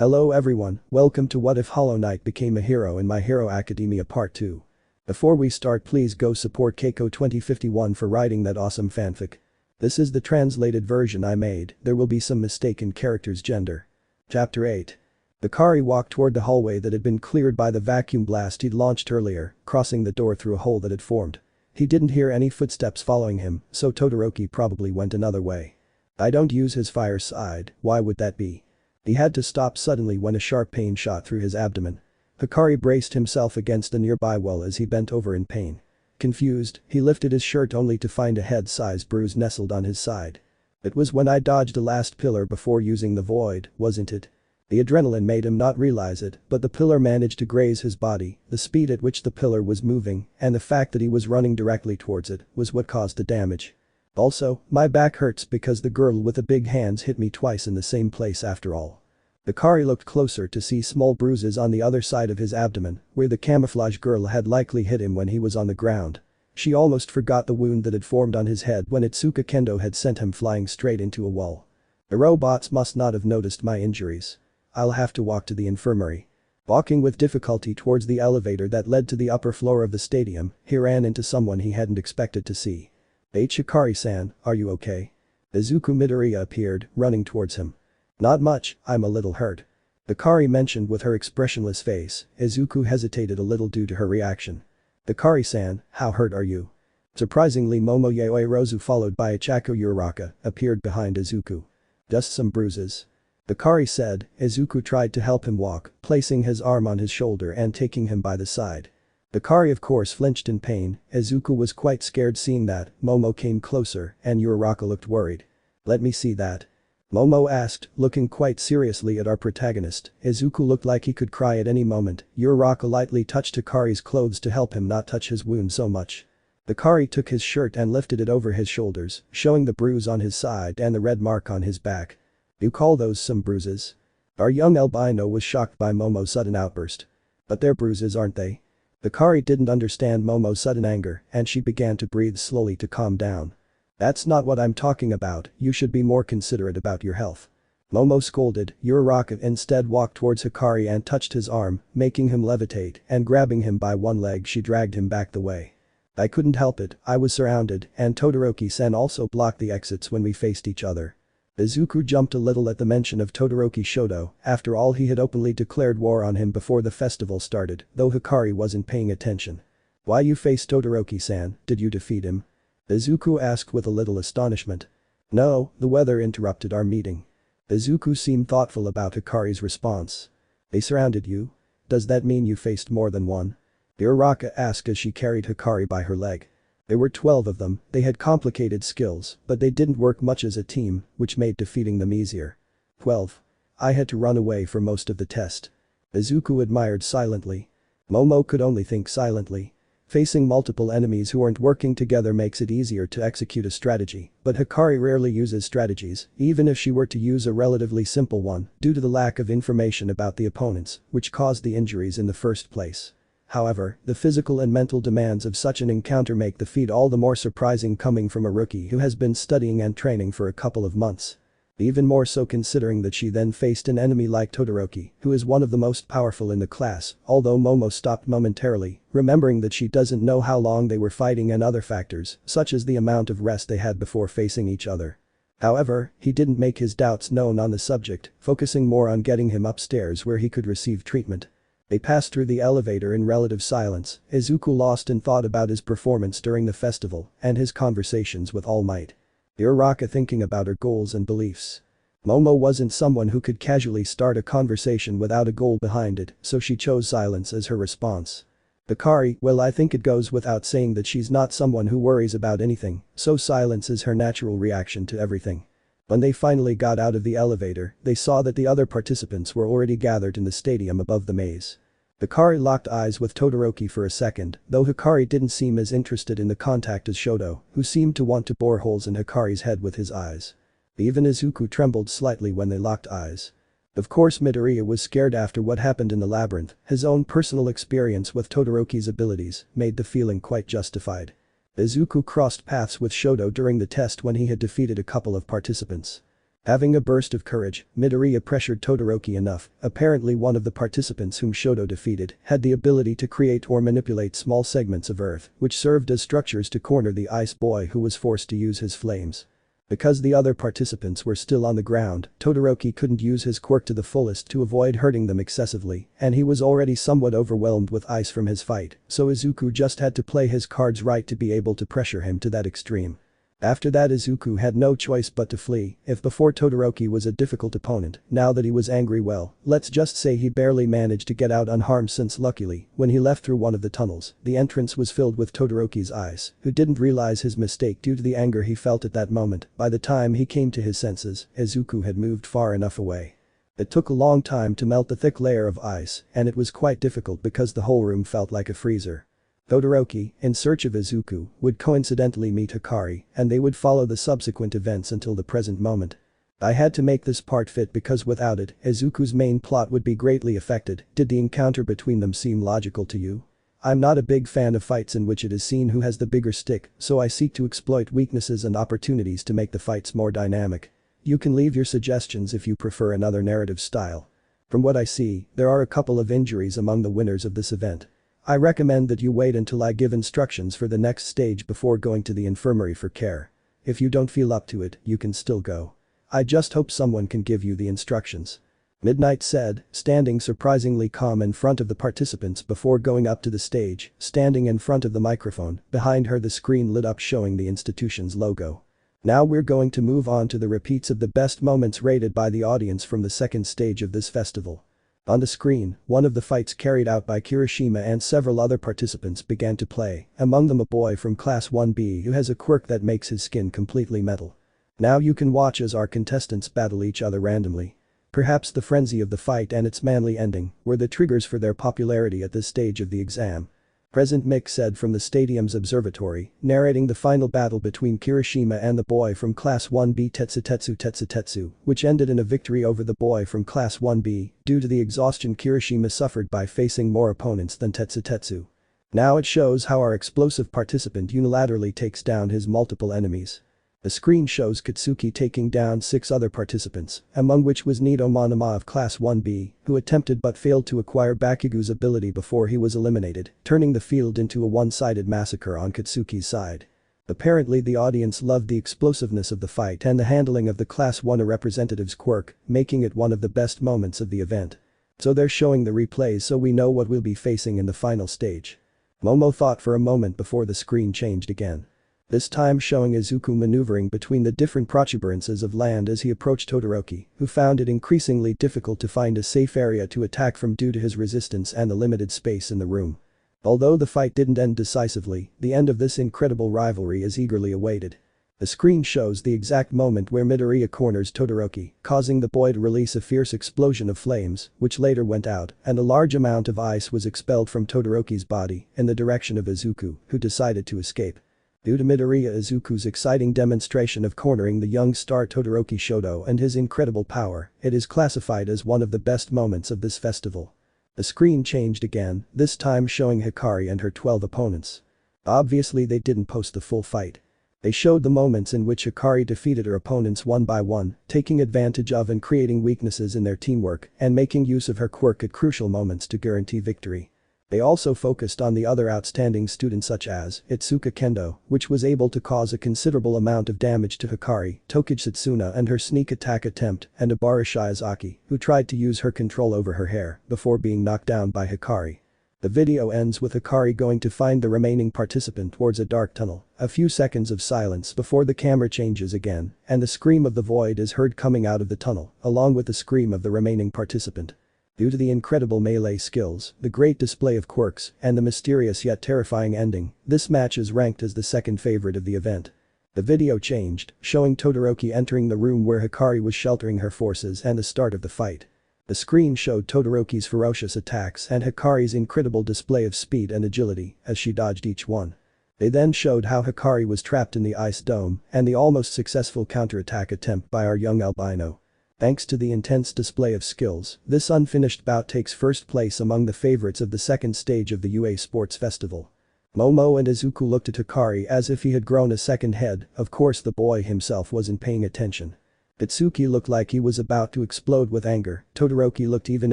Hello everyone, welcome to What If Hollow Knight Became a Hero in My Hero Academia Part 2. Before we start, please go support Keiko2051 for writing that awesome fanfic. This is the translated version I made, there will be some mistake in character's gender. Chapter 8. Hikari walked toward the hallway that had been cleared by the vacuum blast he'd launched earlier, crossing the door through a hole that had formed. He didn't hear any footsteps following him, so Todoroki probably went another way. I don't use his fire side, why would that be? He had to stop suddenly when a sharp pain shot through his abdomen. Hikari braced himself against a nearby wall as he bent over in pain. Confused, he lifted his shirt only to find a head-sized bruise nestled on his side. It was when I dodged the last pillar before using the void, wasn't it? The adrenaline made him not realize it, but the pillar managed to graze his body, the speed at which the pillar was moving, and the fact that he was running directly towards it, was what caused the damage. Also, my back hurts because the girl with the big hands hit me twice in the same place after all. Hikari looked closer to see small bruises on the other side of his abdomen, where the camouflage girl had likely hit him when he was on the ground. She almost forgot the wound that had formed on his head when Itsuka Kendo had sent him flying straight into a wall. The robots must not have noticed my injuries. I'll have to walk to the infirmary. Walking with difficulty towards the elevator that led to the upper floor of the stadium, he ran into someone he hadn't expected to see. Hikari-san, are you okay? Izuku Midoriya appeared, running towards him. Not much, I'm a little hurt. Hikari mentioned with her expressionless face. Izuku hesitated a little due to her reaction. Hikari-san, how hurt are you? Surprisingly, Momo Yaoirozu followed by Ichako Uraraka appeared behind Izuku. Just some bruises. Hikari said. Izuku tried to help him walk, placing his arm on his shoulder and taking him by the side. Hikari of course flinched in pain. Izuku was quite scared seeing that. Momo came closer and Uraraka looked worried. Let me see that. Momo asked, looking quite seriously at our protagonist. Izuku looked like he could cry at any moment. Uraraka lightly touched Hikari's clothes to help him not touch his wound so much. Hikari took his shirt and lifted it over his shoulders, showing the bruise on his side and the red mark on his back. You call those some bruises? Our young albino was shocked by Momo's sudden outburst. But they're bruises, aren't they? Hikari didn't understand Momo's sudden anger and she began to breathe slowly to calm down. That's not what I'm talking about, you should be more considerate about your health. Momo scolded. Uraraka instead walked towards Hikari and touched his arm, making him levitate, and grabbing him by one leg she dragged him back the way. I couldn't help it, I was surrounded, and Todoroki-san also blocked the exits when we faced each other. Izuku jumped a little at the mention of Todoroki Shoto, after all he had openly declared war on him before the festival started, though Hikari wasn't paying attention. Why you faced Todoroki-san, did you defeat him? Izuku asked with a little astonishment. No, the weather interrupted our meeting. Izuku seemed thoughtful about Hikari's response. They surrounded you? Does that mean you faced more than one? Uraraka asked as she carried Hikari by her leg. There were 12 of them, they had complicated skills, but they didn't work much as a team, which made defeating them easier. 12. I had to run away for most of the test. Izuku admired silently. Momo could only think silently. Facing multiple enemies who aren't working together makes it easier to execute a strategy, but Hikari rarely uses strategies, even if she were to use a relatively simple one, due to the lack of information about the opponents, which caused the injuries in the first place. However, the physical and mental demands of such an encounter make the feat all the more surprising coming from a rookie who has been studying and training for a couple of months. Even more so considering that she then faced an enemy like Todoroki, who is one of the most powerful in the class, although Momo stopped momentarily, remembering that she doesn't know how long they were fighting and other factors, such as the amount of rest they had before facing each other. However, he didn't make his doubts known on the subject, focusing more on getting him upstairs where he could receive treatment. They passed through the elevator in relative silence, Izuku lost in thought about his performance during the festival and his conversations with All Might. Uraraka thinking about her goals and beliefs. Momo wasn't someone who could casually start a conversation without a goal behind it, so she chose silence as her response. Hikari, well, I think it goes without saying that she's not someone who worries about anything, so silence is her natural reaction to everything. When they finally got out of the elevator, they saw that the other participants were already gathered in the stadium above the maze. Hikari locked eyes with Todoroki for a second, though Hikari didn't seem as interested in the contact as Shoto, who seemed to want to bore holes in Hikari's head with his eyes. Even Izuku trembled slightly when they locked eyes. Of course Midoriya was scared after what happened in the labyrinth, his own personal experience with Todoroki's abilities made the feeling quite justified. Izuku crossed paths with Shoto during the test when he had defeated a couple of participants. Having a burst of courage, Midoriya pressured Todoroki enough. Apparently one of the participants whom Shoto defeated had the ability to create or manipulate small segments of earth, which served as structures to corner the ice boy who was forced to use his flames. Because the other participants were still on the ground, Todoroki couldn't use his quirk to the fullest to avoid hurting them excessively, and he was already somewhat overwhelmed with ice from his fight, so Izuku just had to play his cards right to be able to pressure him to that extreme. After that Izuku had no choice but to flee. If before Todoroki was a difficult opponent, now that he was angry, well, let's just say he barely managed to get out unharmed since luckily, when he left through one of the tunnels, the entrance was filled with Todoroki's eyes, who didn't realize his mistake due to the anger he felt at that moment. By the time he came to his senses, Izuku had moved far enough away. It took a long time to melt the thick layer of ice, and it was quite difficult because the whole room felt like a freezer. Todoroki, in search of Izuku, would coincidentally meet Hikari, and they would follow the subsequent events until the present moment. I had to make this part fit because without it, Izuku's main plot would be greatly affected. Did the encounter between them seem logical to you? I'm not a big fan of fights in which it is seen who has the bigger stick, so I seek to exploit weaknesses and opportunities to make the fights more dynamic. You can leave your suggestions if you prefer another narrative style. From what I see, there are a couple of injuries among the winners of this event. I recommend that you wait until I give instructions for the next stage before going to the infirmary for care. If you don't feel up to it, you can still go. I just hope someone can give you the instructions. Midnight said, standing surprisingly calm in front of the participants before going up to the stage, standing in front of the microphone. Behind her the screen lit up showing the institution's logo. Now we're going to move on to the repeats of the best moments rated by the audience from the second stage of this festival. On the screen, one of the fights carried out by Kirishima and several other participants began to play, among them a boy from Class 1B who has a quirk that makes his skin completely metal. Now you can watch as our contestants battle each other randomly. Perhaps the frenzy of the fight and its manly ending were the triggers for their popularity at this stage of the exam. Present Mick said from the stadium's observatory, narrating the final battle between Kirishima and the boy from Class 1B Tetsutetsu, which ended in a victory over the boy from Class 1B due to the exhaustion Kirishima suffered by facing more opponents than Tetsutetsu. Now it shows how our explosive participant unilaterally takes down his multiple enemies. The screen shows Katsuki taking down 6 other participants, among which was Nido Monoma of Class 1B, who attempted but failed to acquire Bakugo's ability before he was eliminated, turning the field into a one-sided massacre on Katsuki's side. Apparently the audience loved the explosiveness of the fight and the handling of the Class 1 representative's quirk, making it one of the best moments of the event. So they're showing the replays so we know what we'll be facing in the final stage. Momo thought for a moment before the screen changed again. This time showing Izuku maneuvering between the different protuberances of land as he approached Todoroki, who found it increasingly difficult to find a safe area to attack from due to his resistance and the limited space in the room. Although the fight didn't end decisively, the end of this incredible rivalry is eagerly awaited. The screen shows the exact moment where Midoriya corners Todoroki, causing the boy to release a fierce explosion of flames, which later went out, and a large amount of ice was expelled from Todoroki's body in the direction of Izuku, who decided to escape. Due to Midoriya Izuku's exciting demonstration of cornering the young star Todoroki Shoto and his incredible power, it is classified as one of the best moments of this festival. The screen changed again, this time showing Hikari and her 12 opponents. Obviously they didn't post the full fight. They showed the moments in which Hikari defeated her opponents one by one, taking advantage of and creating weaknesses in their teamwork and making use of her quirk at crucial moments to guarantee victory. They also focused on the other outstanding students such as Itsuka Kendo, which was able to cause a considerable amount of damage to Hikari, Tokage Satsuna and her sneak attack attempt, and Abara Shiozaki, who tried to use her control over her hair before being knocked down by Hikari. The video ends with Hikari going to find the remaining participant towards a dark tunnel, a few seconds of silence before the camera changes again, and the scream of the void is heard coming out of the tunnel, along with the scream of the remaining participant. Due to the incredible melee skills, the great display of quirks, and the mysterious yet terrifying ending, this match is ranked as the second favorite of the event. The video changed, showing Todoroki entering the room where Hikari was sheltering her forces and the start of the fight. The screen showed Todoroki's ferocious attacks and Hikari's incredible display of speed and agility as she dodged each one. They then showed how Hikari was trapped in the ice dome and the almost successful counterattack attempt by our young albino. Thanks to the intense display of skills, this unfinished bout takes first place among the favorites of the second stage of the UA Sports Festival. Momo and Izuku looked at Hikari as if he had grown a second head, of course the boy himself wasn't paying attention. Itsuki looked like he was about to explode with anger, Todoroki looked even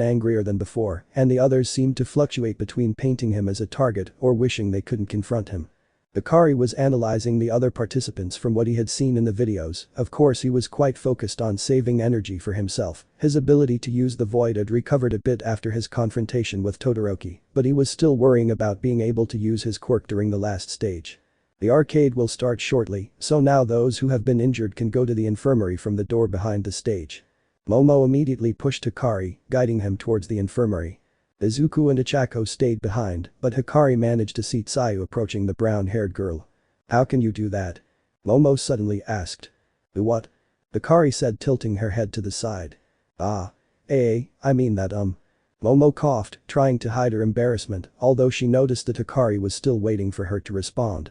angrier than before, and the others seemed to fluctuate between painting him as a target or wishing they couldn't confront him. Hikari was analyzing the other participants from what he had seen in the videos. Of course he was quite focused on saving energy for himself. His ability to use the void had recovered a bit after his confrontation with Todoroki, but he was still worrying about being able to use his quirk during the last stage. The arcade will start shortly, so now those who have been injured can go to the infirmary from the door behind the stage. Momo immediately pushed Hikari, guiding him towards the infirmary. Izuku and Ichako stayed behind, but Hikari managed to see Tsuyu approaching the brown-haired girl. "How can you do that?" Momo suddenly asked. "What?" Hikari said, tilting her head to the side. I mean that Momo coughed, trying to hide her embarrassment, although she noticed that Hikari was still waiting for her to respond.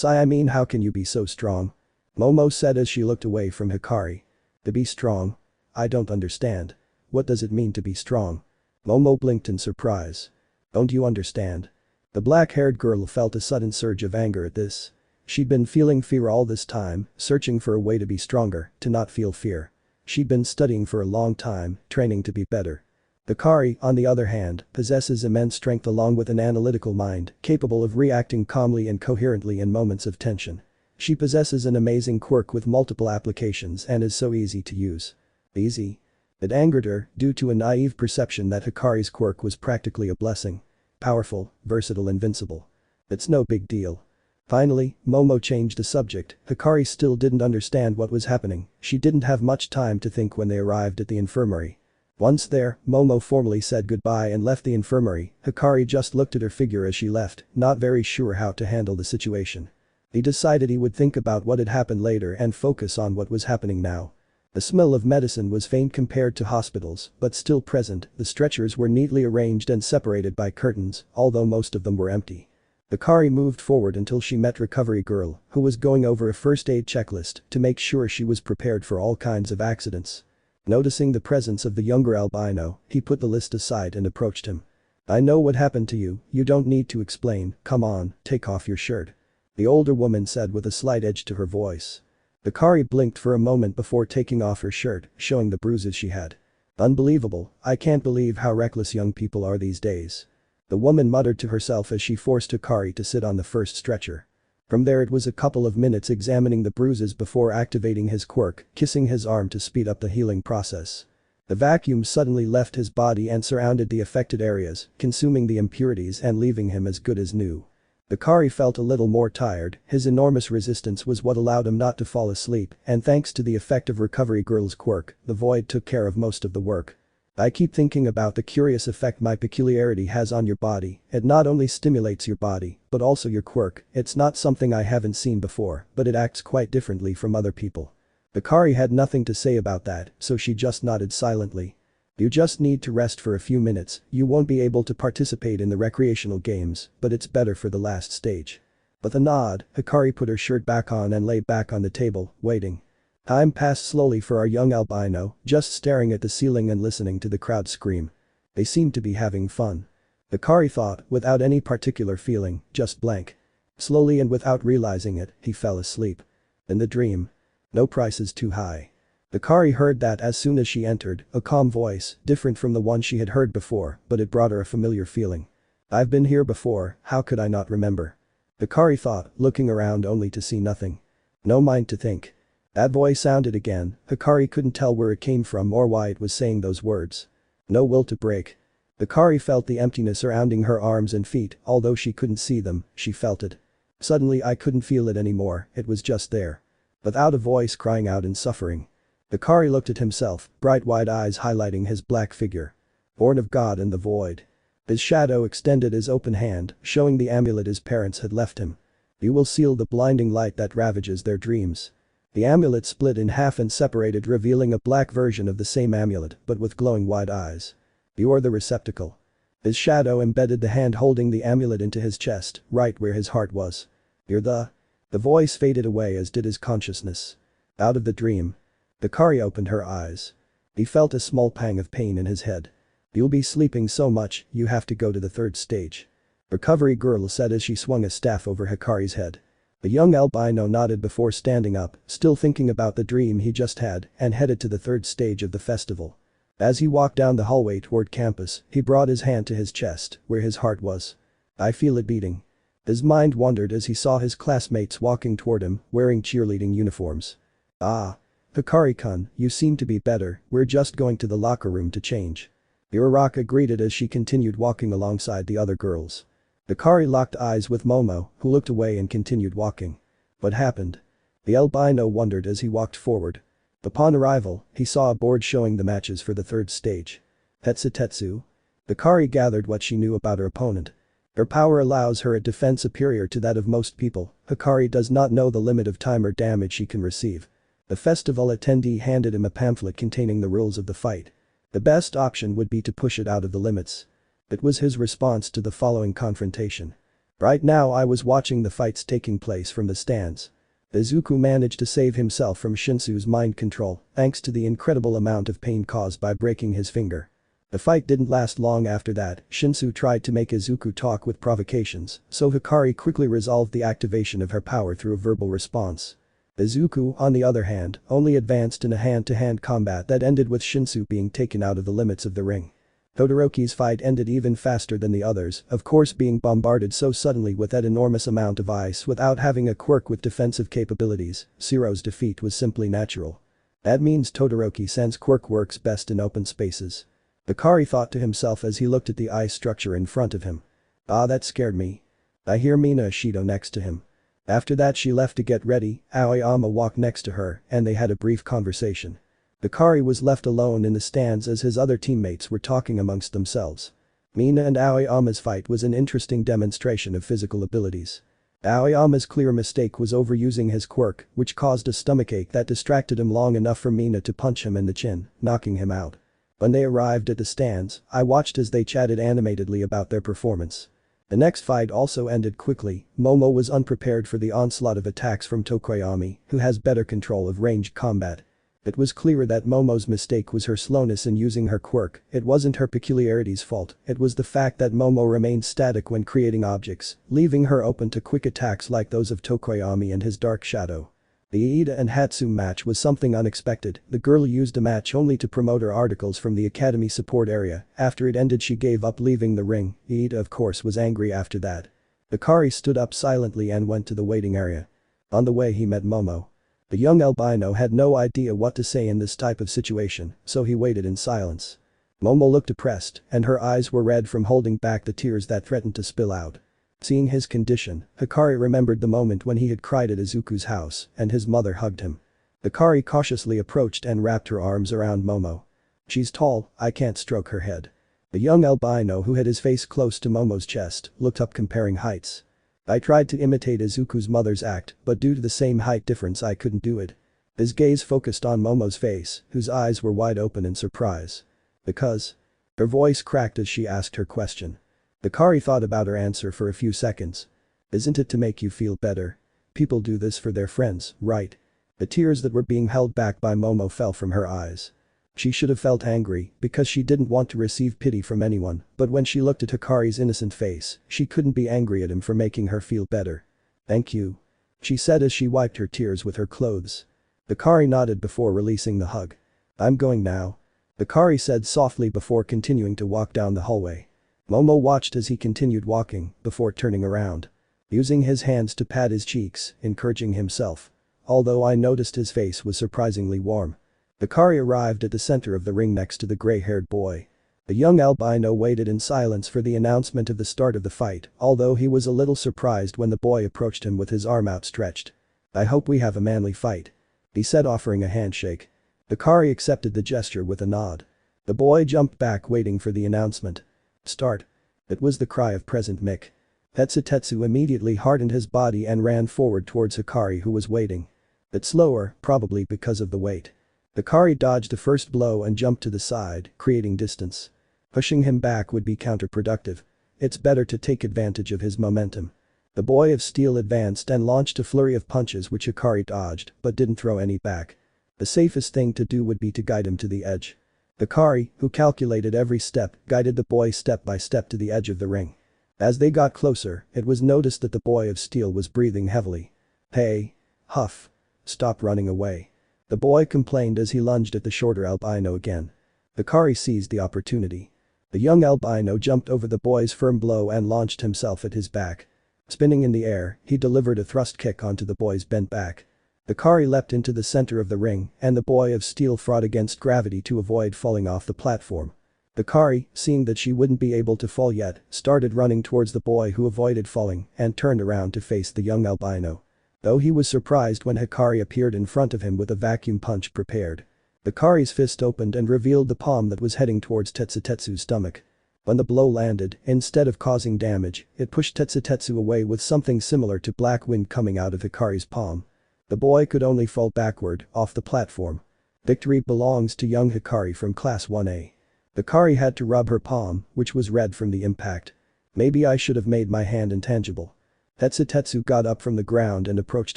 I mean how can you be so strong?" Momo said as she looked away from Hikari. "To be strong? I don't understand. What does it mean to be strong?" Momo blinked in surprise. "Don't you understand?" The black-haired girl felt a sudden surge of anger at this. She'd been feeling fear all this time, searching for a way to be stronger, to not feel fear. She'd been studying for a long time, training to be better. Hikari, on the other hand, possesses immense strength along with an analytical mind, capable of reacting calmly and coherently in moments of tension. She possesses an amazing quirk with multiple applications and is so easy to use. Easy? It angered her, due to a naive perception that Hikari's quirk was practically a blessing. Powerful, versatile, invincible. It's no big deal. Finally, Momo changed the subject. Hikari still didn't understand what was happening. She didn't have much time to think when they arrived at the infirmary. Once there, Momo formally said goodbye and left the infirmary. Hikari just looked at her figure as she left, not very sure how to handle the situation. He decided he would think about what had happened later and focus on what was happening now. The smell of medicine was faint compared to hospitals, but still present. The stretchers were neatly arranged and separated by curtains, although most of them were empty. Hikari moved forward until she met Recovery Girl, who was going over a first aid checklist to make sure she was prepared for all kinds of accidents. Noticing the presence of the younger albino, he put the list aside and approached him. "I know what happened to you, you don't need to explain, come on, take off your shirt," the older woman said with a slight edge to her voice. Hikari blinked for a moment before taking off her shirt, showing the bruises she had. "Unbelievable, I can't believe how reckless young people are these days," the woman muttered to herself as she forced Hikari to sit on the first stretcher. From there it was a couple of minutes examining the bruises before activating his quirk, kissing his arm to speed up the healing process. The vacuum suddenly left his body and surrounded the affected areas, consuming the impurities and leaving him as good as new. Hikari felt a little more tired. His enormous resistance was what allowed him not to fall asleep, and thanks to the effect of Recovery Girl's quirk, the void took care of most of the work. "I keep thinking about the curious effect my peculiarity has on your body. It not only stimulates your body, but also your quirk. It's not something I haven't seen before, but it acts quite differently from other people." Hikari had nothing to say about that, so she just nodded silently. "You just need to rest for a few minutes, you won't be able to participate in the recreational games, but it's better for the last stage." With a nod, Hikari put her shirt back on and lay back on the table, waiting. Time passed slowly for our young albino, just staring at the ceiling and listening to the crowd scream. They seemed to be having fun. Hikari thought, without any particular feeling, just blank. Slowly and without realizing it, he fell asleep. In the dream. No price is too high. Hikari heard that as soon as she entered, a calm voice, different from the one she had heard before, but it brought her a familiar feeling. "I've been here before, how could I not remember?" Hikari thought, looking around only to see nothing. No mind to think. That voice sounded again. Hikari couldn't tell where it came from or why it was saying those words. No will to break. Hikari felt the emptiness surrounding her arms and feet, although she couldn't see them, she felt it. Suddenly I couldn't feel it anymore, it was just there. Without a voice crying out in suffering. Hikari looked at himself, bright wide eyes highlighting his black figure. Born of God in the void. His shadow extended his open hand, showing the amulet his parents had left him. "You will seal the blinding light that ravages their dreams." The amulet split in half and separated, revealing a black version of the same amulet, but with glowing white eyes. "You are the receptacle." His shadow embedded the hand holding the amulet into his chest, right where his heart was. "You're the..." The voice faded away as did his consciousness. Out of the dream. Hikari opened her eyes. He felt a small pang of pain in his head. "You'll be sleeping so much, you have to go to the third stage." Recovery Girl said as she swung a staff over Hikari's head. The young albino nodded before standing up, still thinking about the dream he just had, and headed to the third stage of the festival. As he walked down the hallway toward campus, he brought his hand to his chest, where his heart was. I feel it beating. His mind wandered as he saw his classmates walking toward him, wearing cheerleading uniforms. Ah. Hikari-kun, you seem to be better, we're just going to the locker room to change. Uraraka greeted as she continued walking alongside the other girls. Hikari locked eyes with Momo, who looked away and continued walking. What happened? The albino wondered as he walked forward. Upon arrival, he saw a board showing the matches for the third stage. Tetsu. Hikari gathered what she knew about her opponent. Her power allows her a defense superior to that of most people. Hikari does not know the limit of time or damage she can receive. The festival attendee handed him a pamphlet containing the rules of the fight. The best option would be to push it out of the limits. It was his response to the following confrontation. Right now I was watching the fights taking place from the stands. Izuku managed to save himself from Shinsu's mind control, thanks to the incredible amount of pain caused by breaking his finger. The fight didn't last long after that. Shinsu tried to make Izuku talk with provocations, so Hikari quickly resolved the activation of her power through a verbal response. Izuku, on the other hand, only advanced in a hand-to-hand combat that ended with Shinsu being taken out of the limits of the ring. Todoroki's fight ended even faster than the others, of course being bombarded so suddenly with that enormous amount of ice without having a quirk with defensive capabilities. Zero's defeat was simply natural. That means Todoroki-san's quirk works best in open spaces. Hikari thought to himself as he looked at the ice structure in front of him. Ah, that scared me. I hear Mina Ishido next to him. After that she left to get ready. Aoyama walked next to her and they had a brief conversation. Hikari was left alone in the stands as his other teammates were talking amongst themselves. Mina and Aoyama's fight was an interesting demonstration of physical abilities. Aoyama's clear mistake was overusing his quirk, which caused a stomachache that distracted him long enough for Mina to punch him in the chin, knocking him out. When they arrived at the stands, I watched as they chatted animatedly about their performance. The next fight also ended quickly. Momo was unprepared for the onslaught of attacks from Tokoyami, who has better control of ranged combat. It was clear that Momo's mistake was her slowness in using her quirk. It wasn't her peculiarities' fault, it was the fact that Momo remained static when creating objects, leaving her open to quick attacks like those of Tokoyami and his dark shadow. The Iida and Hatsune match was something unexpected. The girl used the match only to promote her articles from the academy support area. After it ended she gave up leaving the ring. Iida of course was angry after that. Hikari stood up silently and went to the waiting area. On the way he met Momo. The young albino had no idea what to say in this type of situation, so he waited in silence. Momo looked depressed, and her eyes were red from holding back the tears that threatened to spill out. Seeing his condition, Hikari remembered the moment when he had cried at Izuku's house, and his mother hugged him. Hikari cautiously approached and wrapped her arms around Momo. She's tall, I can't stroke her head. The young albino who had his face close to Momo's chest looked up comparing heights. I tried to imitate Izuku's mother's act, but due to the same height difference I couldn't do it. His gaze focused on Momo's face, whose eyes were wide open in surprise. Because? Her voice cracked as she asked her question. Hikari thought about her answer for a few seconds. Isn't it to make you feel better? People do this for their friends, right? The tears that were being held back by Momo fell from her eyes. She should have felt angry because she didn't want to receive pity from anyone, but when she looked at Hikari's innocent face, she couldn't be angry at him for making her feel better. Thank you. She said as she wiped her tears with her clothes. Hikari nodded before releasing the hug. I'm going now. Hikari said softly before continuing to walk down the hallway. Momo watched as he continued walking before turning around. Using his hands to pat his cheeks, encouraging himself. Although I noticed his face was surprisingly warm. Hikari arrived at the center of the ring next to the gray-haired boy. The young albino waited in silence for the announcement of the start of the fight, although he was a little surprised when the boy approached him with his arm outstretched. I hope we have a manly fight. He said, offering a handshake. Hikari accepted the gesture with a nod. The boy jumped back waiting for the announcement. Start. It was the cry of present Mick. Tetsu immediately hardened his body and ran forward towards Hikari who was waiting. But slower, probably because of the weight. Hikari dodged the first blow and jumped to the side, creating distance. Pushing him back would be counterproductive. It's better to take advantage of his momentum. The boy of steel advanced and launched a flurry of punches which Hikari dodged, but didn't throw any back. The safest thing to do would be to guide him to the edge. Hikari, who calculated every step, guided the boy step by step to the edge of the ring. As they got closer, it was noticed that the boy of steel was breathing heavily. Hey. Huff. Stop running away. The boy complained as he lunged at the shorter albino again. Hikari seized the opportunity. The young albino jumped over the boy's firm blow and launched himself at his back. Spinning in the air, he delivered a thrust kick onto the boy's bent back. Hikari leapt into the center of the ring and the boy of steel fought against gravity to avoid falling off the platform. Hikari, seeing that she wouldn't be able to fall yet, started running towards the boy who avoided falling and turned around to face the young albino. Though he was surprised when Hikari appeared in front of him with a vacuum punch prepared. Hikari's fist opened and revealed the palm that was heading towards Tetsutetsu's stomach. When the blow landed, instead of causing damage, it pushed Tetsutetsu away with something similar to black wind coming out of Hikari's palm. The boy could only fall backward, off the platform. Victory belongs to young Hikari from Class 1A. Hikari had to rub her palm, which was red from the impact. Maybe I should have made my hand intangible. Tetsutetsu got up from the ground and approached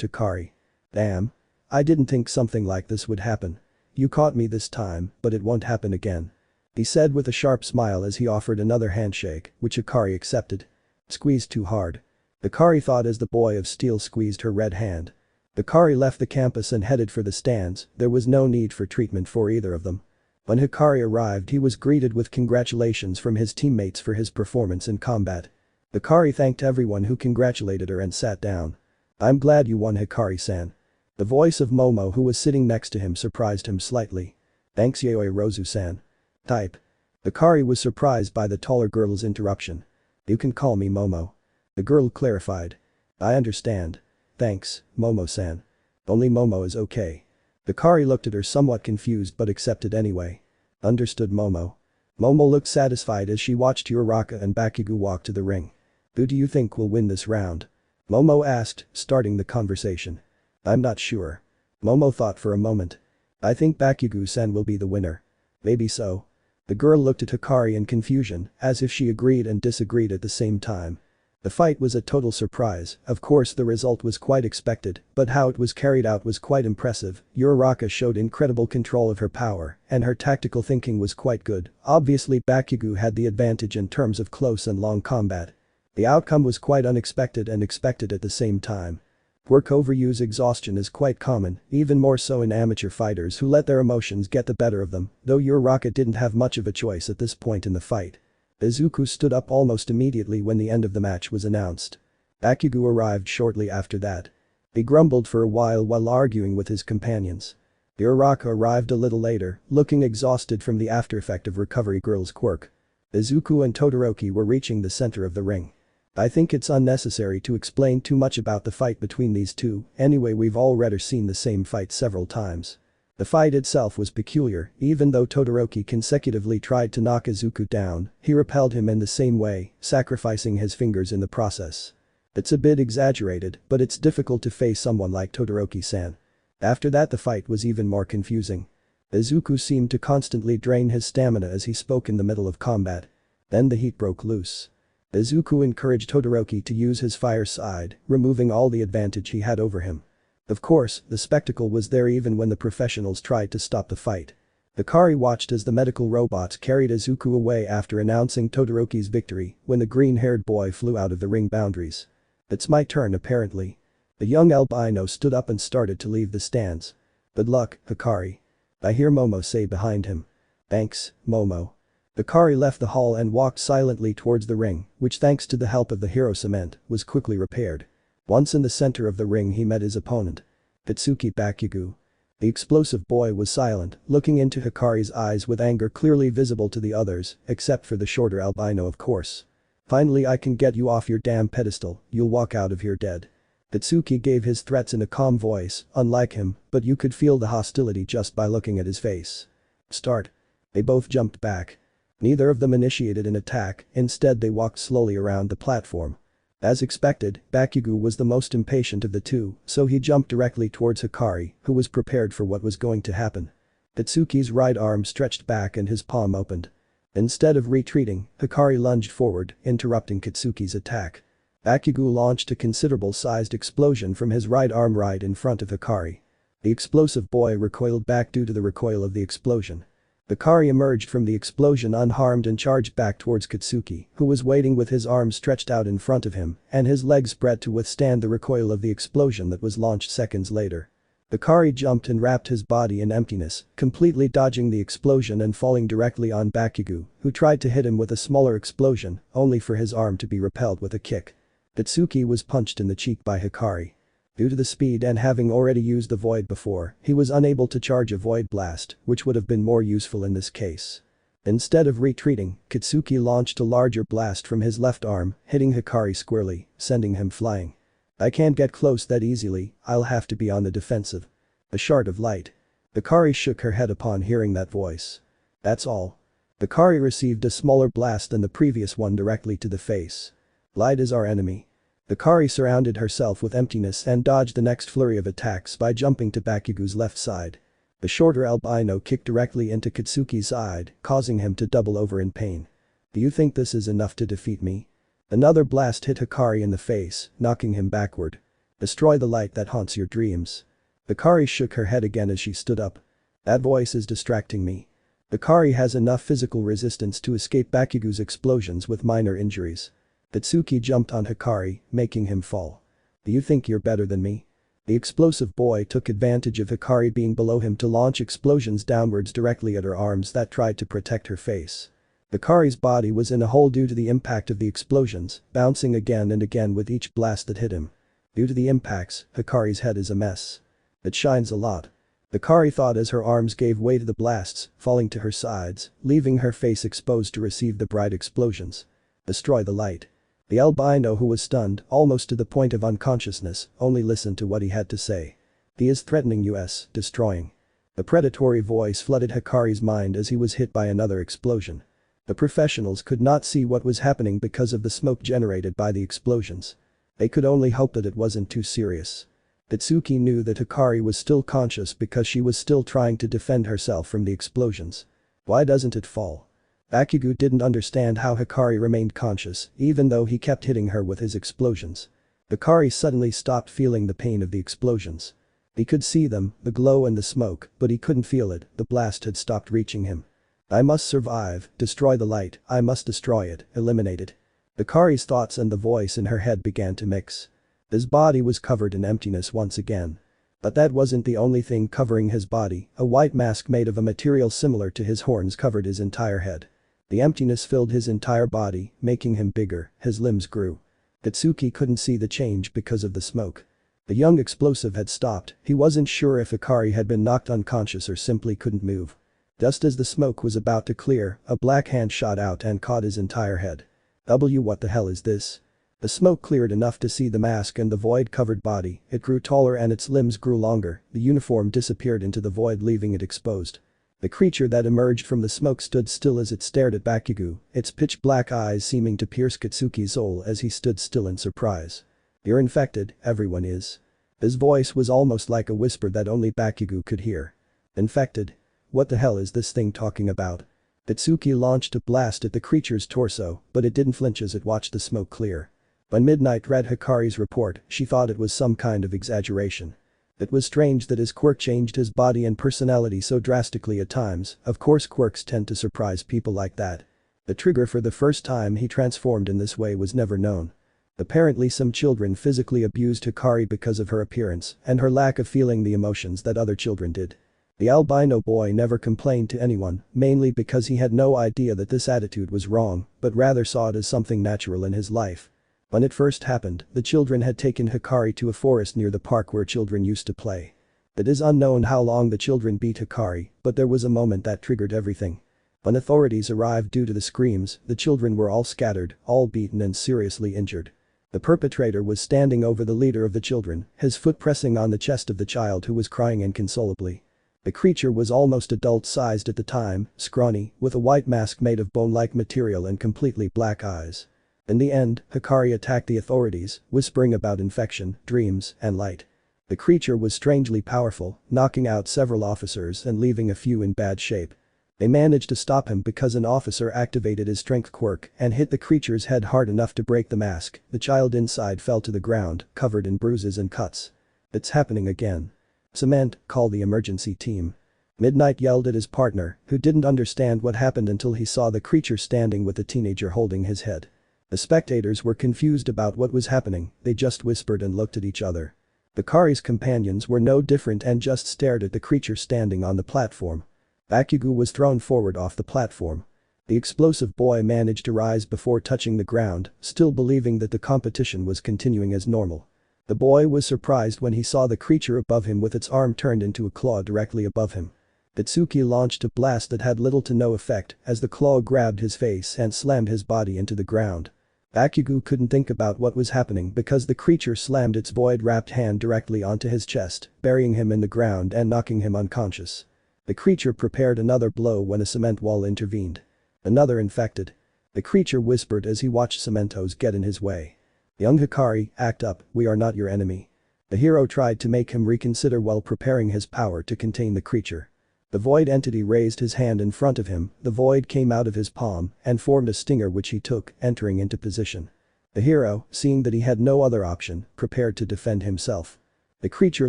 Hikari. Damn. I didn't think something like this would happen. You caught me this time, but it won't happen again. He said with a sharp smile as he offered another handshake, which Hikari accepted. Squeezed too hard. Hikari thought as the boy of steel squeezed her red hand. Hikari left the campus and headed for the stands, there was no need for treatment for either of them. When Hikari arrived he was greeted with congratulations from his teammates for his performance in combat. Hikari thanked everyone who congratulated her and sat down. I'm glad you won Hikari-san. The voice of Momo who was sitting next to him surprised him slightly. Thanks Yayoi Rozu-san. Type. Hikari was surprised by the taller girl's interruption. You can call me Momo. The girl clarified. I understand. Thanks, Momo-san. Only Momo is okay. Hikari looked at her somewhat confused but accepted anyway. Understood Momo. Momo looked satisfied as she watched Uraraka and Bakugo walk to the ring. Who do you think will win this round? Momo asked, starting the conversation. I'm not sure. Momo thought for a moment. I think Bakugo-san will be the winner. Maybe so. The girl looked at Hikari in confusion, as if she agreed and disagreed at the same time. The fight was a total surprise, of course the result was quite expected, but how it was carried out was quite impressive. Uraraka showed incredible control of her power, and her tactical thinking was quite good. Obviously Bakugo had the advantage in terms of close and long combat. The outcome was quite unexpected and expected at the same time. Work overuse exhaustion is quite common, even more so in amateur fighters who let their emotions get the better of them, though Uraraka didn't have much of a choice at this point in the fight. Izuku stood up almost immediately when the end of the match was announced. Bakugo arrived shortly after that. He grumbled for a while arguing with his companions. Uraraka arrived a little later, looking exhausted from the aftereffect of Recovery Girl's quirk. Izuku and Todoroki were reaching the center of the ring. I think it's unnecessary to explain too much about the fight between these two, anyway we've already seen the same fight several times. The fight itself was peculiar, even though Todoroki consecutively tried to knock Izuku down, he repelled him in the same way, sacrificing his fingers in the process. It's a bit exaggerated, but it's difficult to face someone like Todoroki-san. After that the fight was even more confusing. Izuku seemed to constantly drain his stamina as he spoke in the middle of combat. Then the heat broke loose. Izuku encouraged Todoroki to use his fire side, removing all the advantage he had over him. Of course, the spectacle was there even when the professionals tried to stop the fight. Hikari watched as the medical robots carried Izuku away after announcing Todoroki's victory when the green-haired boy flew out of the ring boundaries. It's my turn apparently. The young albino stood up and started to leave the stands. Good luck, Hikari. I hear Momo say behind him. Thanks, Momo. Hikari left the hall and walked silently towards the ring, which thanks to the help of the hero cement, was quickly repaired. Once in the center of the ring he met his opponent. Pitsuki Bakugo. The explosive boy was silent, looking into Hikari's eyes with anger clearly visible to the others, except for the shorter albino of course. Finally I can get you off your damn pedestal, you'll walk out of here dead. Pitsuki gave his threats in a calm voice, unlike him, but you could feel the hostility just by looking at his face. Start. They both jumped back. Neither of them initiated an attack, instead they walked slowly around the platform. As expected, Bakugo was the most impatient of the two, so he jumped directly towards Hikari, who was prepared for what was going to happen. Pitsuki's right arm stretched back and his palm opened. Instead of retreating, Hikari lunged forward, interrupting Kitsuki's attack. Bakugo launched a considerable-sized explosion from his right arm right in front of Hikari. The explosive boy recoiled back due to the recoil of the explosion. Hikari emerged from the explosion unharmed and charged back towards Katsuki, who was waiting with his arms stretched out in front of him and his legs spread to withstand the recoil of the explosion that was launched seconds later. Hikari jumped and wrapped his body in emptiness, completely dodging the explosion and falling directly on Bakugo, who tried to hit him with a smaller explosion, only for his arm to be repelled with a kick. Katsuki was punched in the cheek by Hikari. Due to the speed and having already used the void before, he was unable to charge a void blast, which would have been more useful in this case. Instead of retreating, Katsuki launched a larger blast from his left arm, hitting Hikari squarely, sending him flying. I can't get close that easily, I'll have to be on the defensive. A shard of light. Hikari shook her head upon hearing that voice. That's all. Hikari received a smaller blast than the previous one directly to the face. Light is our enemy. Hikari surrounded herself with emptiness and dodged the next flurry of attacks by jumping to Bakugo's left side. The shorter albino kicked directly into Katsuki's side, causing him to double over in pain. Do you think this is enough to defeat me? Another blast hit Hikari in the face, knocking him backward. Destroy the light that haunts your dreams. Hikari shook her head again as she stood up. That voice is distracting me. Hikari has enough physical resistance to escape Bakugo's explosions with minor injuries. Katsuki jumped on Hikari, making him fall. Do you think you're better than me? The explosive boy took advantage of Hikari being below him to launch explosions downwards directly at her arms that tried to protect her face. Hikari's body was in a hole due to the impact of the explosions, bouncing again and again with each blast that hit him. Due to the impacts, Hikari's head is a mess. It shines a lot. Hikari thought as her arms gave way to the blasts, falling to her sides, leaving her face exposed to receive the bright explosions. Destroy the light. The albino, who was stunned, almost to the point of unconsciousness, only listened to what he had to say. He is threatening us, destroying. The predatory voice flooded Hikari's mind as he was hit by another explosion. The professionals could not see what was happening because of the smoke generated by the explosions. They could only hope that it wasn't too serious. Katsuki knew that Hikari was still conscious because she was still trying to defend herself from the explosions. Why doesn't it fall? Bakugo didn't understand how Hikari remained conscious even though he kept hitting her with his explosions. Hikari suddenly stopped feeling the pain of the explosions. He could see them, the glow and the smoke, but he couldn't feel it, the blast had stopped reaching him. I must survive, destroy the light, I must destroy it, eliminate it. Hikari's thoughts and the voice in her head began to mix. His body was covered in emptiness once again. But that wasn't the only thing covering his body, a white mask made of a material similar to his horns covered his entire head. The emptiness filled his entire body, making him bigger, his limbs grew. Katsuki couldn't see the change because of the smoke. The young explosive had stopped, he wasn't sure if Hikari had been knocked unconscious or simply couldn't move. Just as the smoke was about to clear, a black hand shot out and caught his entire head. What the hell is this? The smoke cleared enough to see the mask and the void-covered body, it grew taller and its limbs grew longer, the uniform disappeared into the void leaving it exposed. The creature that emerged from the smoke stood still as it stared at Bakugo, its pitch-black eyes seeming to pierce Katsuki's soul as he stood still in surprise. You're infected, everyone is. His voice was almost like a whisper that only Bakugo could hear. Infected? What the hell is this thing talking about? Katsuki launched a blast at the creature's torso, but it didn't flinch as it watched the smoke clear. When Midnight read Hikari's report, she thought it was some kind of exaggeration. It was strange that his quirk changed his body and personality so drastically at times, of course quirks tend to surprise people like that. The trigger for the first time he transformed in this way was never known. Apparently some children physically abused Hikari because of her appearance and her lack of feeling the emotions that other children did. The albino boy never complained to anyone, mainly because he had no idea that this attitude was wrong, but rather saw it as something natural in his life. When it first happened, the children had taken Hikari to a forest near the park where children used to play. It is unknown how long the children beat Hikari, but there was a moment that triggered everything. When authorities arrived due to the screams, the children were all scattered, all beaten and seriously injured. The perpetrator was standing over the leader of the children, his foot pressing on the chest of the child who was crying inconsolably. The creature was almost adult-sized at the time, scrawny, with a white mask made of bone-like material and completely black eyes. In the end, Hikari attacked the authorities, whispering about infection, dreams, and light. The creature was strangely powerful, knocking out several officers and leaving a few in bad shape. They managed to stop him because an officer activated his strength quirk and hit the creature's head hard enough to break the mask. The child inside fell to the ground, covered in bruises and cuts. It's happening again. Cement, call the emergency team. Midnight yelled at his partner, who didn't understand what happened until he saw the creature standing with the teenager holding his head. The spectators were confused about what was happening, they just whispered and looked at each other. Hikari's companions were no different and just stared at the creature standing on the platform. Bakugo was thrown forward off the platform. The explosive boy managed to rise before touching the ground, still believing that the competition was continuing as normal. The boy was surprised when he saw the creature above him with its arm turned into a claw directly above him. Itsuki launched a blast that had little to no effect as the claw grabbed his face and slammed his body into the ground. Bakugo couldn't think about what was happening because the creature slammed its void-wrapped hand directly onto his chest, burying him in the ground and knocking him unconscious. The creature prepared another blow when a cement wall intervened. Another infected. The creature whispered as he watched Cementos get in his way. Young Hikari, act up, we are not your enemy. The hero tried to make him reconsider while preparing his power to contain the creature. The void entity raised his hand in front of him, the void came out of his palm and formed a stinger which he took, entering into position. The hero, seeing that he had no other option, prepared to defend himself. The creature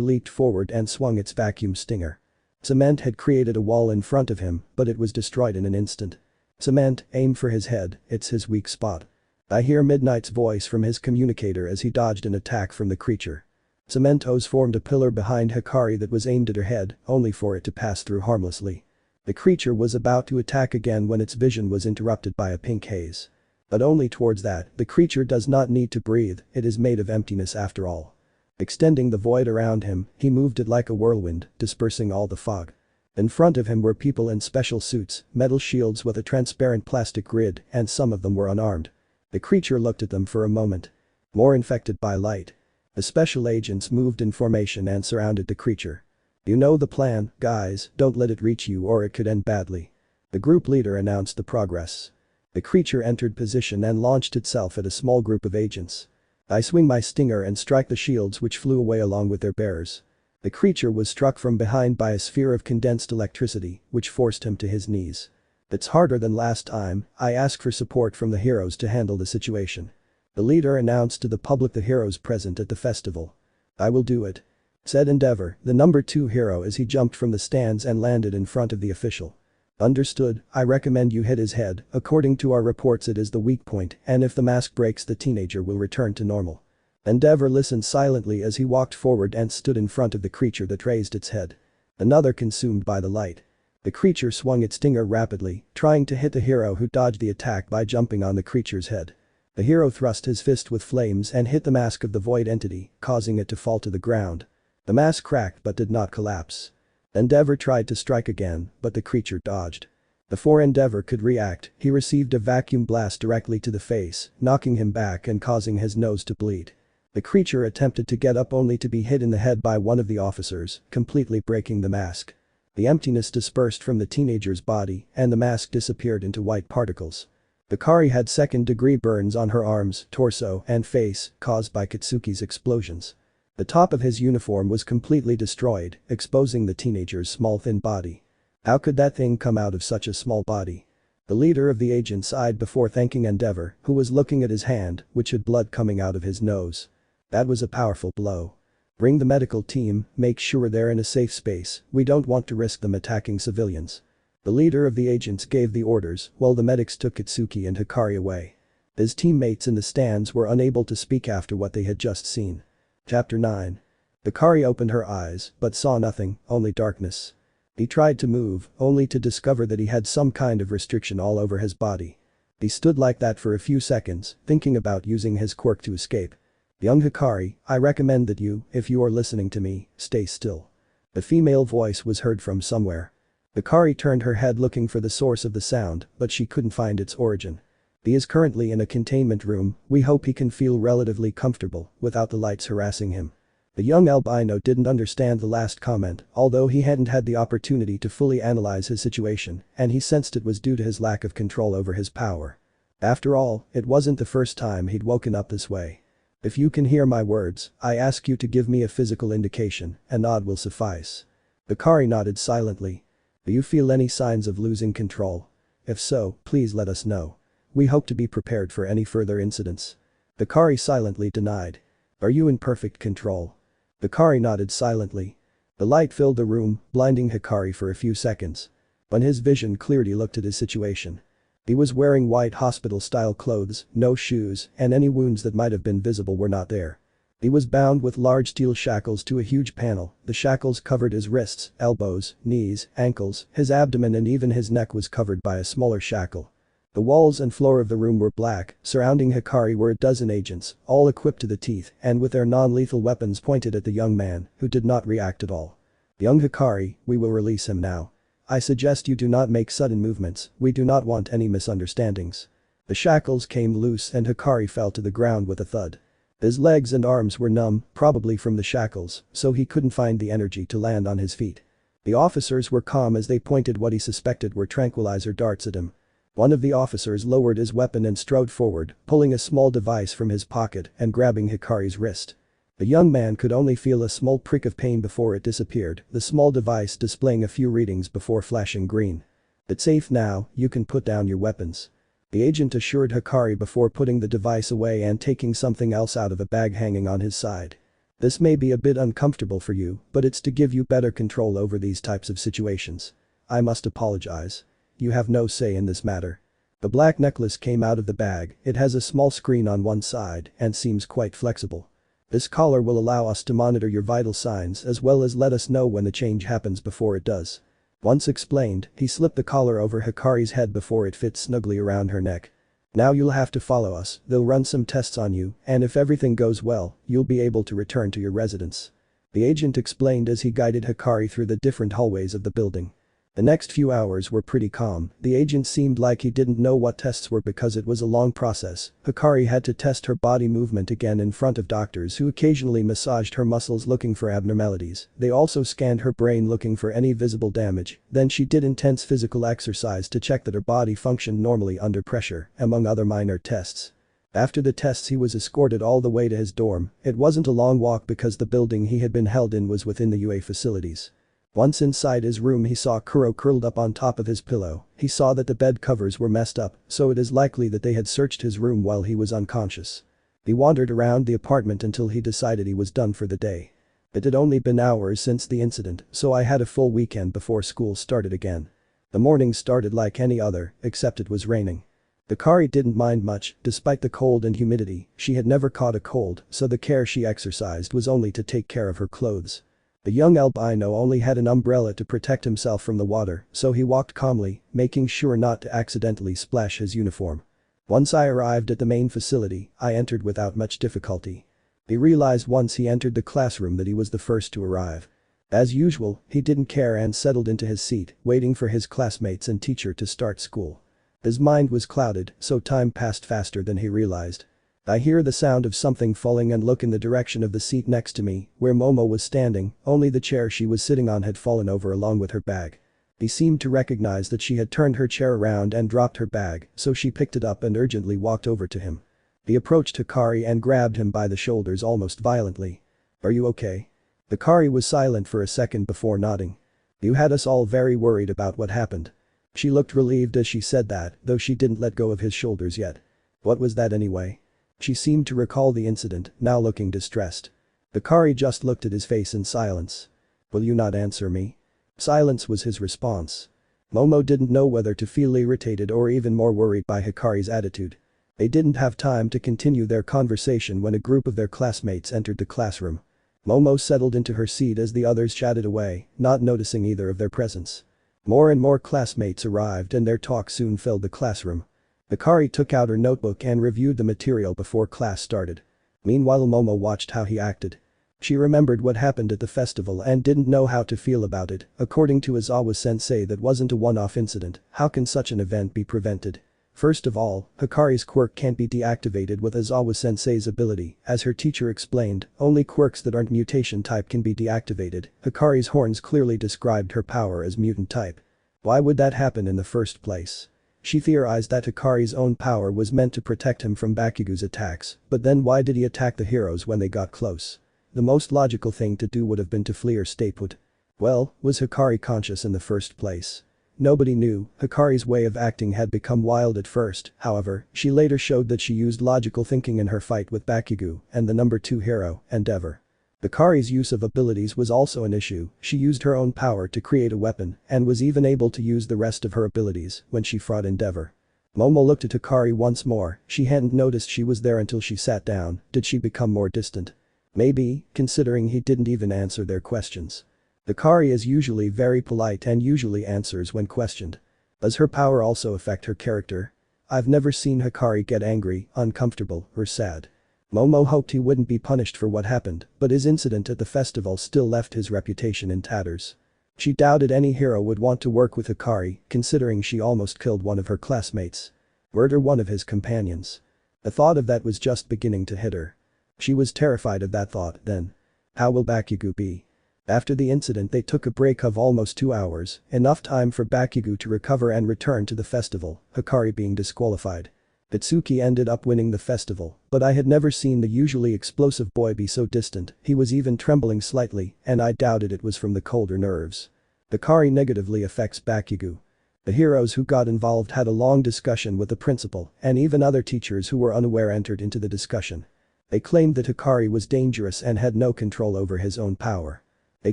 leaped forward and swung its vacuum stinger. Cement had created a wall in front of him, but it was destroyed in an instant. Cement, aim for his head, it's his weak spot. I hear Midnight's voice from his communicator as he dodged an attack from the creature. Cementos formed a pillar behind Hikari that was aimed at her head, only for it to pass through harmlessly. The creature was about to attack again when its vision was interrupted by a pink haze. But only towards that, the creature does not need to breathe, it is made of emptiness after all. Extending the void around him, he moved it like a whirlwind, dispersing all the fog. In front of him were people in special suits, metal shields with a transparent plastic grid, and some of them were unarmed. The creature looked at them for a moment. More infected by light. The special agents moved in formation and surrounded the creature. You know the plan, guys, don't let it reach you or it could end badly. The group leader announced the progress. The creature entered position and launched itself at a small group of agents. I swing my stinger and strike the shields which flew away along with their bearers. The creature was struck from behind by a sphere of condensed electricity, which forced him to his knees. It's harder than last time, I ask for support from the heroes to handle the situation. The leader announced to the public the heroes present at the festival. I will do it. Said Endeavor, the number 2 hero as he jumped from the stands and landed in front of the official. Understood, I recommend you hit his head, according to our reports it is the weak point and if the mask breaks the teenager will return to normal. Endeavor listened silently as he walked forward and stood in front of the creature that raised its head. Another consumed by the light. The creature swung its stinger rapidly, trying to hit the hero who dodged the attack by jumping on the creature's head. The hero thrust his fist with flames and hit the mask of the void entity, causing it to fall to the ground. The mask cracked but did not collapse. Endeavor tried to strike again, but the creature dodged. Before Endeavor could react, he received a vacuum blast directly to the face, knocking him back and causing his nose to bleed. The creature attempted to get up only to be hit in the head by one of the officers, completely breaking the mask. The emptiness dispersed from the teenager's body and the mask disappeared into white particles. Hikari had second-degree burns on her arms, torso, and face, caused by Katsuki's explosions. The top of his uniform was completely destroyed, exposing the teenager's small thin body. How could that thing come out of such a small body? The leader of the agents sighed before thanking Endeavor, who was looking at his hand, which had blood coming out of his nose. That was a powerful blow. Bring the medical team, make sure they're in a safe space, we don't want to risk them attacking civilians. The leader of the agents gave the orders while the medics took Katsuki and Hikari away. His teammates in the stands were unable to speak after what they had just seen. Chapter 9. Hikari opened her eyes but saw nothing, only darkness. He tried to move, only to discover that he had some kind of restriction all over his body. He stood like that for a few seconds, thinking about using his quirk to escape. Young Hikari, I recommend that you, if you are listening to me, stay still. The female voice was heard from somewhere. Hikari turned her head looking for the source of the sound, but she couldn't find its origin. He is currently in a containment room, we hope he can feel relatively comfortable without the lights harassing him. The young albino didn't understand the last comment, although he hadn't had the opportunity to fully analyze his situation, and he sensed it was due to his lack of control over his power. After all, it wasn't the first time he'd woken up this way. If you can hear my words, I ask you to give me a physical indication, a nod will suffice. Hikari nodded silently. Do you feel any signs of losing control? If so, please let us know. We hope to be prepared for any further incidents. Hikari silently denied. Are you in perfect control? Hikari nodded silently. The light filled the room, blinding Hikari for a few seconds. When his vision cleared, he looked at his situation. He was wearing white hospital-style clothes, no shoes, and any wounds that might have been visible were not there. He was bound with large steel shackles to a huge panel. The shackles covered his wrists, elbows, knees, ankles, his abdomen, and even his neck was covered by a smaller shackle. The walls and floor of the room were black. Surrounding Hikari were a dozen agents, all equipped to the teeth and with their non-lethal weapons pointed at the young man, who did not react at all. "Young Hikari, we will release him now. I suggest you do not make sudden movements, we do not want any misunderstandings." The shackles came loose and Hikari fell to the ground with a thud. His legs and arms were numb, probably from the shackles, so he couldn't find the energy to land on his feet. The officers were calm as they pointed what he suspected were tranquilizer darts at him. One of the officers lowered his weapon and strode forward, pulling a small device from his pocket and grabbing Hikari's wrist. The young man could only feel a small prick of pain before it disappeared, the small device displaying a few readings before flashing green. "It's safe now, you can put down your weapons," the agent assured Hikari before putting the device away and taking something else out of a bag hanging on his side. "This may be a bit uncomfortable for you, but it's to give you better control over these types of situations. I must apologize. You have no say in this matter." The black necklace came out of the bag. It has a small screen on one side and seems quite flexible. "This collar will allow us to monitor your vital signs as well as let us know when the change happens before it does." Once explained, he slipped the collar over Hikari's head before it fit snugly around her neck. "Now you'll have to follow us, they'll run some tests on you, and if everything goes well, you'll be able to return to your residence," the agent explained as he guided Hikari through the different hallways of the building. The next few hours were pretty calm. The agent seemed like he didn't know what tests were because it was a long process. Hikari had to test her body movement again in front of doctors who occasionally massaged her muscles looking for abnormalities. They also scanned her brain looking for any visible damage. Then she did intense physical exercise to check that her body functioned normally under pressure, among other minor tests. After the tests, he was escorted all the way to his dorm. It wasn't a long walk because the building he had been held in was within the UA facilities. Once inside his room, he saw Kuro curled up on top of his pillow. He saw that the bed covers were messed up, so it is likely that they had searched his room while he was unconscious. He wandered around the apartment until he decided he was done for the day. "It had only been hours since the incident, so I had a full weekend before school started again. The morning started like any other, except it was raining." Hikari didn't mind much, despite the cold and humidity. She had never caught a cold, so the care she exercised was only to take care of her clothes. The young albino only had an umbrella to protect himself from the water, so he walked calmly, making sure not to accidentally splash his uniform. "Once I arrived at the main facility, I entered without much difficulty." He realized once he entered the classroom that he was the first to arrive. As usual, he didn't care and settled into his seat, waiting for his classmates and teacher to start school. His mind was clouded, so time passed faster than he realized. I hear the sound of something falling and look in the direction of the seat next to me, where Momo was standing. Only the chair she was sitting on had fallen over along with her bag. He seemed to recognize that she had turned her chair around and dropped her bag, so she picked it up and urgently walked over to him. He approached Hikari and grabbed him by the shoulders almost violently. "Are you okay?" Hikari was silent for a second before nodding. "You had us all very worried about what happened." She looked relieved as she said that, though she didn't let go of his shoulders yet. "What was that anyway?" She seemed to recall the incident, now looking distressed. Hikari just looked at his face in silence. "Will you not answer me?" Silence was his response. Momo didn't know whether to feel irritated or even more worried by Hikari's attitude. They didn't have time to continue their conversation when a group of their classmates entered the classroom. Momo settled into her seat as the others chatted away, not noticing either of their presence. More and more classmates arrived and their talk soon filled the classroom. Hikari took out her notebook and reviewed the material before class started. Meanwhile, Momo watched how he acted. She remembered what happened at the festival and didn't know how to feel about it. According to Aizawa-sensei, that wasn't a one-off incident. How can such an event be prevented? First of all, Hikari's quirk can't be deactivated with Aizawa-sensei's ability. As her teacher explained, only quirks that aren't mutation type can be deactivated. Hikari's horns clearly described her power as mutant type. Why would that happen in the first place? She theorized that Hikari's own power was meant to protect him from Bakugo's attacks, but then why did he attack the heroes when they got close? The most logical thing to do would have been to flee or stay put. Well, was Hikari conscious in the first place? Nobody knew. Hikari's way of acting had become wild at first, however, she later showed that she used logical thinking in her fight with Bakugo and the number 2 hero, Endeavor. Hikari's use of abilities was also an issue. She used her own power to create a weapon and was even able to use the rest of her abilities when she fought Endeavor. Momo looked at Hikari once more. She hadn't noticed she was there until she sat down. Did she become more distant? Maybe, considering he didn't even answer their questions. Hikari is usually very polite and usually answers when questioned. Does her power also affect her character? I've never seen Hikari get angry, uncomfortable, or sad. Momo hoped he wouldn't be punished for what happened, but his incident at the festival still left his reputation in tatters. She doubted any hero would want to work with Hikari, considering she almost killed one of her classmates. Murder one of his companions. The thought of that was just beginning to hit her. She was terrified of that thought then. How will Bakugo be? After the incident they took a break of almost 2 hours, enough time for Bakugo to recover and return to the festival, Hikari being disqualified. Itsuki ended up winning the festival, but I had never seen the usually explosive boy be so distant. He was even trembling slightly, and I doubted it was from the colder nerves. Hikari negatively affects Bakugo. The heroes who got involved had a long discussion with the principal, and even other teachers who were unaware entered into the discussion. They claimed that Hikari was dangerous and had no control over his own power. They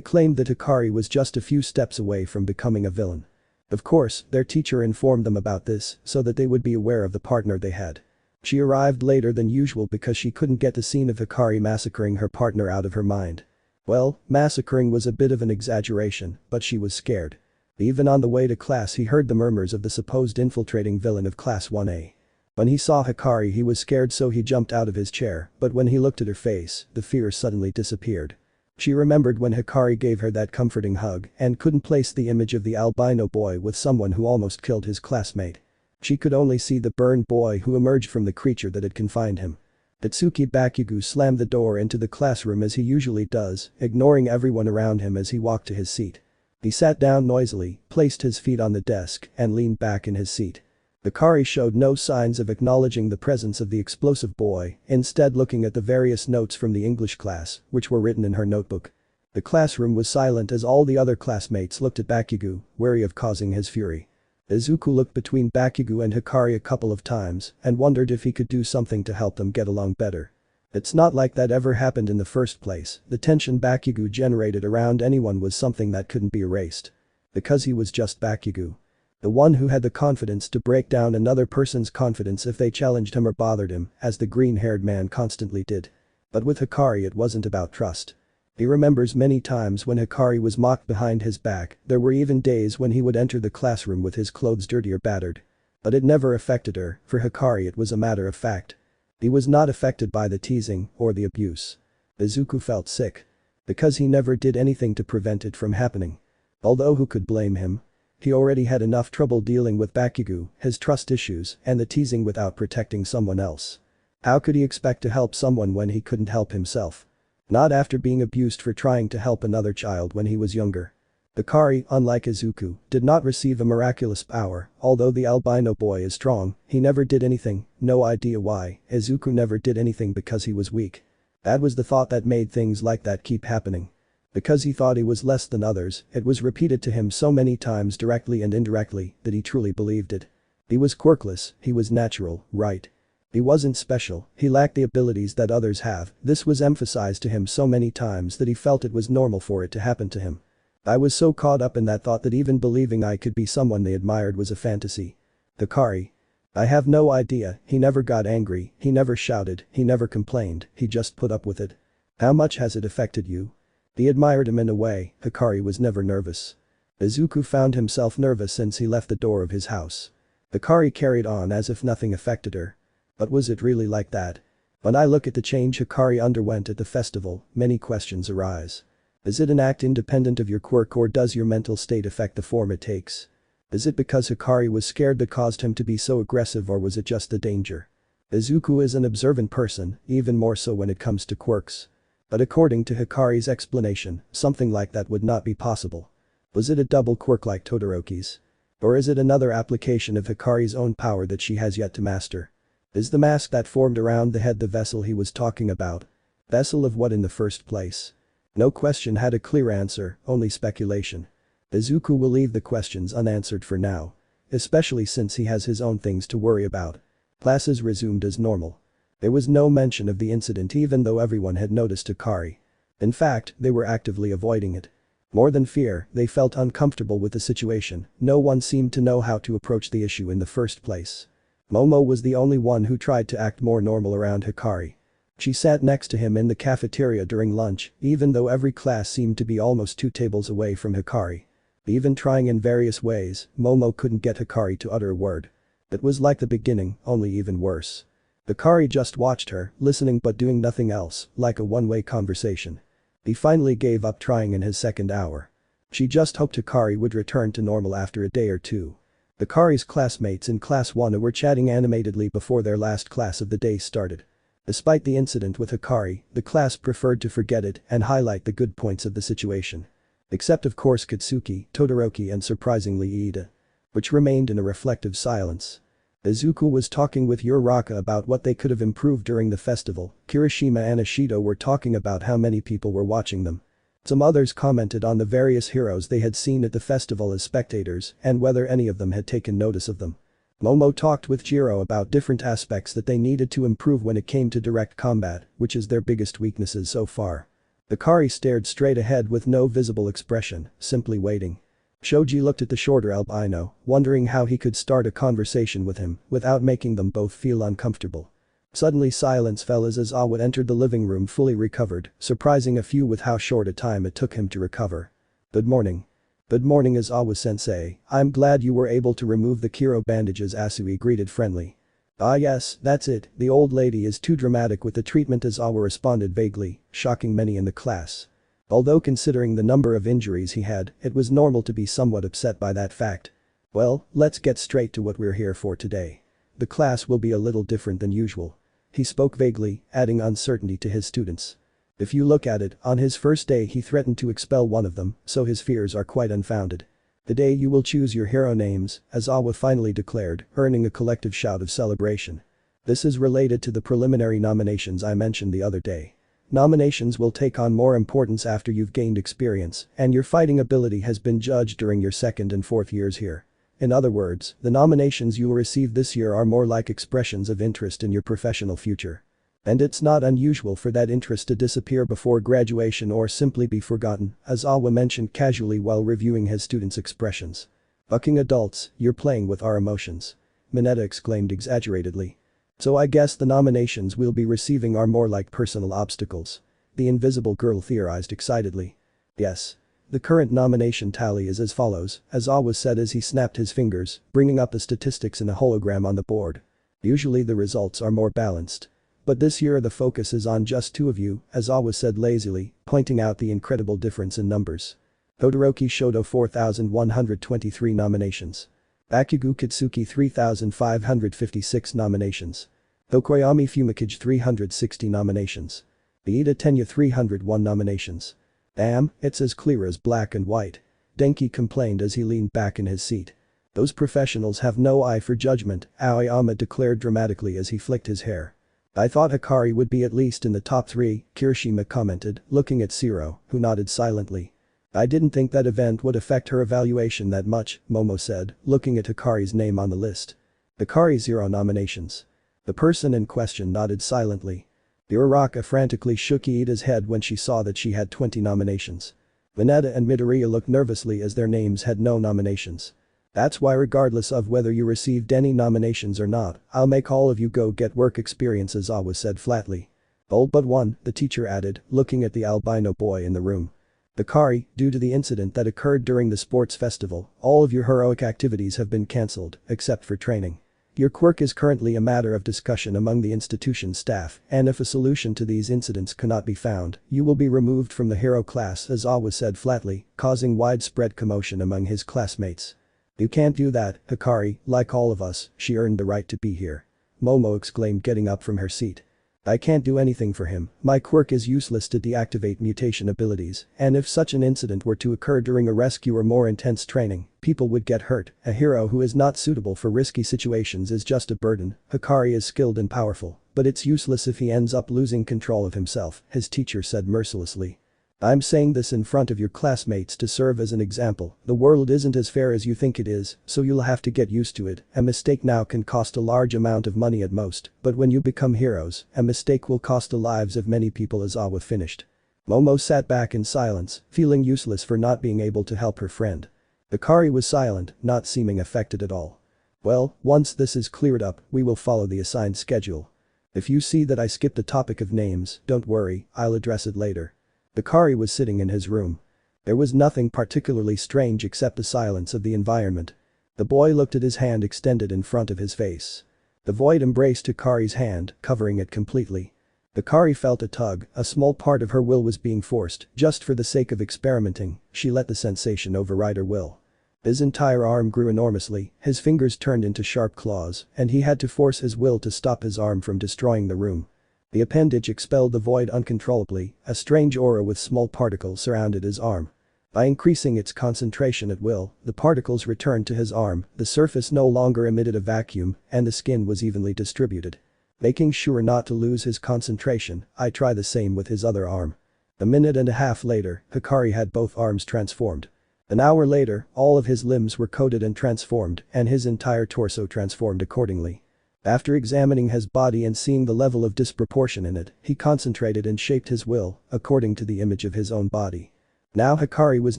claimed that Hikari was just a few steps away from becoming a villain. Of course, their teacher informed them about this so that they would be aware of the partner they had. She arrived later than usual because she couldn't get the scene of Hikari massacring her partner out of her mind. Well, massacring was a bit of an exaggeration, but she was scared. Even on the way to class he heard the murmurs of the supposed infiltrating villain of Class 1A. When he saw Hikari he was scared so he jumped out of his chair, but when he looked at her face, the fear suddenly disappeared. She remembered when Hikari gave her that comforting hug and couldn't place the image of the albino boy with someone who almost killed his classmate. She could only see the burned boy who emerged from the creature that had confined him. Itsuki Bakugo slammed the door into the classroom as he usually does, ignoring everyone around him as he walked to his seat. He sat down noisily, placed his feet on the desk, and leaned back in his seat. Hikari showed no signs of acknowledging the presence of the explosive boy, instead looking at the various notes from the English class, which were written in her notebook. The classroom was silent as all the other classmates looked at Bakugo, wary of causing his fury. Izuku looked between Bakugo and Hikari a couple of times and wondered if he could do something to help them get along better. It's not like that ever happened in the first place. The tension Bakugo generated around anyone was something that couldn't be erased. Because he was just Bakugo. The one who had the confidence to break down another person's confidence if they challenged him or bothered him, as the green-haired man constantly did. But with Hikari it wasn't about trust. He remembers many times when Hikari was mocked behind his back. There were even days when he would enter the classroom with his clothes dirty or battered. But it never affected her. For Hikari it was a matter of fact. He was not affected by the teasing or the abuse. Izuku felt sick. Because he never did anything to prevent it from happening. Although who could blame him? He already had enough trouble dealing with Bakugo, his trust issues, and the teasing without protecting someone else. How could he expect to help someone when he couldn't help himself? Not after being abused for trying to help another child when he was younger. Hikari, unlike Izuku, did not receive a miraculous power. Although the albino boy is strong, he never did anything. No idea why. Izuku never did anything because he was weak. That was the thought that made things like that keep happening. Because he thought he was less than others, it was repeated to him so many times directly and indirectly that he truly believed it. He was quirkless, he was natural, right? He wasn't special, he lacked the abilities that others have. This was emphasized to him so many times that he felt it was normal for it to happen to him. I was so caught up in that thought that even believing I could be someone they admired was a fantasy. Hikari. I have no idea. He never got angry, he never shouted, he never complained, he just put up with it. How much has it affected you? He admired him in a way. Hikari was never nervous. Izuku found himself nervous since he left the door of his house. Hikari carried on as if nothing affected her. But was it really like that? When I look at the change Hikari underwent at the festival, many questions arise. Is it an act independent of your quirk or does your mental state affect the form it takes? Is it because Hikari was scared that caused him to be so aggressive or was it just the danger? Izuku is an observant person, even more so when it comes to quirks. But according to Hikari's explanation, something like that would not be possible. Was it a double quirk like Todoroki's? Or is it another application of Hikari's own power that she has yet to master? Is the mask that formed around the head the vessel he was talking about? Vessel of what in the first place? No question had a clear answer, only speculation. Izuku will leave the questions unanswered for now. Especially since he has his own things to worry about. Classes resumed as normal. There was no mention of the incident even though everyone had noticed Hikari. In fact, they were actively avoiding it. More than fear, they felt uncomfortable with the situation, no one seemed to know how to approach the issue in the first place. Momo was the only one who tried to act more normal around Hikari. She sat next to him in the cafeteria during lunch, even though every class seemed to be almost 2 tables away from Hikari. Even trying in various ways, Momo couldn't get Hikari to utter a word. It was like the beginning, only even worse. Hikari just watched her, listening but doing nothing else, like a one-way conversation. He finally gave up trying in his second hour. She just hoped Hikari would return to normal after a day or two. Hikari's classmates in Class 1 were chatting animatedly before their last class of the day started. Despite the incident with Hikari, the class preferred to forget it and highlight the good points of the situation. Except of course Katsuki, Todoroki and surprisingly Ida. Which remained in a reflective silence. Izuku was talking with Uraraka about what they could have improved during the festival, Kirishima and Ishido were talking about how many people were watching them. Some others commented on the various heroes they had seen at the festival as spectators and whether any of them had taken notice of them. Momo talked with Jiro about different aspects that they needed to improve when it came to direct combat, which is their biggest weaknesses so far. Hikari stared straight ahead with no visible expression, simply waiting. Shoji looked at the shorter albino, wondering how he could start a conversation with him without making them both feel uncomfortable. Suddenly silence fell as Aizawa entered the living room fully recovered, surprising a few with how short a time it took him to recover. "Good morning." "Good morning Aizawa-sensei, I'm glad you were able to remove the Kiro bandages," Asui greeted friendly. "Ah yes, that's it, the old lady is too dramatic with the treatment," Aizawa responded vaguely, shocking many in the class. Although considering the number of injuries he had, it was normal to be somewhat upset by that fact. "Well, let's get straight to what we're here for today. The class will be a little different than usual." He spoke vaguely, adding uncertainty to his students. If you look at it, on his first day he threatened to expel one of them, so his fears are quite unfounded. "Today you will choose your hero names," Aizawa finally declared, earning a collective shout of celebration. "This is related to the preliminary nominations I mentioned the other day. Nominations will take on more importance after you've gained experience and your fighting ability has been judged during your second and fourth years here. In other words, the nominations you will receive this year are more like expressions of interest in your professional future. And it's not unusual for that interest to disappear before graduation or simply be forgotten," Aizawa mentioned casually while reviewing his students' expressions. "Fucking adults, you're playing with our emotions." Mineta exclaimed exaggeratedly. "So I guess the nominations we'll be receiving are more like personal obstacles." The invisible girl theorized excitedly. "Yes. The current nomination tally is as follows," Aizawa said as he snapped his fingers, bringing up the statistics in a hologram on the board. "Usually the results are more balanced. But this year the focus is on just 2 of you," Aizawa said lazily, pointing out the incredible difference in numbers. Todoroki Shoto 4,123 nominations. Bakugo Katsuki 3,556 nominations. Tokoyami Fumikage 360 nominations. Ida Tenya 301 nominations. "Damn, it's as clear as black and white." Denki complained as he leaned back in his seat. "Those professionals have no eye for judgment," Aoyama declared dramatically as he flicked his hair. "I thought Hikari would be at least in the top 3, Kirishima commented, looking at Shiro, who nodded silently. "I didn't think that event would affect her evaluation that much," Momo said, looking at Hikari's name on the list. "Hikari 0 nominations." The person in question nodded silently. Uraraka frantically shook Iida's head when she saw that she had 20 nominations. Mineta and Midoriya looked nervously as their names had no nominations. "That's why regardless of whether you received any nominations or not, I'll make all of you go get work experience," Aizawa said flatly. "All but one," the teacher added, looking at the albino boy in the room. "Hikari, due to the incident that occurred during the sports festival, all of your heroic activities have been cancelled, except for training. Your quirk is currently a matter of discussion among the institution staff, and if a solution to these incidents cannot be found, you will be removed from the hero class," Aizawa said flatly, causing widespread commotion among his classmates. "You can't do that, Hikari, like all of us, she earned the right to be here." Momo exclaimed getting up from her seat. "I can't do anything for him, my quirk is useless to deactivate mutation abilities, and if such an incident were to occur during a rescue or more intense training, people would get hurt. A hero who is not suitable for risky situations is just a burden. Hikari is skilled and powerful, but it's useless if he ends up losing control of himself," his teacher said mercilessly. "I'm saying this in front of your classmates to serve as an example. The world isn't as fair as you think it is, so you'll have to get used to it. A mistake now can cost a large amount of money at most, but when you become heroes, a mistake will cost the lives of many people," Aizawa finished. Momo sat back in silence, feeling useless for not being able to help her friend. Hikari was silent, not seeming affected at all. Well, once this is cleared up, we will follow the assigned schedule. If you see that I skip the topic of names, don't worry, I'll address it later. Hikari was sitting in his room. There was nothing particularly strange except the silence of the environment. The boy looked at his hand extended in front of his face. The void embraced Hikari's hand, covering it completely. Hikari felt a tug, a small part of her will was being forced, just for the sake of experimenting, she let the sensation override her will. His entire arm grew enormously, his fingers turned into sharp claws, and he had to force his will to stop his arm from destroying the room. The appendage expelled the void uncontrollably, a strange aura with small particles surrounded his arm. By increasing its concentration at will, the particles returned to his arm, the surface no longer emitted a vacuum, and the skin was evenly distributed. Making sure not to lose his concentration, I try the same with his other arm. A minute and a half later, Hikari had both arms transformed. An hour later, all of his limbs were coated and transformed, and his entire torso transformed accordingly. After examining his body and seeing the level of disproportion in it, he concentrated and shaped his will, according to the image of his own body. Now Hikari was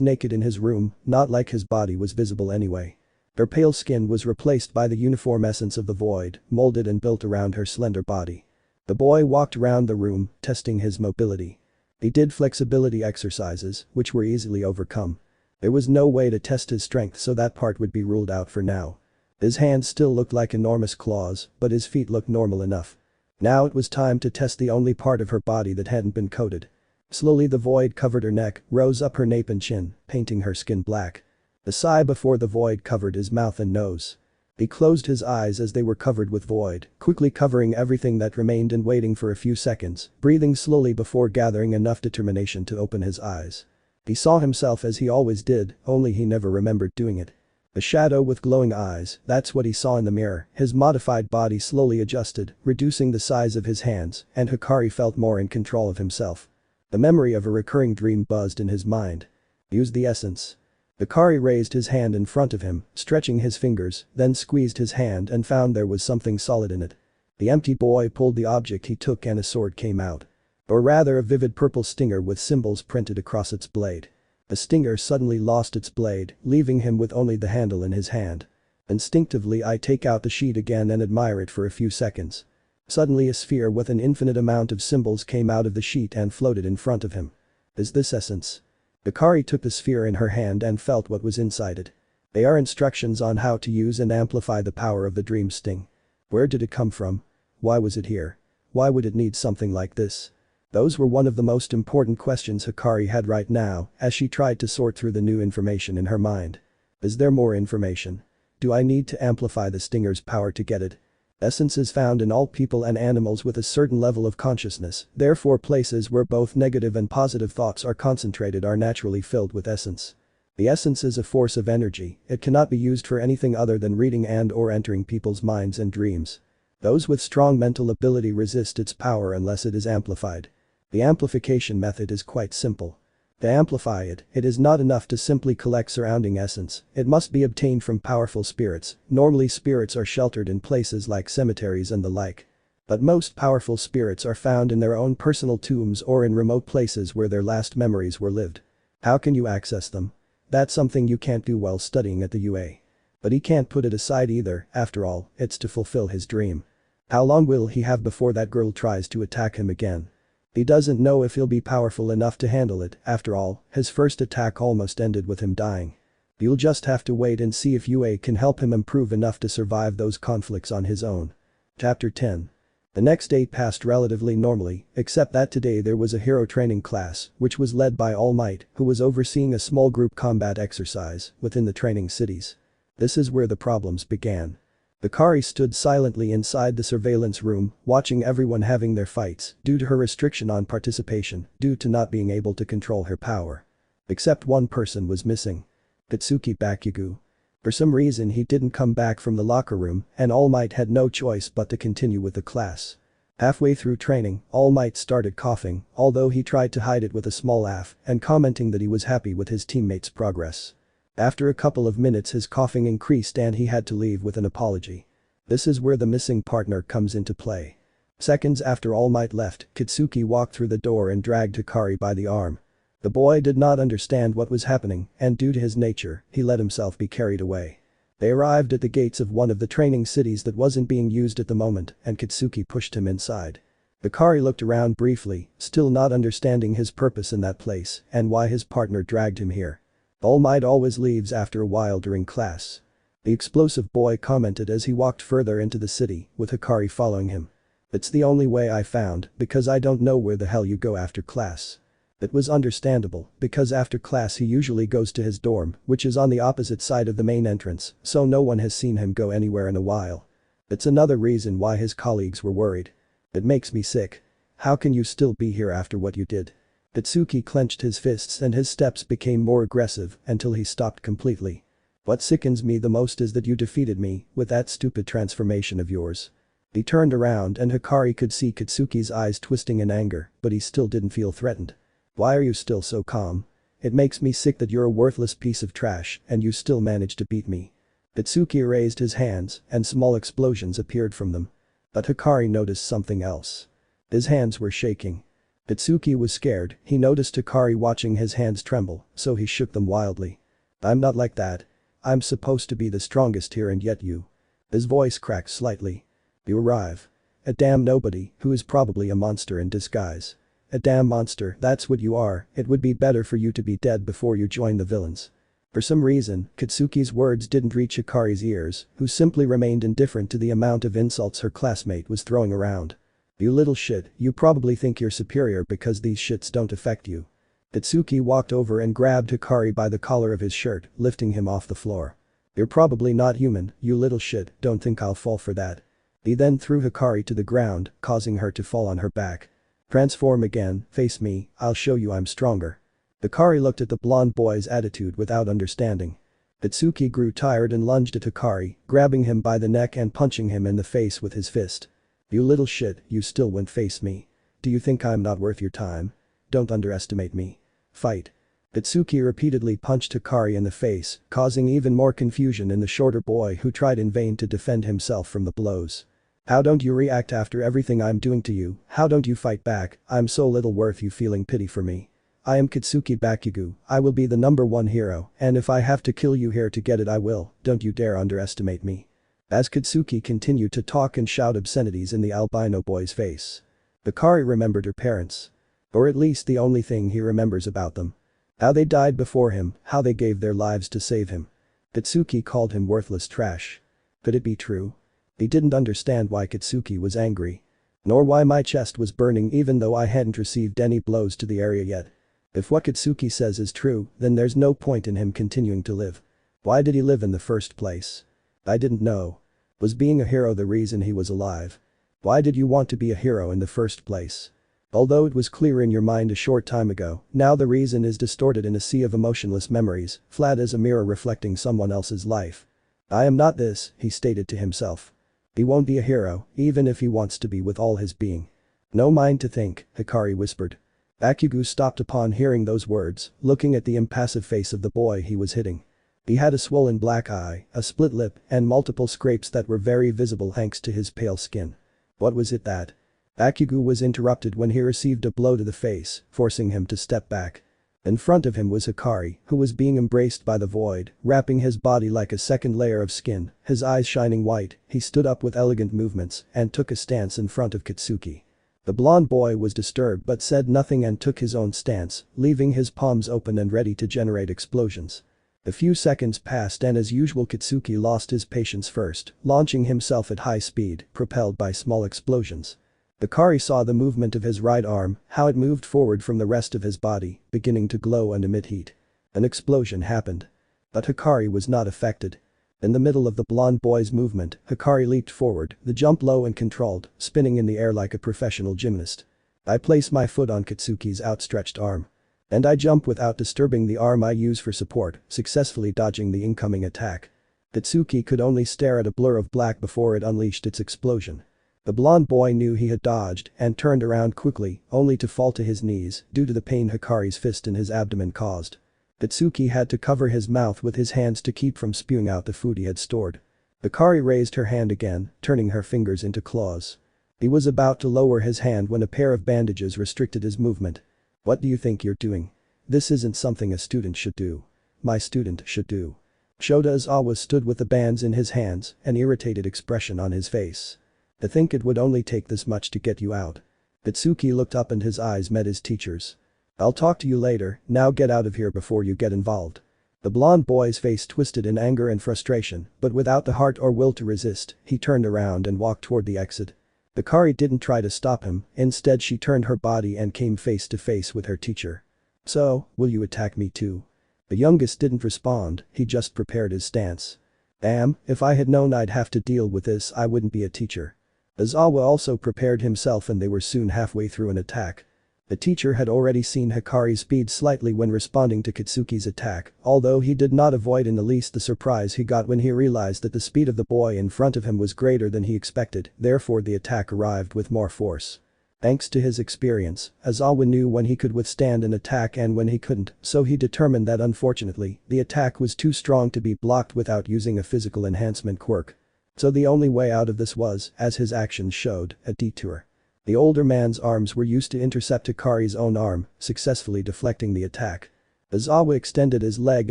naked in his room, not like his body was visible anyway. Her pale skin was replaced by the uniform essence of the void, molded and built around her slender body. The boy walked around the room, testing his mobility. He did flexibility exercises, which were easily overcome. There was no way to test his strength, so that part would be ruled out for now. His hands still looked like enormous claws, but his feet looked normal enough. Now it was time to test the only part of her body that hadn't been coated. Slowly the void covered her neck, rose up her nape and chin, painting her skin black. A sigh before the void covered his mouth and nose. He closed his eyes as they were covered with void, quickly covering everything that remained and waiting for a few seconds, breathing slowly before gathering enough determination to open his eyes. He saw himself as he always did, only he never remembered doing it. A shadow with glowing eyes, that's what he saw in the mirror. His modified body slowly adjusted, reducing the size of his hands, and Hikari felt more in control of himself. The memory of a recurring dream buzzed in his mind. Use the essence. Hikari raised his hand in front of him, stretching his fingers, then squeezed his hand and found there was something solid in it. The empty boy pulled the object he took and a sword came out. Or rather a vivid purple stinger with symbols printed across its blade. The stinger suddenly lost its blade, leaving him with only the handle in his hand. Instinctively I take out the sheet again and admire it for a few seconds. Suddenly a sphere with an infinite amount of symbols came out of the sheet and floated in front of him. Is this essence? Hikari took the sphere in her hand and felt what was inside it. They are instructions on how to use and amplify the power of the dream sting. Where did it come from? Why was it here? Why would it need something like this? Those were one of the most important questions Hikari had right now as she tried to sort through the new information in her mind. Is there more information? Do I need to amplify the stinger's power to get it? Essence is found in all people and animals with a certain level of consciousness, therefore places where both negative and positive thoughts are concentrated are naturally filled with essence. The essence is a force of energy, it cannot be used for anything other than reading and/or entering people's minds and dreams. Those with strong mental ability resist its power unless it is amplified. The amplification method is quite simple. To amplify it, it is not enough to simply collect surrounding essence, it must be obtained from powerful spirits. Normally spirits are sheltered in places like cemeteries and the like. But most powerful spirits are found in their own personal tombs or in remote places where their last memories were lived. How can you access them? That's something you can't do while studying at the UA. But he can't put it aside either, after all, it's to fulfill his dream. How long will he have before that girl tries to attack him again? He doesn't know if he'll be powerful enough to handle it, after all, his first attack almost ended with him dying. You'll just have to wait and see if UA can help him improve enough to survive those conflicts on his own. Chapter 10. The next day passed relatively normally, except that today there was a hero training class, which was led by All Might, who was overseeing a small group combat exercise within the training cities. This is where the problems began. Hikari stood silently inside the surveillance room, watching everyone having their fights, due to her restriction on participation, due to not being able to control her power. Except one person was missing. Katsuki Bakugo. For some reason he didn't come back from the locker room, and All Might had no choice but to continue with the class. Halfway through training, All Might started coughing, although he tried to hide it with a small laugh, and commenting that he was happy with his teammates' progress. After a couple of minutes his coughing increased and he had to leave with an apology. This is where the missing partner comes into play. Seconds after All Might left, Kitsuki walked through the door and dragged Hikari by the arm. The boy did not understand what was happening, and due to his nature, he let himself be carried away. They arrived at the gates of one of the training cities that wasn't being used at the moment, and Kitsuki pushed him inside. Hikari looked around briefly, still not understanding his purpose in that place and why his partner dragged him here. All Might always leaves after a while during class. The explosive boy commented as he walked further into the city, with Hikari following him. It's the only way I found, because I don't know where the hell you go after class. It was understandable, because after class he usually goes to his dorm, which is on the opposite side of the main entrance, so no one has seen him go anywhere in a while. It's another reason why his colleagues were worried. It makes me sick. How can you still be here after what you did? Kitsuki clenched his fists and his steps became more aggressive until he stopped completely. What sickens me the most is that you defeated me with that stupid transformation of yours. He turned around and Hikari could see Kitsuki's eyes twisting in anger, but he still didn't feel threatened. Why are you still so calm? It makes me sick that you're a worthless piece of trash and you still managed to beat me. Kitsuki raised his hands and small explosions appeared from them. But Hikari noticed something else. His hands were shaking. Kitsuki was scared, he noticed Hikari watching his hands tremble, so he shook them wildly. I'm not like that. I'm supposed to be the strongest here and yet you. His voice cracked slightly. You arrive. A damn nobody, who is probably a monster in disguise. A damn monster, that's what you are, it would be better for you to be dead before you join the villains. For some reason, Kitsuki's words didn't reach Hikari's ears, who simply remained indifferent to the amount of insults her classmate was throwing around. You little shit, you probably think you're superior because these shits don't affect you. Kitsuki walked over and grabbed Hikari by the collar of his shirt, lifting him off the floor. You're probably not human, you little shit, don't think I'll fall for that. He then threw Hikari to the ground, causing her to fall on her back. Transform again, face me, I'll show you I'm stronger. Hikari looked at the blonde boy's attitude without understanding. Kitsuki grew tired and lunged at Hikari, grabbing him by the neck and punching him in the face with his fist. You little shit, you still won't face me. Do you think I'm not worth your time? Don't underestimate me. Fight. Kitsuki repeatedly punched Hikari in the face, causing even more confusion in the shorter boy who tried in vain to defend himself from the blows. How don't you react after everything I'm doing to you? How don't you fight back? I'm so little worth you feeling pity for me. I am Kitsuki Bakugo, I will be the #1 hero, and if I have to kill you here to get it I will, don't you dare underestimate me. As Kitsuki continued to talk and shout obscenities in the albino boy's face. Hikari remembered her parents. Or at least the only thing he remembers about them. How they died before him, how they gave their lives to save him. Kitsuki called him worthless trash. Could it be true? He didn't understand why Kitsuki was angry. Nor why my chest was burning even though I hadn't received any blows to the area yet. If what Kitsuki says is true, then there's no point in him continuing to live. Why did he live in the first place? I didn't know. Was being a hero the reason he was alive? Why did you want to be a hero in the first place? Although it was clear in your mind a short time ago, now the reason is distorted in a sea of emotionless memories, flat as a mirror reflecting someone else's life. I am not this, he stated to himself. He won't be a hero, even if he wants to be with all his being. No mind to think, Hikari whispered. Bakugo stopped upon hearing those words, looking at the impassive face of the boy he was hitting. He had a swollen black eye, a split lip, and multiple scrapes that were very visible thanks to his pale skin. What was it that? Bakugo was interrupted when he received a blow to the face, forcing him to step back. In front of him was Hikari, who was being embraced by the void, wrapping his body like a second layer of skin, his eyes shining white. He stood up with elegant movements and took a stance in front of Kitsuki. The blonde boy was disturbed but said nothing and took his own stance, leaving his palms open and ready to generate explosions. A few seconds passed and as usual Kitsuki lost his patience first, launching himself at high speed, propelled by small explosions. Hikari saw the movement of his right arm, how it moved forward from the rest of his body, beginning to glow and emit heat. An explosion happened. But Hikari was not affected. In the middle of the blonde boy's movement, Hikari leaped forward, the jump low and controlled, spinning in the air like a professional gymnast. I place my foot on Kitsuki's outstretched arm. And I jump without disturbing the arm I use for support, successfully dodging the incoming attack. Kitsuki could only stare at a blur of black before it unleashed its explosion. The blonde boy knew he had dodged and turned around quickly, only to fall to his knees due to the pain Hikari's fist in his abdomen caused. Kitsuki had to cover his mouth with his hands to keep from spewing out the food he had stored. Hikari raised her hand again, turning her fingers into claws. He was about to lower his hand when a pair of bandages restricted his movement. "What do you think you're doing? This isn't something a student should do. My student should do." Shota Aizawa stood with the bands in his hands, an irritated expression on his face. "To think it would only take this much to get you out." Itsuki looked up and his eyes met his teacher's. "I'll talk to you later, now get out of here before you get involved." The blonde boy's face twisted in anger and frustration, but without the heart or will to resist, he turned around and walked toward the exit. Hikari didn't try to stop him, instead she turned her body and came face to face with her teacher. "So, will you attack me too?" The youngest didn't respond, he just prepared his stance. "Damn, if I had known I'd have to deal with this I wouldn't be a teacher." Aizawa also prepared himself and they were soon halfway through an attack. The teacher had already seen Hikari's speed slightly when responding to Kitsuki's attack, although he did not avoid in the least the surprise he got when he realized that the speed of the boy in front of him was greater than he expected, therefore the attack arrived with more force. Thanks to his experience, Aizawa knew when he could withstand an attack and when he couldn't, so he determined that unfortunately, the attack was too strong to be blocked without using a physical enhancement quirk. So the only way out of this was, as his actions showed, a detour. The older man's arms were used to intercept Hikari's own arm, successfully deflecting the attack. Aizawa extended his leg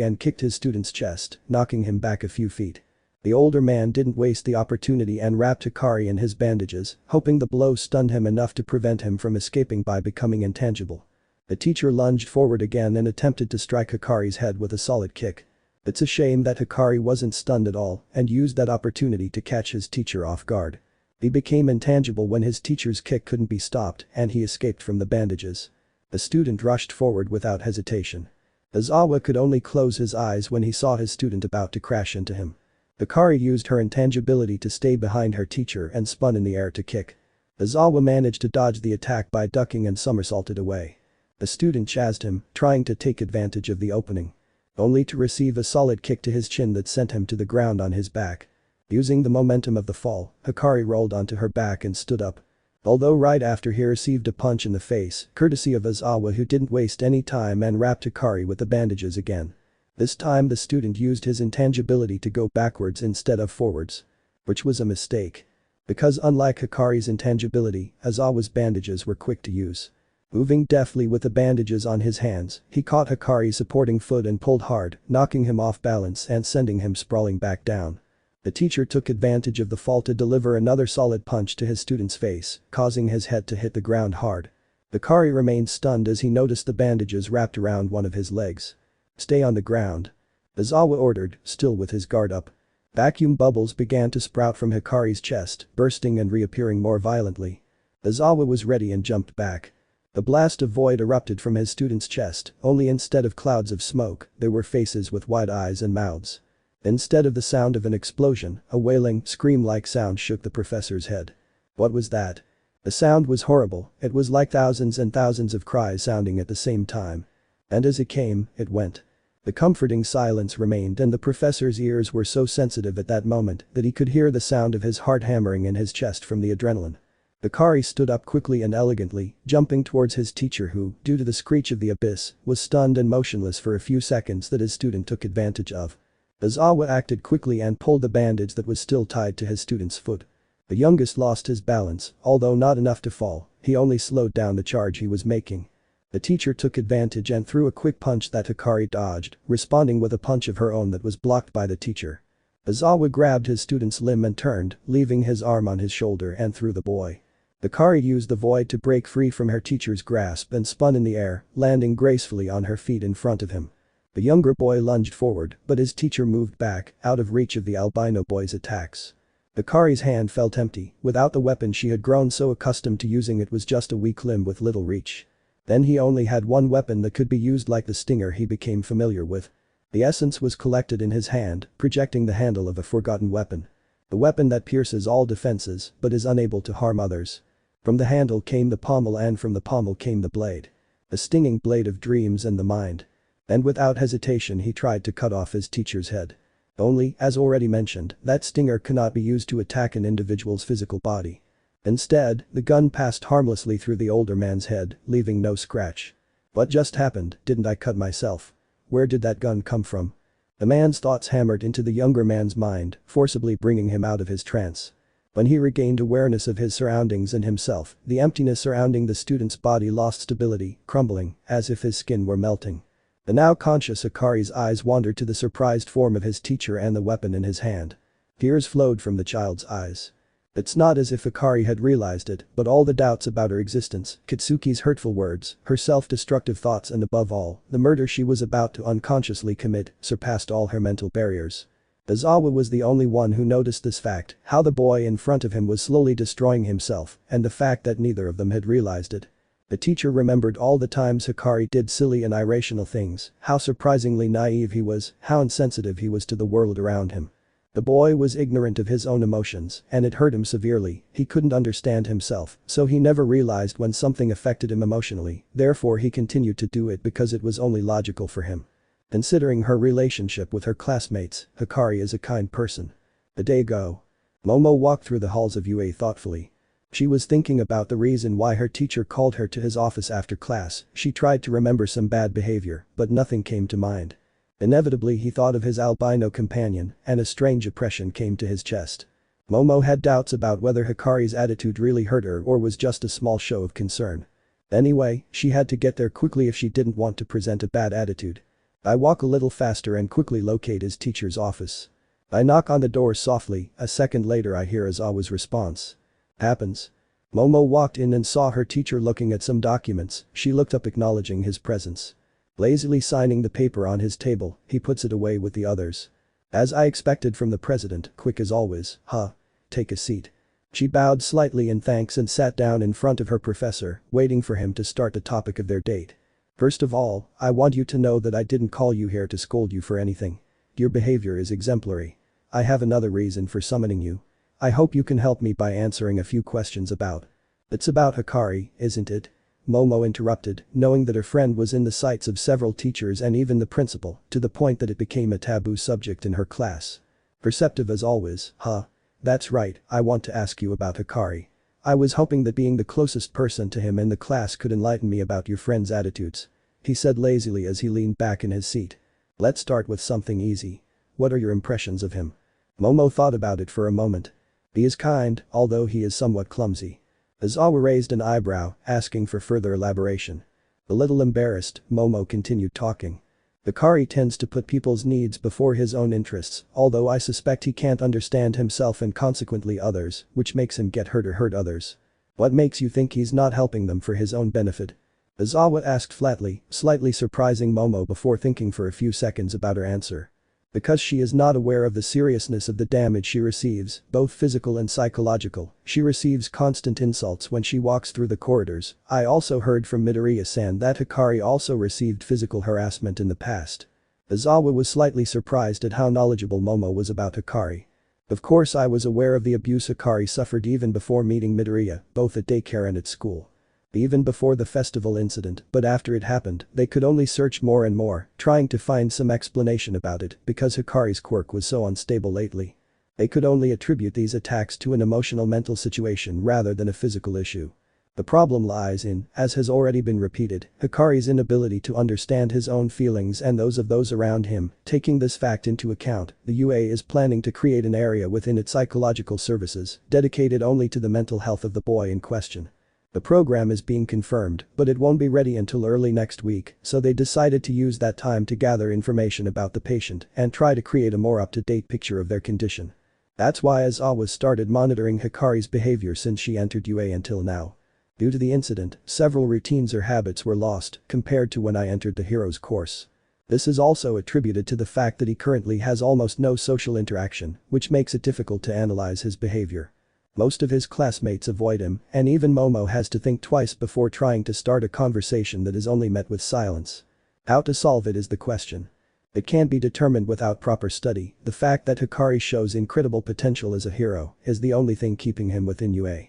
and kicked his student's chest, knocking him back a few feet. The older man didn't waste the opportunity and wrapped Hikari in his bandages, hoping the blow stunned him enough to prevent him from escaping by becoming intangible. The teacher lunged forward again and attempted to strike Hikari's head with a solid kick. It's a shame that Hikari wasn't stunned at all and used that opportunity to catch his teacher off guard. He became intangible when his teacher's kick couldn't be stopped and he escaped from the bandages. The student rushed forward without hesitation. Aizawa could only close his eyes when he saw his student about to crash into him. Hikari used her intangibility to stay behind her teacher and spun in the air to kick. Aizawa managed to dodge the attack by ducking and somersaulted away. The student chased him, trying to take advantage of the opening. Only to receive a solid kick to his chin that sent him to the ground on his back. Using the momentum of the fall, Hikari rolled onto her back and stood up. Although right after he received a punch in the face, courtesy of Aizawa who didn't waste any time and wrapped Hikari with the bandages again. This time the student used his intangibility to go backwards instead of forwards. Which was a mistake. Because unlike Hikari's intangibility, Aizawa's bandages were quick to use. Moving deftly with the bandages on his hands, he caught Hikari's supporting foot and pulled hard, knocking him off balance and sending him sprawling back down. The teacher took advantage of the fall to deliver another solid punch to his student's face, causing his head to hit the ground hard. Hikari remained stunned as he noticed the bandages wrapped around one of his legs. "Stay on the ground." Aizawa ordered, still with his guard up. Vacuum bubbles began to sprout from Hikari's chest, bursting and reappearing more violently. Aizawa was ready and jumped back. The blast of void erupted from his student's chest, only instead of clouds of smoke, there were faces with wide eyes and mouths. Instead of the sound of an explosion, a wailing, scream-like sound shook the professor's head. What was that? The sound was horrible, it was like thousands and thousands of cries sounding at the same time. And as it came, it went. The comforting silence remained and the professor's ears were so sensitive at that moment that he could hear the sound of his heart hammering in his chest from the adrenaline. Hikari stood up quickly and elegantly, jumping towards his teacher who, due to the screech of the abyss, was stunned and motionless for a few seconds that his student took advantage of. Aizawa acted quickly and pulled the bandage that was still tied to his student's foot. The youngest lost his balance, although not enough to fall, he only slowed down the charge he was making. The teacher took advantage and threw a quick punch that Hikari dodged, responding with a punch of her own that was blocked by the teacher. Aizawa grabbed his student's limb and turned, leaving his arm on his shoulder and threw the boy. Hikari used the void to break free from her teacher's grasp and spun in the air, landing gracefully on her feet in front of him. The younger boy lunged forward, but his teacher moved back, out of reach of the albino boy's attacks. Hikari's hand felt empty, without the weapon she had grown so accustomed to using it was just a weak limb with little reach. Then he only had one weapon that could be used like the stinger he became familiar with. The essence was collected in his hand, projecting the handle of a forgotten weapon. The weapon that pierces all defenses, but is unable to harm others. From the handle came the pommel and from the pommel came the blade. The stinging blade of dreams and the mind. And without hesitation he tried to cut off his teacher's head. Only, as already mentioned, that stinger cannot be used to attack an individual's physical body. Instead, the gun passed harmlessly through the older man's head, leaving no scratch. What just happened? Didn't I cut myself? Where did that gun come from? The man's thoughts hammered into the younger man's mind, forcibly bringing him out of his trance. When he regained awareness of his surroundings and himself, the emptiness surrounding the student's body lost stability, crumbling, as if his skin were melting. The now conscious Hikari's eyes wandered to the surprised form of his teacher and the weapon in his hand. Tears flowed from the child's eyes. It's not as if Hikari had realized it, but all the doubts about her existence, Kitsuki's hurtful words, her self-destructive thoughts and above all, the murder she was about to unconsciously commit, surpassed all her mental barriers. Aizawa was the only one who noticed this fact, how the boy in front of him was slowly destroying himself, and the fact that neither of them had realized it. The teacher remembered all the times Hikari did silly and irrational things, how surprisingly naive he was, how insensitive he was to the world around him. The boy was ignorant of his own emotions, and it hurt him severely. He couldn't understand himself, so he never realized when something affected him emotionally, therefore he continued to do it because it was only logical for him. Considering her relationship with her classmates, Hikari is a kind person. A day ago. Momo walked through the halls of UA thoughtfully. She was thinking about the reason why her teacher called her to his office after class. She tried to remember some bad behavior, but nothing came to mind. Inevitably he thought of his albino companion, and a strange oppression came to his chest. Momo had doubts about whether Hikari's attitude really hurt her or was just a small show of concern. Anyway, she had to get there quickly if she didn't want to present a bad attitude. I walk a little faster and quickly locate his teacher's office. I knock on the door softly, a second later I hear Aizawa's response. Happens. Momo walked in and saw her teacher looking at some documents. She looked up acknowledging his presence. Lazily signing the paper on his table, he puts it away with the others. As I expected from the president, quick as always, huh? Take a seat. She bowed slightly in thanks and sat down in front of her professor, waiting for him to start the topic of their date. First of all, I want you to know that I didn't call you here to scold you for anything. Your behavior is exemplary. I have another reason for summoning you. I hope you can help me by answering a few questions about. It's about Hikari, isn't it? Momo interrupted, knowing that her friend was in the sights of several teachers and even the principal, to the point that it became a taboo subject in her class. Perceptive as always, huh? That's right, I want to ask you about Hikari. I was hoping that being the closest person to him in the class could enlighten me about your friend's attitudes. He said lazily as he leaned back in his seat. Let's start with something easy. What are your impressions of him? Momo thought about it for a moment. He is kind, although he is somewhat clumsy. Aizawa raised an eyebrow, asking for further elaboration. A little embarrassed, Momo continued talking. Hikari tends to put people's needs before his own interests, although I suspect he can't understand himself and consequently others, which makes him get hurt or hurt others. What makes you think he's not helping them for his own benefit? Aizawa asked flatly, slightly surprising Momo before thinking for a few seconds about her answer. Because she is not aware of the seriousness of the damage she receives, both physical and psychological, she receives constant insults when she walks through the corridors. I also heard from Midoriya-san that Hikari also received physical harassment in the past. Aizawa was slightly surprised at how knowledgeable Momo was about Hikari. Of course I was aware of the abuse Hikari suffered even before meeting Midoriya, both at daycare and at school. Even before the festival incident, but after it happened, they could only search more and more, trying to find some explanation about it because Hikari's quirk was so unstable lately. They could only attribute these attacks to an emotional mental situation rather than a physical issue. The problem lies in, as has already been repeated, Hikari's inability to understand his own feelings and those of those around him. Taking this fact into account, the UA is planning to create an area within its psychological services dedicated only to the mental health of the boy in question. The program is being confirmed, but it won't be ready until early next week, so they decided to use that time to gather information about the patient and try to create a more up-to-date picture of their condition. That's why Aizawa started monitoring Hikari's behavior since she entered UA until now. Due to the incident, several routines or habits were lost compared to when I entered the hero's course. This is also attributed to the fact that he currently has almost no social interaction, which makes it difficult to analyze his behavior. Most of his classmates avoid him, and even Momo has to think twice before trying to start a conversation that is only met with silence. How to solve it is the question. It can't be determined without proper study. The fact that Hikari shows incredible potential as a hero is the only thing keeping him within UA.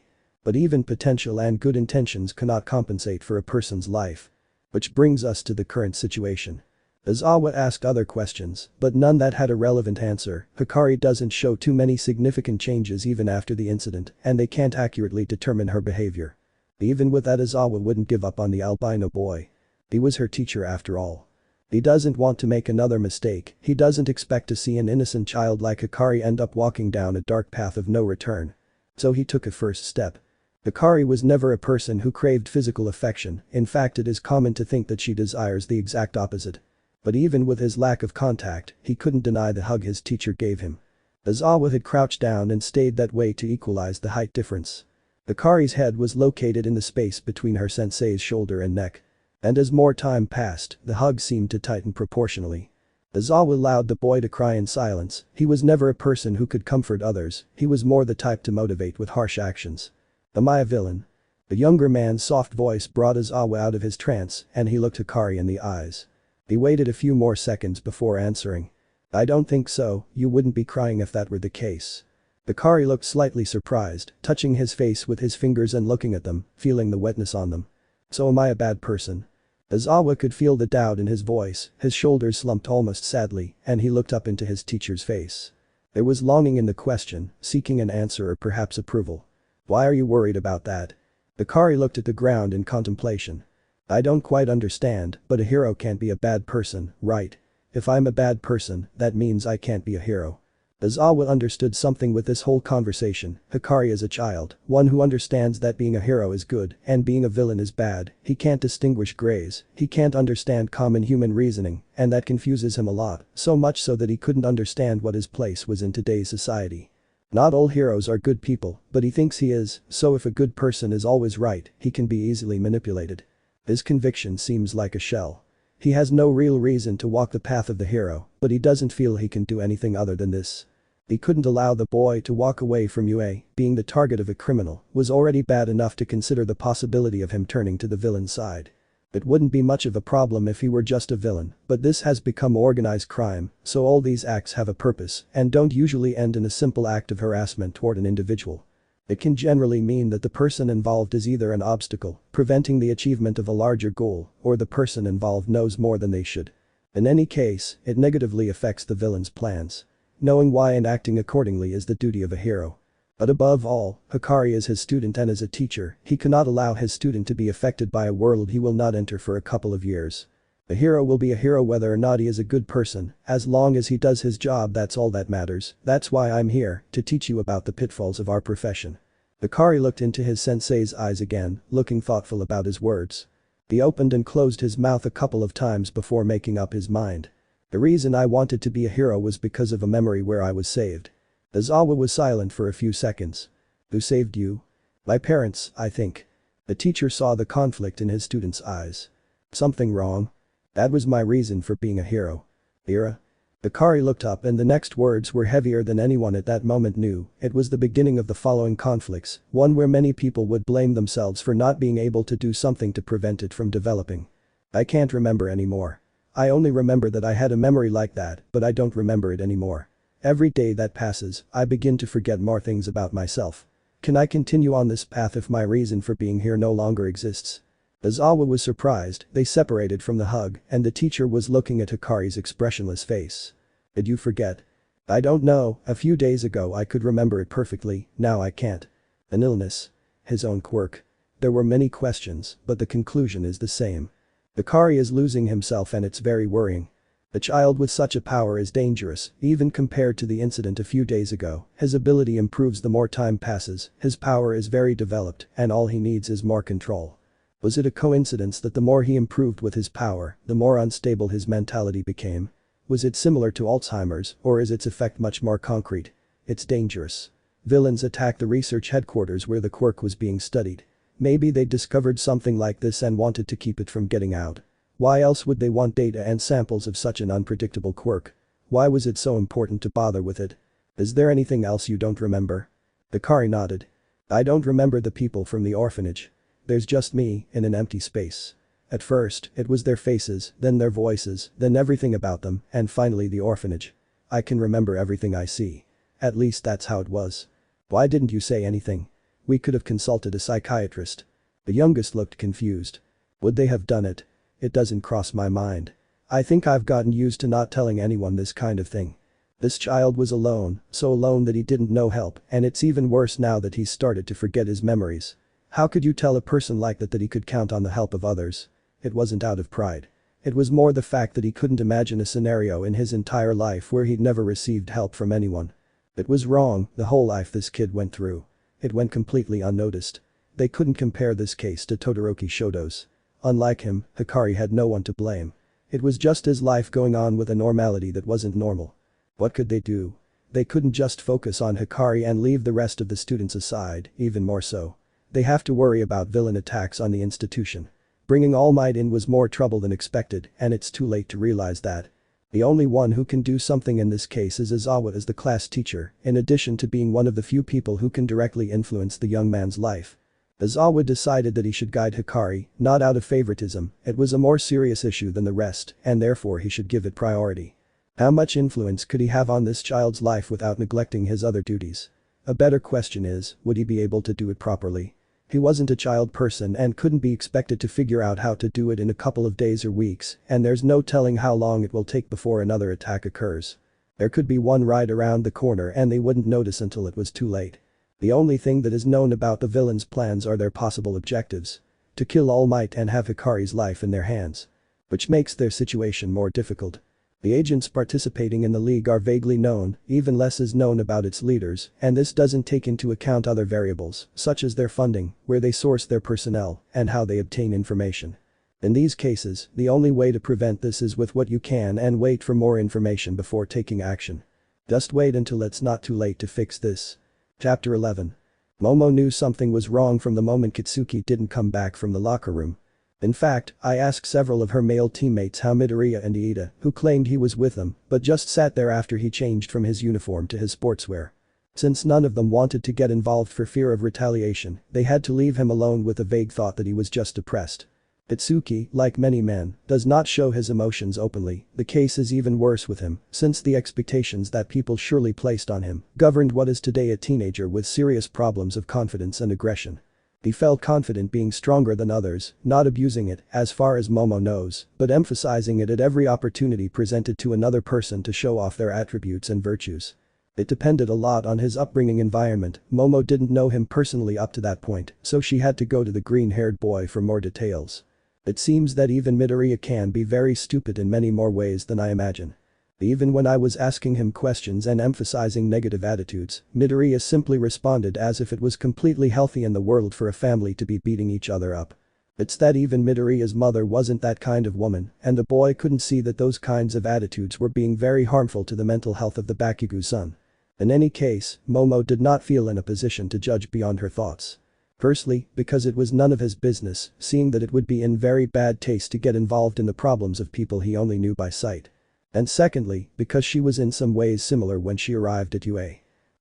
But even potential and good intentions cannot compensate for a person's life. Which brings us to the current situation. Aizawa asked other questions, but none that had a relevant answer. Hikari doesn't show too many significant changes even after the incident, and they can't accurately determine her behavior. Even with that, Aizawa wouldn't give up on the albino boy. He was her teacher after all. He doesn't want to make another mistake. He doesn't expect to see an innocent child like Hikari end up walking down a dark path of no return. So he took a first step. Hikari was never a person who craved physical affection, in fact it is common to think that she desires the exact opposite. But even with his lack of contact, he couldn't deny the hug his teacher gave him. Aizawa had crouched down and stayed that way to equalize the height difference. Hikari's head was located in the space between her sensei's shoulder and neck. And as more time passed, the hug seemed to tighten proportionally. Aizawa allowed the boy to cry in silence. He was never a person who could comfort others, he was more the type to motivate with harsh actions. Am I a villain? The younger man's soft voice brought Aizawa out of his trance and he looked Hikari in the eyes. He waited a few more seconds before answering. I don't think so, you wouldn't be crying if that were the case. Hikari looked slightly surprised, touching his face with his fingers and looking at them, feeling the wetness on them. So am I a bad person? Aizawa could feel the doubt in his voice, his shoulders slumped almost sadly, and he looked up into his teacher's face. There was longing in the question, seeking an answer or perhaps approval. Why are you worried about that? Hikari looked at the ground in contemplation. I don't quite understand, but a hero can't be a bad person, right? If I'm a bad person, that means I can't be a hero. Aizawa understood something with this whole conversation. Hikari is a child, one who understands that being a hero is good and being a villain is bad. He can't distinguish grays, he can't understand common human reasoning, and that confuses him a lot, so much so that he couldn't understand what his place was in today's society. Not all heroes are good people, but he thinks he is, so if a good person is always right, he can be easily manipulated. His conviction seems like a shell. He has no real reason to walk the path of the hero, but he doesn't feel he can do anything other than this. He couldn't allow the boy to walk away from Issei, being the target of a criminal was already bad enough to consider the possibility of him turning to the villain's side. It wouldn't be much of a problem if he were just a villain, but this has become organized crime, so all these acts have a purpose and don't usually end in a simple act of harassment toward an individual. It can generally mean that the person involved is either an obstacle, preventing the achievement of a larger goal, or the person involved knows more than they should. In any case, it negatively affects the villain's plans. Knowing why and acting accordingly is the duty of a hero. But above all, Hikari is his student and as a teacher, he cannot allow his student to be affected by a world he will not enter for a couple of years. A hero will be a hero whether or not he is a good person, as long as he does his job that's all that matters, that's why I'm here, to teach you about the pitfalls of our profession. Hikari looked into his sensei's eyes again, looking thoughtful about his words. He opened and closed his mouth a couple of times before making up his mind. The reason I wanted to be a hero was because of a memory where I was saved. Aizawa was silent for a few seconds. Who saved you? My parents, I think. The teacher saw the conflict in his student's eyes. Something wrong? That was my reason for being a hero. Ira? Hikari looked up and the next words were heavier than anyone at that moment knew. It was the beginning of the following conflicts, one where many people would blame themselves for not being able to do something to prevent it from developing. I can't remember anymore. I only remember that I had a memory like that, but I don't remember it anymore. Every day that passes, I begin to forget more things about myself. Can I continue on this path if my reason for being here no longer exists? Aizawa was surprised, they separated from the hug, and the teacher was looking at Hikari's expressionless face. Did you forget? I don't know, a few days ago I could remember it perfectly, now I can't. An illness? His own quirk? There were many questions, but the conclusion is the same. Hikari is losing himself and it's very worrying. A child with such a power is dangerous, even compared to the incident a few days ago, his ability improves the more time passes, his power is very developed, and all he needs is more control. Was it a coincidence that the more he improved with his power, the more unstable his mentality became? Was it similar to Alzheimer's, or is its effect much more concrete? It's dangerous. Villains attacked the research headquarters where the quirk was being studied. Maybe they discovered something like this and wanted to keep it from getting out. Why else would they want data and samples of such an unpredictable quirk? Why was it so important to bother with it? Is there anything else you don't remember? Hikari nodded. I don't remember the people from the orphanage. There's just me, in an empty space. At first, it was their faces, then their voices, then everything about them, and finally the orphanage. I can remember everything I see. At least that's how it was. Why didn't you say anything? We could have consulted a psychiatrist. The youngest looked confused. Would they have done it? It doesn't cross my mind. I think I've gotten used to not telling anyone this kind of thing. This child was alone, so alone that he didn't know help, and it's even worse now that he's started to forget his memories. How could you tell a person like that he could count on the help of others? It wasn't out of pride. It was more the fact that he couldn't imagine a scenario in his entire life where he'd never received help from anyone. It was wrong, the whole life this kid went through. it went completely unnoticed. They couldn't compare this case to Todoroki Shoto's. Unlike him, Hikari had no one to blame. It was just his life going on with a normality that wasn't normal. What could they do? They couldn't just focus on Hikari and leave the rest of the students aside, even more so. They have to worry about villain attacks on the institution. Bringing All Might in was more trouble than expected, and it's too late to realize that. The only one who can do something in this case is Aizawa as the class teacher, in addition to being one of the few people who can directly influence the young man's life. Aizawa decided that he should guide Hikari, not out of favoritism, it was a more serious issue than the rest, and therefore he should give it priority. How much influence could he have on this child's life without neglecting his other duties? A better question is, would he be able to do it properly? He wasn't a child person and couldn't be expected to figure out how to do it in a couple of days or weeks, and there's no telling how long it will take before another attack occurs. There could be one right around the corner and they wouldn't notice until it was too late. The only thing that is known about the villain's plans are their possible objectives. To kill All Might and have Hikari's life in their hands. Which makes their situation more difficult. The agents participating in the league are vaguely known, even less is known about its leaders, and this doesn't take into account other variables, such as their funding, where they source their personnel, and how they obtain information. In these cases, the only way to prevent this is with what you can and wait for more information before taking action. Just wait until it's not too late to fix this. Chapter 11. Momo knew something was wrong from the moment Kitsuki didn't come back from the locker room. In fact, I asked several of her male teammates how Midoriya and Iida, who claimed he was with them, but just sat there after he changed from his uniform to his sportswear. Since none of them wanted to get involved for fear of retaliation, they had to leave him alone with a vague thought that he was just depressed. Itsuki, like many men, does not show his emotions openly, the case is even worse with him, since the expectations that people surely placed on him governed what is today a teenager with serious problems of confidence and aggression. He felt confident being stronger than others, not abusing it, as far as Momo knows, but emphasizing it at every opportunity presented to another person to show off their attributes and virtues. It depended a lot on his upbringing environment, Momo didn't know him personally up to that point, so she had to go to the green-haired boy for more details. It seems that even Midoriya can be very stupid in many more ways than I imagine. Even when I was asking him questions and emphasizing negative attitudes, Midoriya simply responded as if it was completely healthy in the world for a family to be beating each other up. It's that even Midoriya's mother wasn't that kind of woman, and the boy couldn't see that those kinds of attitudes were being very harmful to the mental health of the Bakugo's son. In any case, Momo did not feel in a position to judge beyond her thoughts. Firstly, because it was none of his business, seeing that it would be in very bad taste to get involved in the problems of people he only knew by sight. And secondly, because she was in some ways similar when she arrived at UA.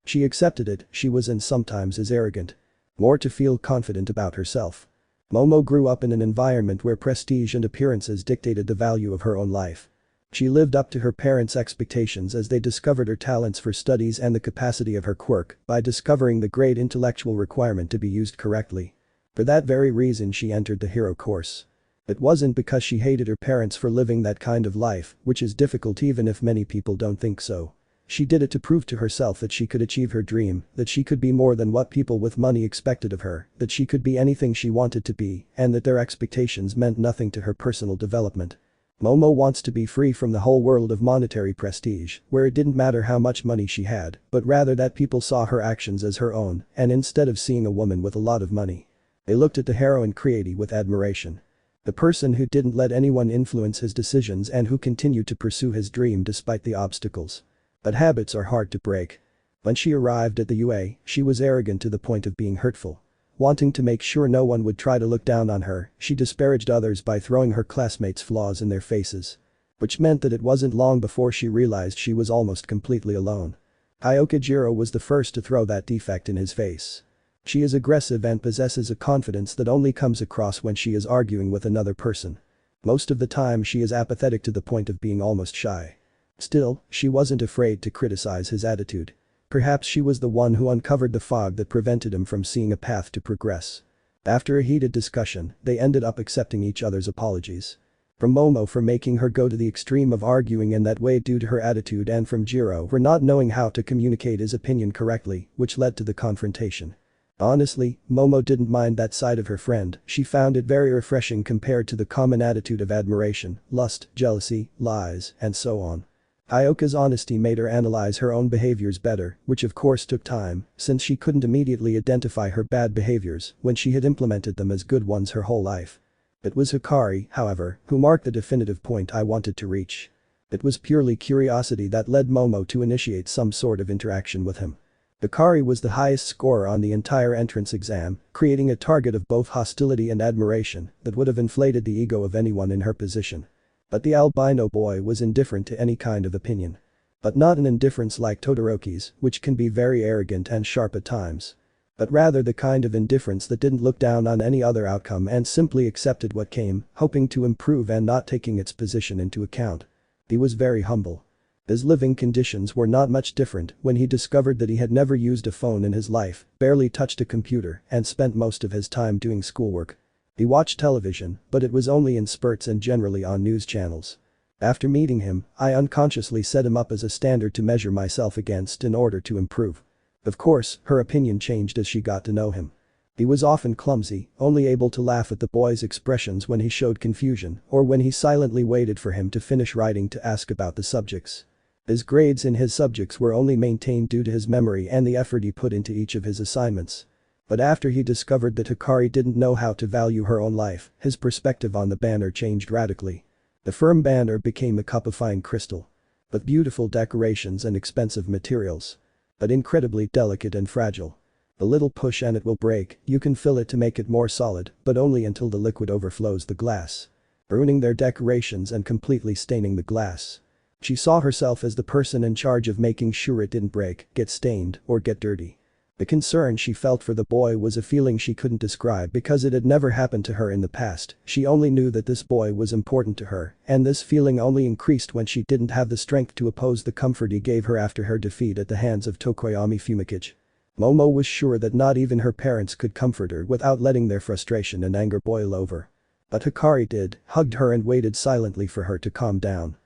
She accepted it, she was and sometimes is arrogant. More to feel confident about herself. Momo grew up in an environment where prestige and appearances dictated the value of her own life. She lived up to her parents' expectations as they discovered her talents for studies and the capacity of her quirk by discovering the great intellectual requirement to be used correctly. For that very reason she entered the hero course. It wasn't because she hated her parents for living that kind of life, which is difficult even if many people don't think so. She did it to prove to herself that she could achieve her dream, that she could be more than what people with money expected of her, that she could be anything she wanted to be, and that their expectations meant nothing to her personal development. Momo wants to be free from the whole world of monetary prestige, where it didn't matter how much money she had, but rather that people saw her actions as her own, and instead of seeing a woman with a lot of money. They looked at the heroine Creati with admiration. The person who didn't let anyone influence his decisions and who continued to pursue his dream despite the obstacles. But habits are hard to break. When she arrived at the UA, she was arrogant to the point of being hurtful. Wanting to make sure no one would try to look down on her, she disparaged others by throwing her classmates' flaws in their faces. Which meant that it wasn't long before she realized she was almost completely alone. Hyokujiro was the first to throw that defect in his face. She is aggressive and possesses a confidence that only comes across when she is arguing with another person. Most of the time she is apathetic to the point of being almost shy. Still, she wasn't afraid to criticize his attitude. Perhaps she was the one who uncovered the fog that prevented him from seeing a path to progress. After a heated discussion, they ended up accepting each other's apologies. From Momo for making her go to the extreme of arguing in that way due to her attitude, and from Jiro for not knowing how to communicate his opinion correctly, which led to the confrontation. Honestly, Momo didn't mind that side of her friend, she found it very refreshing compared to the common attitude of admiration, lust, jealousy, lies, and so on. Ioka's honesty made her analyze her own behaviors better, which of course took time, since she couldn't immediately identify her bad behaviors when she had implemented them as good ones her whole life. It was Hikari, however, who marked the definitive point I wanted to reach. It was purely curiosity that led Momo to initiate some sort of interaction with him. Hikari was the highest scorer on the entire entrance exam, creating a target of both hostility and admiration that would have inflated the ego of anyone in her position. But the albino boy was indifferent to any kind of opinion. But not an indifference like Todoroki's, which can be very arrogant and sharp at times. But rather the kind of indifference that didn't look down on any other outcome and simply accepted what came, hoping to improve and not taking its position into account. He was very humble. His living conditions were not much different when he discovered that he had never used a phone in his life, barely touched a computer, and spent most of his time doing schoolwork. He watched television, but it was only in spurts and generally on news channels. After meeting him, I unconsciously set him up as a standard to measure myself against in order to improve. Of course, her opinion changed as she got to know him. He was often clumsy, only able to laugh at the boy's expressions when he showed confusion or when he silently waited for him to finish writing to ask about the subjects. His grades in his subjects were only maintained due to his memory and the effort he put into each of his assignments. But after he discovered that Hikari didn't know how to value her own life, his perspective on the banner changed radically. The firm banner became a cup of fine crystal. With beautiful decorations and expensive materials. But incredibly delicate and fragile. A little push and it will break, you can fill it to make it more solid, but only until the liquid overflows the glass. Ruining their decorations and completely staining the glass. She saw herself as the person in charge of making sure it didn't break, get stained, or get dirty. The concern she felt for the boy was a feeling she couldn't describe because it had never happened to her in the past, she only knew that this boy was important to her, and this feeling only increased when she didn't have the strength to oppose the comfort he gave her after her defeat at the hands of Tokoyami Fumikichi. Momo was sure that not even her parents could comfort her without letting their frustration and anger boil over. But Hikari did, hugged her and waited silently for her to calm down.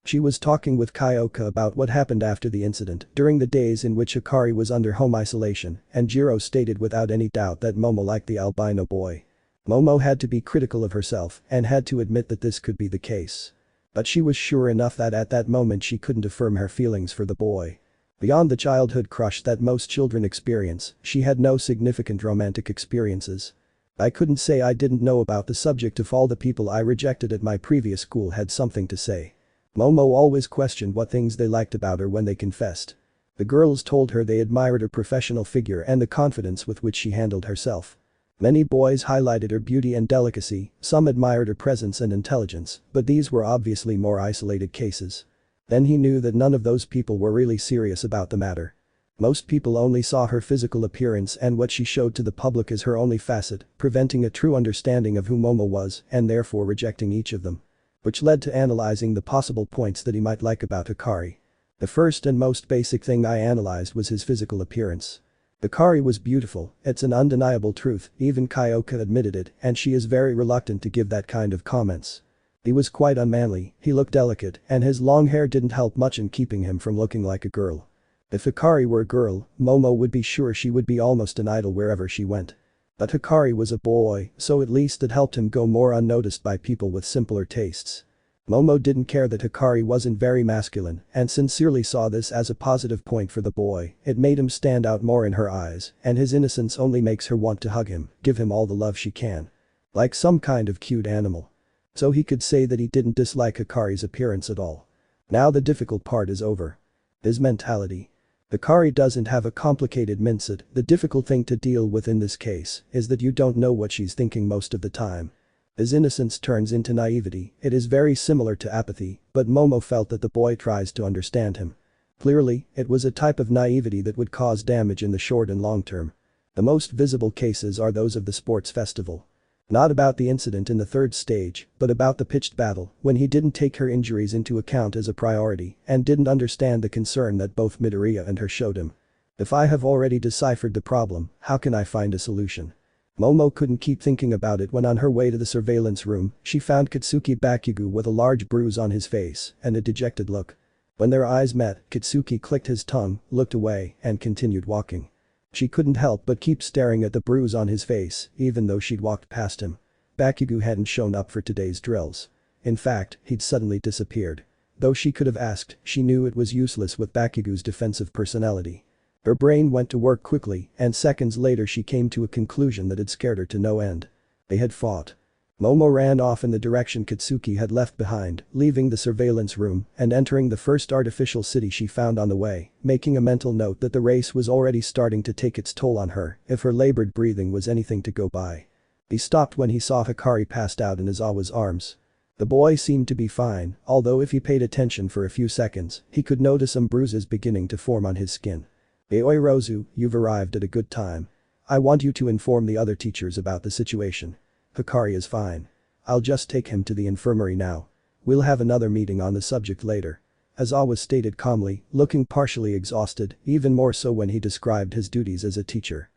She was talking with Kyoka about what happened after the incident during the days in which Hikari was under home isolation, and Jiro stated without any doubt that Momo liked the albino boy. Momo had to be critical of herself and had to admit that this could be the case. But she was sure enough that at that moment she couldn't affirm her feelings for the boy. Beyond the childhood crush that most children experience, she had no significant romantic experiences. I couldn't say I didn't know about the subject if all the people I rejected at my previous school had something to say. Momo always questioned what things they liked about her when they confessed. The girls told her they admired her professional figure and the confidence with which she handled herself. Many boys highlighted her beauty and delicacy, some admired her presence and intelligence, but these were obviously more isolated cases. Then he knew that none of those people were really serious about the matter. Most people only saw her physical appearance and what she showed to the public as her only facet, preventing a true understanding of who Momo was and therefore rejecting each of them. Which led to analyzing the possible points that he might like about Hikari. The first and most basic thing I analyzed was his physical appearance. Hikari was beautiful, it's an undeniable truth, even Kyoka admitted it, and she is very reluctant to give that kind of comments. He was quite unmanly, he looked delicate, and his long hair didn't help much in keeping him from looking like a girl. If Hikari were a girl, Momo would be sure she would be almost an idol wherever she went. But Hikari was a boy, so at least it helped him go more unnoticed by people with simpler tastes. Momo didn't care that Hikari wasn't very masculine and sincerely saw this as a positive point for the boy, it made him stand out more in her eyes, and his innocence only makes her want to hug him, give him all the love she can. Like some kind of cute animal. So he could say that he didn't dislike Hikari's appearance at all. Now the difficult part is over. His mentality. Hikari doesn't have a complicated mindset, the difficult thing to deal with in this case is that you don't know what she's thinking most of the time. His innocence turns into naivety, it is very similar to apathy, but Momo felt that the boy tries to understand him. Clearly, it was a type of naivety that would cause damage in the short and long term. The most visible cases are those of the sports festival. Not about the incident in the third stage, but about the pitched battle when he didn't take her injuries into account as a priority and didn't understand the concern that both Midoriya and her showed him. If I have already deciphered the problem, how can I find a solution? Momo couldn't keep thinking about it when on her way to the surveillance room, she found Katsuki Bakugo with a large bruise on his face and a dejected look. When their eyes met, Katsuki clicked his tongue, looked away, and continued walking. She couldn't help but keep staring at the bruise on his face, even though she'd walked past him. Bakugo hadn't shown up for today's drills. In fact, he'd suddenly disappeared. Though she could have asked, she knew it was useless with Bakugo's defensive personality. Her brain went to work quickly, and seconds later she came to a conclusion that had scared her to no end. They had fought. Momo ran off in the direction Katsuki had left behind, leaving the surveillance room and entering the first artificial city she found on the way, making a mental note that the race was already starting to take its toll on her if her labored breathing was anything to go by. He stopped when he saw Hikari passed out in Aizawa's arms. The boy seemed to be fine, although if he paid attention for a few seconds, he could notice some bruises beginning to form on his skin. "Aoi Rozu, you've arrived at a good time. I want you to inform the other teachers about the situation. Hikari is fine. I'll just take him to the infirmary now. We'll have another meeting on the subject later." Aizawa stated calmly, looking partially exhausted, even more so when he described his duties as a teacher.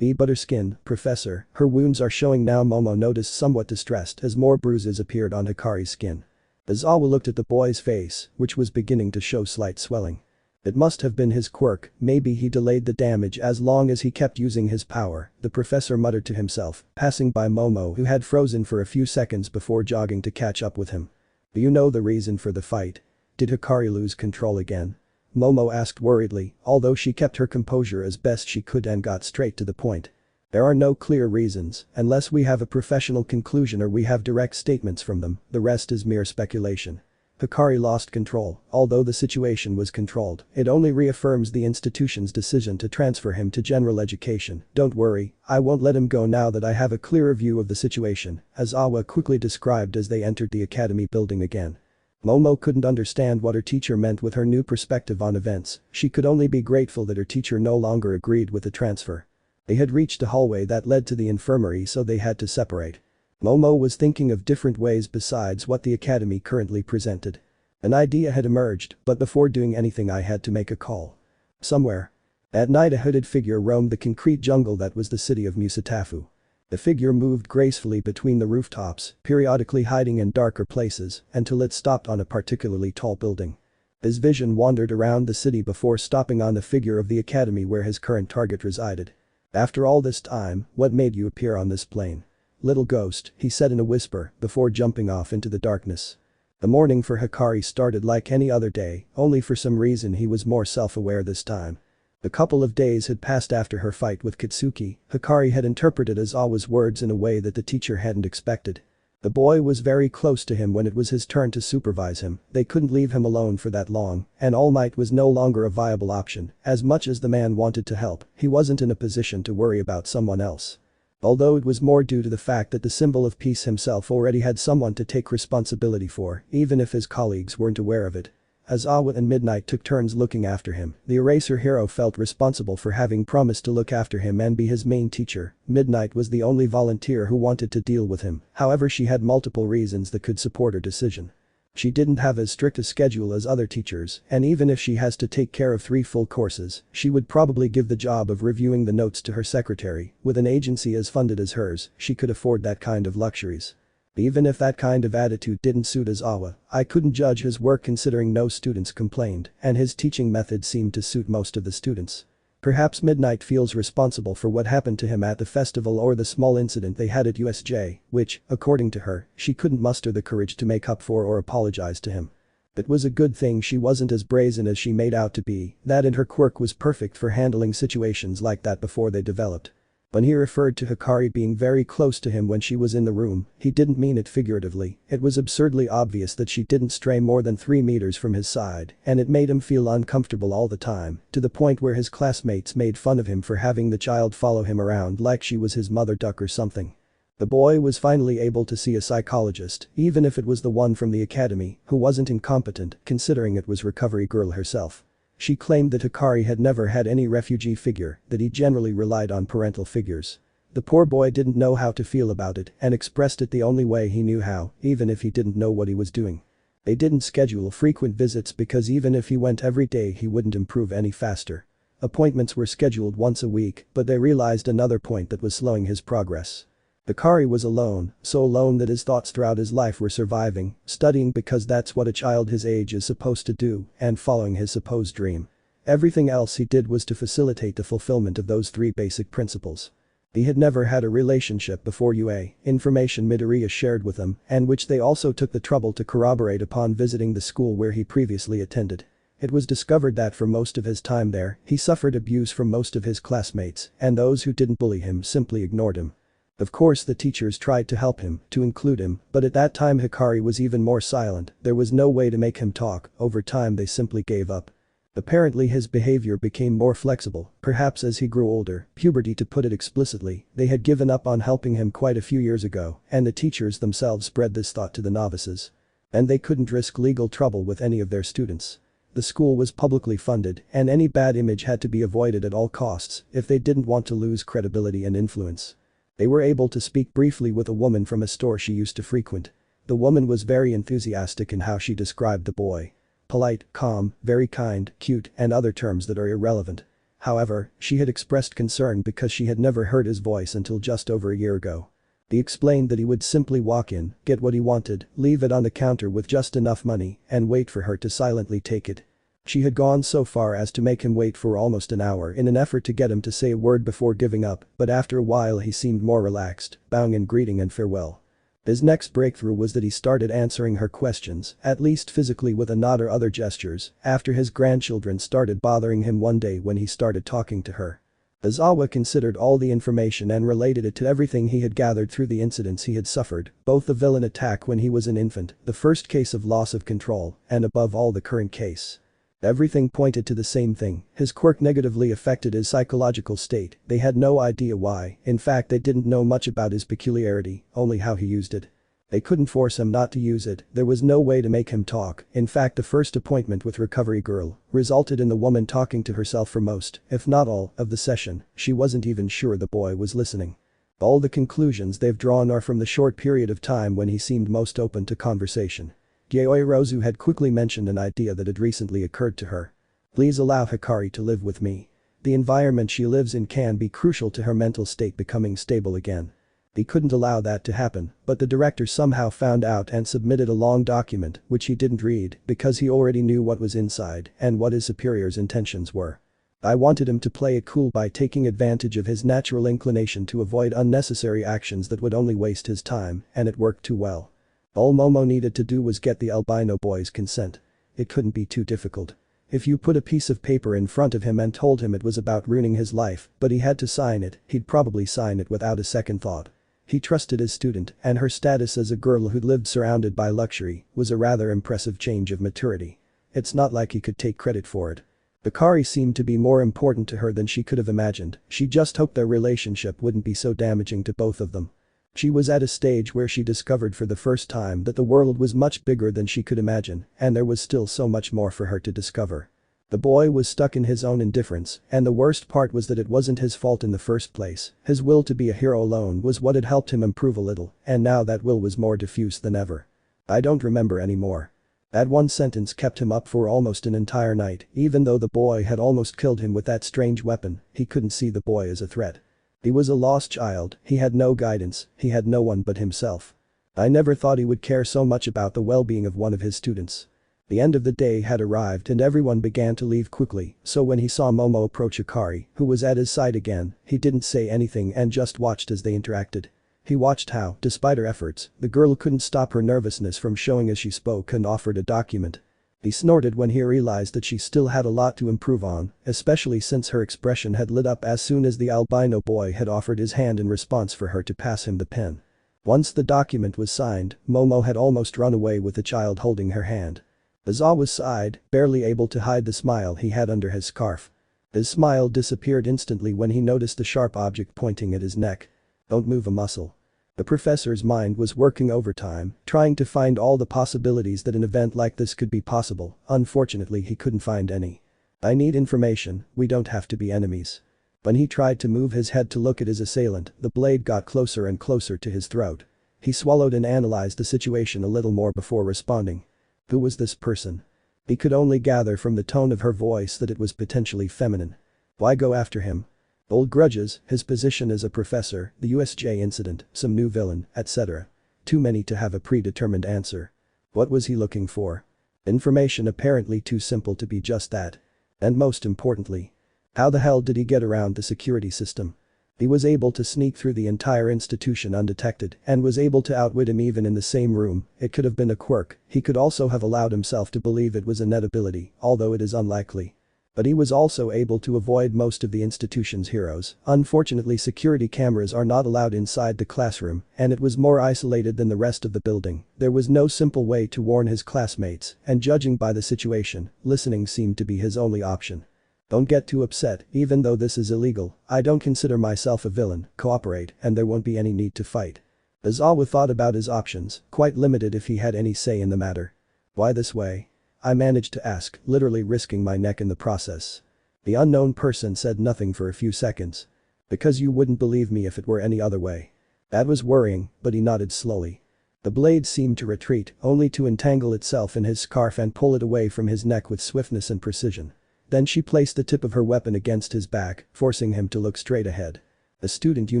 "But her skin, Professor, her wounds are showing now." Momo noticed, somewhat distressed, as more bruises appeared on Hikari's skin. Aizawa looked at the boy's face, which was beginning to show slight swelling. It must have been his quirk, maybe he delayed the damage as long as he kept using his power, the professor muttered to himself, passing by Momo who had frozen for a few seconds before jogging to catch up with him. "Do you know the reason for the fight? Did Hikari lose control again?" Momo asked worriedly, although she kept her composure as best she could and got straight to the point. "There are no clear reasons, unless we have a professional conclusion or we have direct statements from them, the rest is mere speculation. Hikari lost control, although the situation was controlled, it only reaffirms the institution's decision to transfer him to general education. Don't worry, I won't let him go now that I have a clearer view of the situation," Aizawa quickly described as they entered the academy building again. Momo couldn't understand what her teacher meant with her new perspective on events, she could only be grateful that her teacher no longer agreed with the transfer. They had reached a hallway that led to the infirmary, so they had to separate. Momo was thinking of different ways besides what the academy currently presented. An idea had emerged, but before doing anything I had to make a call. Somewhere. At night a hooded figure roamed the concrete jungle that was the city of Musatafu. The figure moved gracefully between the rooftops, periodically hiding in darker places, until it stopped on a particularly tall building. His vision wandered around the city before stopping on the figure of the academy where his current target resided. "After all this time, what made you appear on this plane?" "Little ghost," he said in a whisper, before jumping off into the darkness. The morning for Hikari started like any other day, only for some reason he was more self-aware this time. A couple of days had passed after her fight with Katsuki. Hikari had interpreted Aizawa's words in a way that the teacher hadn't expected. The boy was very close to him when it was his turn to supervise him, they couldn't leave him alone for that long, and All Might was no longer a viable option. As much as the man wanted to help, he wasn't in a position to worry about someone else. Although it was more due to the fact that the symbol of peace himself already had someone to take responsibility for, even if his colleagues weren't aware of it. Aizawa and Midnight took turns looking after him. The Eraser hero felt responsible for having promised to look after him and be his main teacher. Midnight was the only volunteer who wanted to deal with him, however she had multiple reasons that could support her decision. She didn't have as strict a schedule as other teachers, and even if she has to take care of 3 full courses, she would probably give the job of reviewing the notes to her secretary. With an agency as funded as hers, she could afford that kind of luxuries. Even if that kind of attitude didn't suit Aizawa, I couldn't judge his work considering no students complained, and his teaching method seemed to suit most of the students. Perhaps Midnight feels responsible for what happened to him at the festival or the small incident they had at USJ, which, according to her, she couldn't muster the courage to make up for or apologize to him. It was a good thing she wasn't as brazen as she made out to be, that and her quirk was perfect for handling situations like that before they developed. When he referred to Hikari being very close to him when she was in the room, he didn't mean it figuratively. It was absurdly obvious that she didn't stray more than 3 meters from his side, and it made him feel uncomfortable all the time, to the point where his classmates made fun of him for having the child follow him around like she was his mother duck or something. The boy was finally able to see a psychologist, even if it was the one from the academy, who wasn't incompetent, considering it was Recovery Girl herself. She claimed that Hikari had never had any refugee figure, that he generally relied on parental figures. The poor boy didn't know how to feel about it and expressed it the only way he knew how, even if he didn't know what he was doing. They didn't schedule frequent visits because even if he went every day he wouldn't improve any faster. Appointments were scheduled once a week, but they realized another point that was slowing his progress. Hikari was alone, so alone that his thoughts throughout his life were surviving, studying because that's what a child his age is supposed to do, and following his supposed dream. Everything else he did was to facilitate the fulfillment of those 3 basic principles. He had never had a relationship before UA, information Midoriya shared with him, and which they also took the trouble to corroborate upon visiting the school where he previously attended. It was discovered that for most of his time there, he suffered abuse from most of his classmates, and those who didn't bully him simply ignored him. Of course the teachers tried to help him, to include him, but at that time Hikari was even more silent, there was no way to make him talk, over time they simply gave up. Apparently his behavior became more flexible, perhaps as he grew older, puberty to put it explicitly, they had given up on helping him quite a few years ago, and the teachers themselves spread this thought to the novices. And they couldn't risk legal trouble with any of their students. The school was publicly funded, and any bad image had to be avoided at all costs if they didn't want to lose credibility and influence. They were able to speak briefly with a woman from a store she used to frequent. The woman was very enthusiastic in how she described the boy. Polite, calm, very kind, cute, and other terms that are irrelevant. However, she had expressed concern because she had never heard his voice until just over a year ago. He explained that he would simply walk in, get what he wanted, leave it on the counter with just enough money, and wait for her to silently take it. She had gone so far as to make him wait for almost an hour in an effort to get him to say a word before giving up, but after a while he seemed more relaxed, bowing in greeting and farewell. His next breakthrough was that he started answering her questions, at least physically with a nod or other gestures, after his grandchildren started bothering him one day when he started talking to her. Aizawa considered all the information and related it to everything he had gathered through the incidents he had suffered, both the villain attack when he was an infant, the first case of loss of control, and above all the current case. Everything pointed to the same thing, his quirk negatively affected his psychological state, they had no idea why, in fact they didn't know much about his peculiarity, only how he used it. They couldn't force him not to use it, there was no way to make him talk, in fact the first appointment with Recovery Girl resulted in the woman talking to herself for most, if not all, of the session, she wasn't even sure the boy was listening. All the conclusions they've drawn are from the short period of time when he seemed most open to conversation. Yaoi Rozu had quickly mentioned an idea that had recently occurred to her. Please allow Hikari to live with me. The environment she lives in can be crucial to her mental state becoming stable again. He couldn't allow that to happen, but the director somehow found out and submitted a long document which he didn't read because he already knew what was inside and what his superior's intentions were. I wanted him to play it cool by taking advantage of his natural inclination to avoid unnecessary actions that would only waste his time, and it worked too well. All Momo needed to do was get the albino boy's consent. It couldn't be too difficult. If you put a piece of paper in front of him and told him it was about ruining his life, but he had to sign it, he'd probably sign it without a second thought. He trusted his student, and her status as a girl who lived surrounded by luxury was a rather impressive change of maturity. It's not like he could take credit for it. Hikari seemed to be more important to her than she could have imagined, she just hoped their relationship wouldn't be so damaging to both of them. She was at a stage where she discovered for the first time that the world was much bigger than she could imagine, and there was still so much more for her to discover. The boy was stuck in his own indifference, and the worst part was that it wasn't his fault in the first place, his will to be a hero alone was what had helped him improve a little, and now that will was more diffuse than ever. I don't remember anymore. That one sentence kept him up for almost an entire night, even though the boy had almost killed him with that strange weapon, he couldn't see the boy as a threat. He was a lost child, he had no guidance, he had no one but himself. I never thought he would care so much about the well-being of one of his students. The end of the day had arrived and everyone began to leave quickly, so when he saw Momo approach Hikari, who was at his side again, he didn't say anything and just watched as they interacted. He watched how, despite her efforts, the girl couldn't stop her nervousness from showing as she spoke and offered a document. He snorted when he realized that she still had a lot to improve on, especially since her expression had lit up as soon as the albino boy had offered his hand in response for her to pass him the pen. Once the document was signed, Momo had almost run away with the child holding her hand. Aizawa sighed, barely able to hide the smile he had under his scarf. His smile disappeared instantly when he noticed the sharp object pointing at his neck. Don't move a muscle. The professor's mind was working overtime, trying to find all the possibilities that an event like this could be possible, unfortunately he couldn't find any. I need information, we don't have to be enemies. When he tried to move his head to look at his assailant, the blade got closer and closer to his throat. He swallowed and analyzed the situation a little more before responding. Who was this person? He could only gather from the tone of her voice that it was potentially feminine. Why go after him? Old grudges, his position as a professor, the USJ incident, some new villain, etc. Too many to have a predetermined answer. What was he looking for? Information apparently too simple to be just that. And most importantly, how the hell did he get around the security system? He was able to sneak through the entire institution undetected and was able to outwit him even in the same room. It could have been a quirk, he could also have allowed himself to believe it was a net ability, although it is unlikely. But he was also able to avoid most of the institution's heroes. Unfortunately, security cameras are not allowed inside the classroom, and it was more isolated than the rest of the building. There was no simple way to warn his classmates, and judging by the situation, listening seemed to be his only option. Don't get too upset, even though this is illegal, I don't consider myself a villain, cooperate, and there won't be any need to fight. Aizawa thought about his options, quite limited if he had any say in the matter. Why this way? I managed to ask, literally risking my neck in the process. The unknown person said nothing for a few seconds. Because you wouldn't believe me if it were any other way. That was worrying, but he nodded slowly. The blade seemed to retreat, only to entangle itself in his scarf and pull it away from his neck with swiftness and precision. Then she placed the tip of her weapon against his back, forcing him to look straight ahead. The student you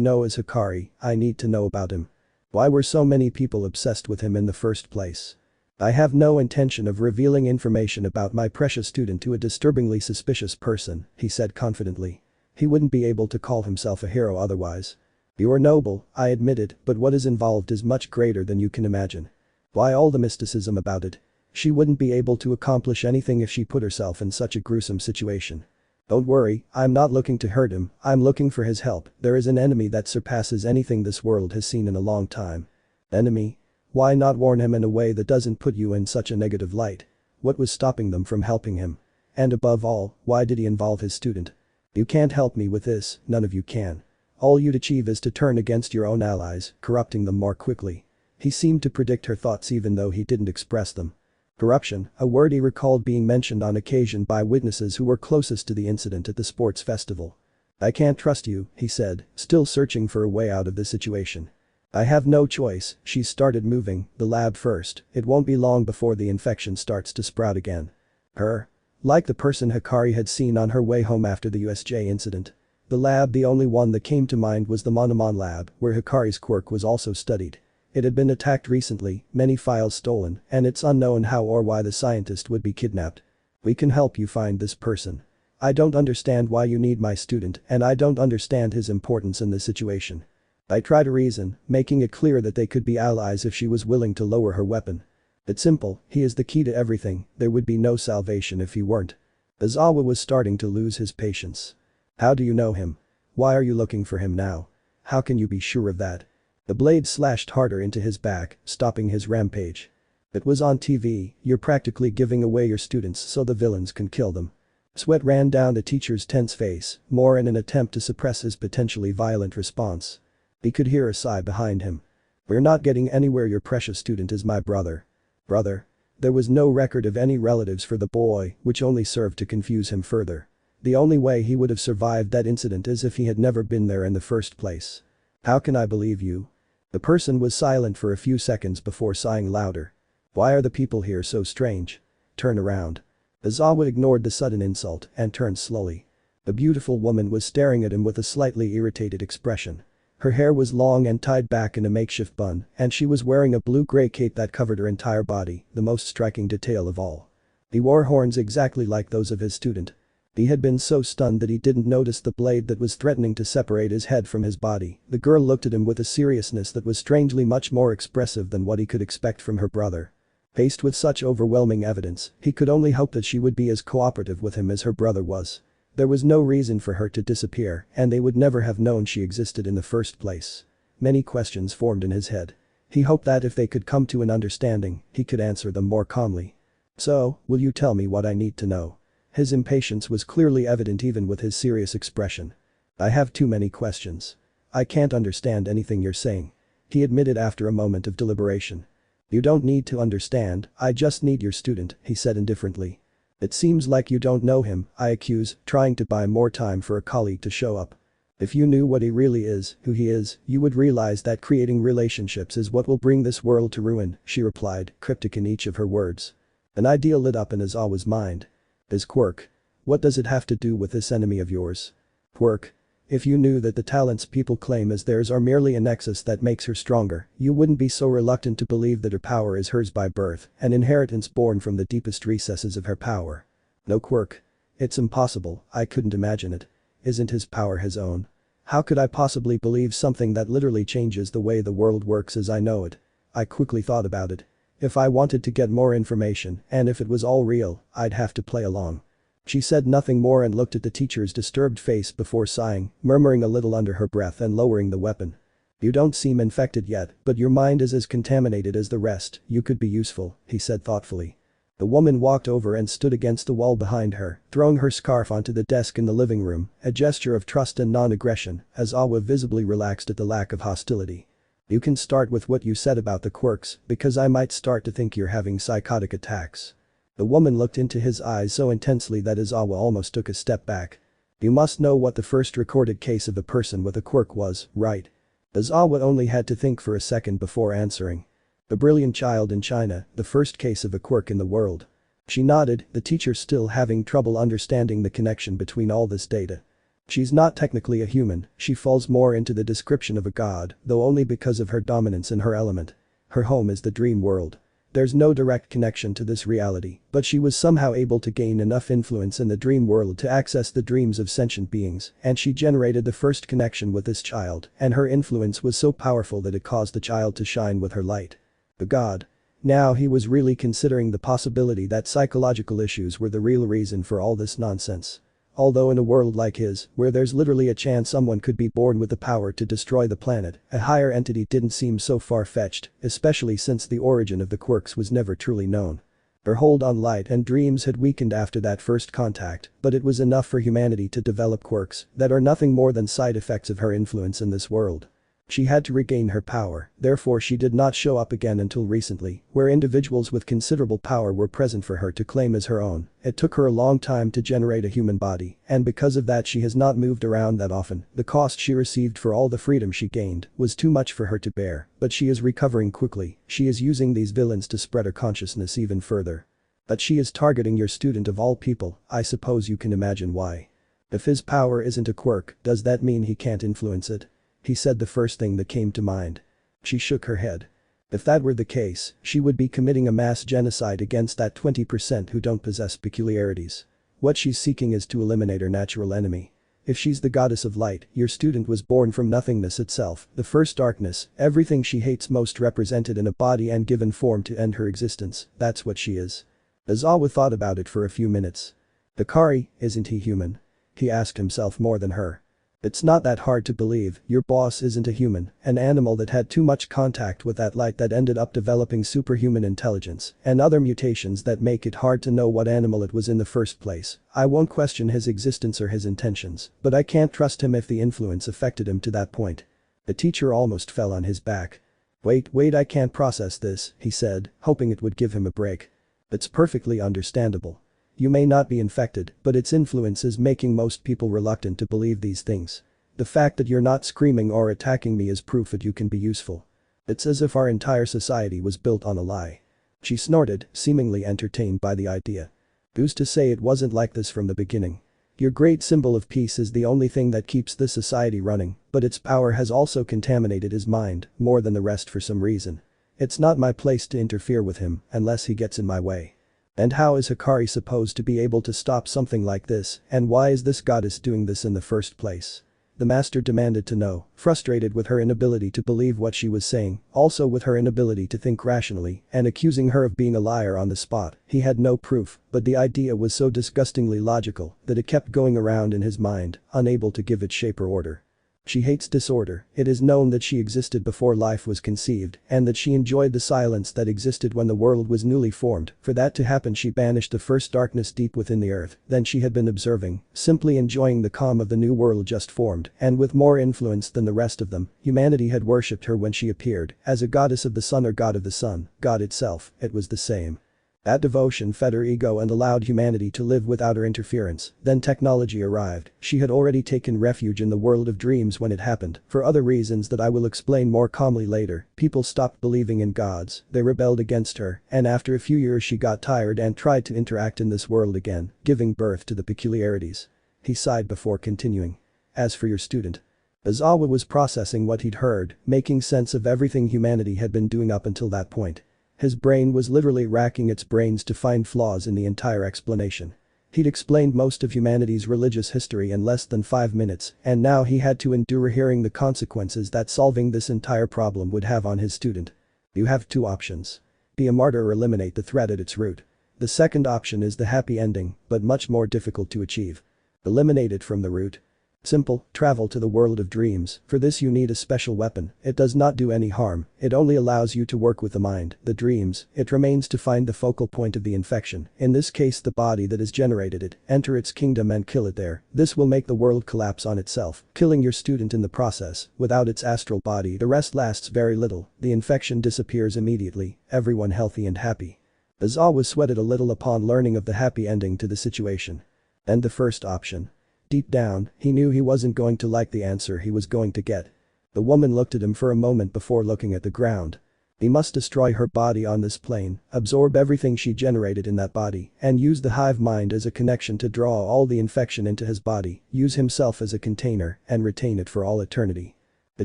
know is Hikari, I need to know about him. Why were so many people obsessed with him in the first place? I have no intention of revealing information about my precious student to a disturbingly suspicious person, he said confidently. He wouldn't be able to call himself a hero otherwise. You are noble, I admitted, but what is involved is much greater than you can imagine. Why all the mysticism about it? She wouldn't be able to accomplish anything if she put herself in such a gruesome situation. Don't worry, I'm not looking to hurt him, I'm looking for his help. There is an enemy that surpasses anything this world has seen in a long time. Enemy? Why not warn him in a way that doesn't put you in such a negative light? What was stopping them from helping him? And above all, why did he involve his student? You can't help me with this, none of you can. All you'd achieve is to turn against your own allies, corrupting them more quickly. He seemed to predict her thoughts even though he didn't express them. Corruption, a word he recalled being mentioned on occasion by witnesses who were closest to the incident at the sports festival. I can't trust you, he said, still searching for a way out of the situation. I have no choice, she started moving, the lab first, it won't be long before the infection starts to sprout again. Her? Like the person Hikari had seen on her way home after the USJ incident. The lab, the only one that came to mind, was the Monomon lab, where Hikari's quirk was also studied. It had been attacked recently, many files stolen, and it's unknown how or why the scientist would be kidnapped. We can help you find this person. I don't understand why you need my student, and I don't understand his importance in this situation. I try to reason, making it clear that they could be allies if she was willing to lower her weapon. It's simple, he is the key to everything, there would be no salvation if he weren't. Aizawa was starting to lose his patience. How do you know him? Why are you looking for him now? How can you be sure of that? The blade slashed harder into his back, stopping his rampage. It was on TV, you're practically giving away your students so the villains can kill them. Sweat ran down the teacher's tense face, more in an attempt to suppress his potentially violent response. He could hear a sigh behind him. We're not getting anywhere, your precious student is my brother. Brother? There was no record of any relatives for the boy, which only served to confuse him further. The only way he would have survived that incident is if he had never been there in the first place. How can I believe you? The person was silent for a few seconds before sighing louder. Why are the people here so strange? Turn around. Aizawa ignored the sudden insult and turned slowly. The beautiful woman was staring at him with a slightly irritated expression. Her hair was long and tied back in a makeshift bun, and she was wearing a blue-gray cape that covered her entire body, the most striking detail of all. He wore horns exactly like those of his student. He had been so stunned that he didn't notice the blade that was threatening to separate his head from his body. The girl looked at him with a seriousness that was strangely much more expressive than what he could expect from her brother. Faced with such overwhelming evidence, he could only hope that she would be as cooperative with him as her brother was. There was no reason for her to disappear, and they would never have known she existed in the first place. Many questions formed in his head. He hoped that if they could come to an understanding, he could answer them more calmly. So, will you tell me what I need to know? His impatience was clearly evident even with his serious expression. I have too many questions. I can't understand anything you're saying. He admitted after a moment of deliberation. You don't need to understand, I just need your student, he said indifferently. It seems like you don't know him, I accuse, trying to buy more time for a colleague to show up. If you knew what he really is, who he is, you would realize that creating relationships is what will bring this world to ruin, she replied, cryptic in each of her words. An idea lit up in Aizawa's mind. His quirk. What does it have to do with this enemy of yours? Quirk. If you knew that the talents people claim as theirs are merely a nexus that makes her stronger, you wouldn't be so reluctant to believe that her power is hers by birth, an inheritance born from the deepest recesses of her power. No quirk. It's impossible, I couldn't imagine it. Isn't his power his own? How could I possibly believe something that literally changes the way the world works as I know it? I quickly thought about it. If I wanted to get more information, and if it was all real, I'd have to play along. She said nothing more and looked at the teacher's disturbed face before sighing, murmuring a little under her breath and lowering the weapon. You don't seem infected yet, but your mind is as contaminated as the rest, you could be useful, he said thoughtfully. The woman walked over and stood against the wall behind her, throwing her scarf onto the desk in the living room, a gesture of trust and non-aggression, as Aizawa visibly relaxed at the lack of hostility. You can start with what you said about the quirks, because I might start to think you're having psychotic attacks. The woman looked into his eyes so intensely that Aizawa almost took a step back. You must know what the first recorded case of a person with a quirk was, right? Aizawa only had to think for a second before answering. A brilliant child in China, the first case of a quirk in the world. She nodded, the teacher still having trouble understanding the connection between all this data. She's not technically a human, she falls more into the description of a god, though only because of her dominance in her element. Her home is the dream world. There's no direct connection to this reality, but she was somehow able to gain enough influence in the dream world to access the dreams of sentient beings, and she generated the first connection with this child, and her influence was so powerful that it caused the child to shine with her light. A god. Now he was really considering the possibility that psychological issues were the real reason for all this nonsense. Although in a world like his, where there's literally a chance someone could be born with the power to destroy the planet, a higher entity didn't seem so far-fetched, especially since the origin of the quirks was never truly known. Her hold on light and dreams had weakened after that first contact, but it was enough for humanity to develop quirks that are nothing more than side effects of her influence in this world. She had to regain her power, therefore she did not show up again until recently, where individuals with considerable power were present for her to claim as her own. It took her a long time to generate a human body, and because of that she has not moved around that often. The cost she received for all the freedom she gained was too much for her to bear, but she is recovering quickly. She is using these villains to spread her consciousness even further. But she is targeting your student of all people, I suppose you can imagine why. If his power isn't a quirk, does that mean he can't influence it? He said the first thing that came to mind. She shook her head. If that were the case, she would be committing a mass genocide against that 20% who don't possess peculiarities. What she's seeking is to eliminate her natural enemy. If she's the goddess of light, your student was born from nothingness itself, the first darkness, everything she hates most represented in a body and given form to end her existence, that's what she is. Aizawa thought about it for a few minutes. Hikari, isn't he human? He asked himself more than her. It's not that hard to believe, your boss isn't a human, an animal that had too much contact with that light that ended up developing superhuman intelligence and other mutations that make it hard to know what animal it was in the first place. I won't question his existence or his intentions, but I can't trust him if the influence affected him to that point. The teacher almost fell on his back. Wait, I can't process this, he said, hoping it would give him a break. It's perfectly understandable. You may not be infected, but its influence is making most people reluctant to believe these things. The fact that you're not screaming or attacking me is proof that you can be useful. It's as if our entire society was built on a lie. She snorted, seemingly entertained by the idea. Who's to say it wasn't like this from the beginning? Your great symbol of peace is the only thing that keeps this society running, but its power has also contaminated his mind, more than the rest for some reason. It's not my place to interfere with him, unless he gets in my way. And how is Hikari supposed to be able to stop something like this, and why is this goddess doing this in the first place? The master demanded to know, frustrated with her inability to believe what she was saying, also with her inability to think rationally, and accusing her of being a liar on the spot. He had no proof, but the idea was so disgustingly logical that it kept going around in his mind, unable to give it shape or order. She hates disorder. It is known that she existed before life was conceived, and that she enjoyed the silence that existed when the world was newly formed. For that to happen she banished the first darkness deep within the earth, then she had been observing, simply enjoying the calm of the new world just formed, and with more influence than the rest of them. Humanity had worshipped her when she appeared, as a goddess of the sun or god of the sun, God itself, it was the same. That devotion fed her ego and allowed humanity to live without her interference. Then technology arrived. She had already taken refuge in the world of dreams when it happened, for other reasons that I will explain more calmly later. People stopped believing in gods, they rebelled against her, and after a few years she got tired and tried to interact in this world again, giving birth to the peculiarities. He sighed before continuing. As for your student. Aizawa was processing what he'd heard, making sense of everything humanity had been doing up until that point. His brain was literally racking its brains to find flaws in the entire explanation. He'd explained most of humanity's religious history in less than 5 minutes, and now he had to endure hearing the consequences that solving this entire problem would have on his student. You have two options. Be a martyr or eliminate the threat at its root. The second option is the happy ending, but much more difficult to achieve. Eliminate it from the root. Simple, travel to the world of dreams. For this you need a special weapon. It does not do any harm, it only allows you to work with the mind, the dreams. It remains to find the focal point of the infection, in this case the body that has generated it, enter its kingdom and kill it there. This will make the world collapse on itself, killing your student in the process. Without its astral body the rest lasts very little, the infection disappears immediately, everyone healthy and happy. Aizawa sweated a little upon learning of the happy ending to the situation. And the first option. Deep down, he knew he wasn't going to like the answer he was going to get. The woman looked at him for a moment before looking at the ground. He must destroy her body on this plane, absorb everything she generated in that body, and use the hive mind as a connection to draw all the infection into his body, use himself as a container, and retain it for all eternity. The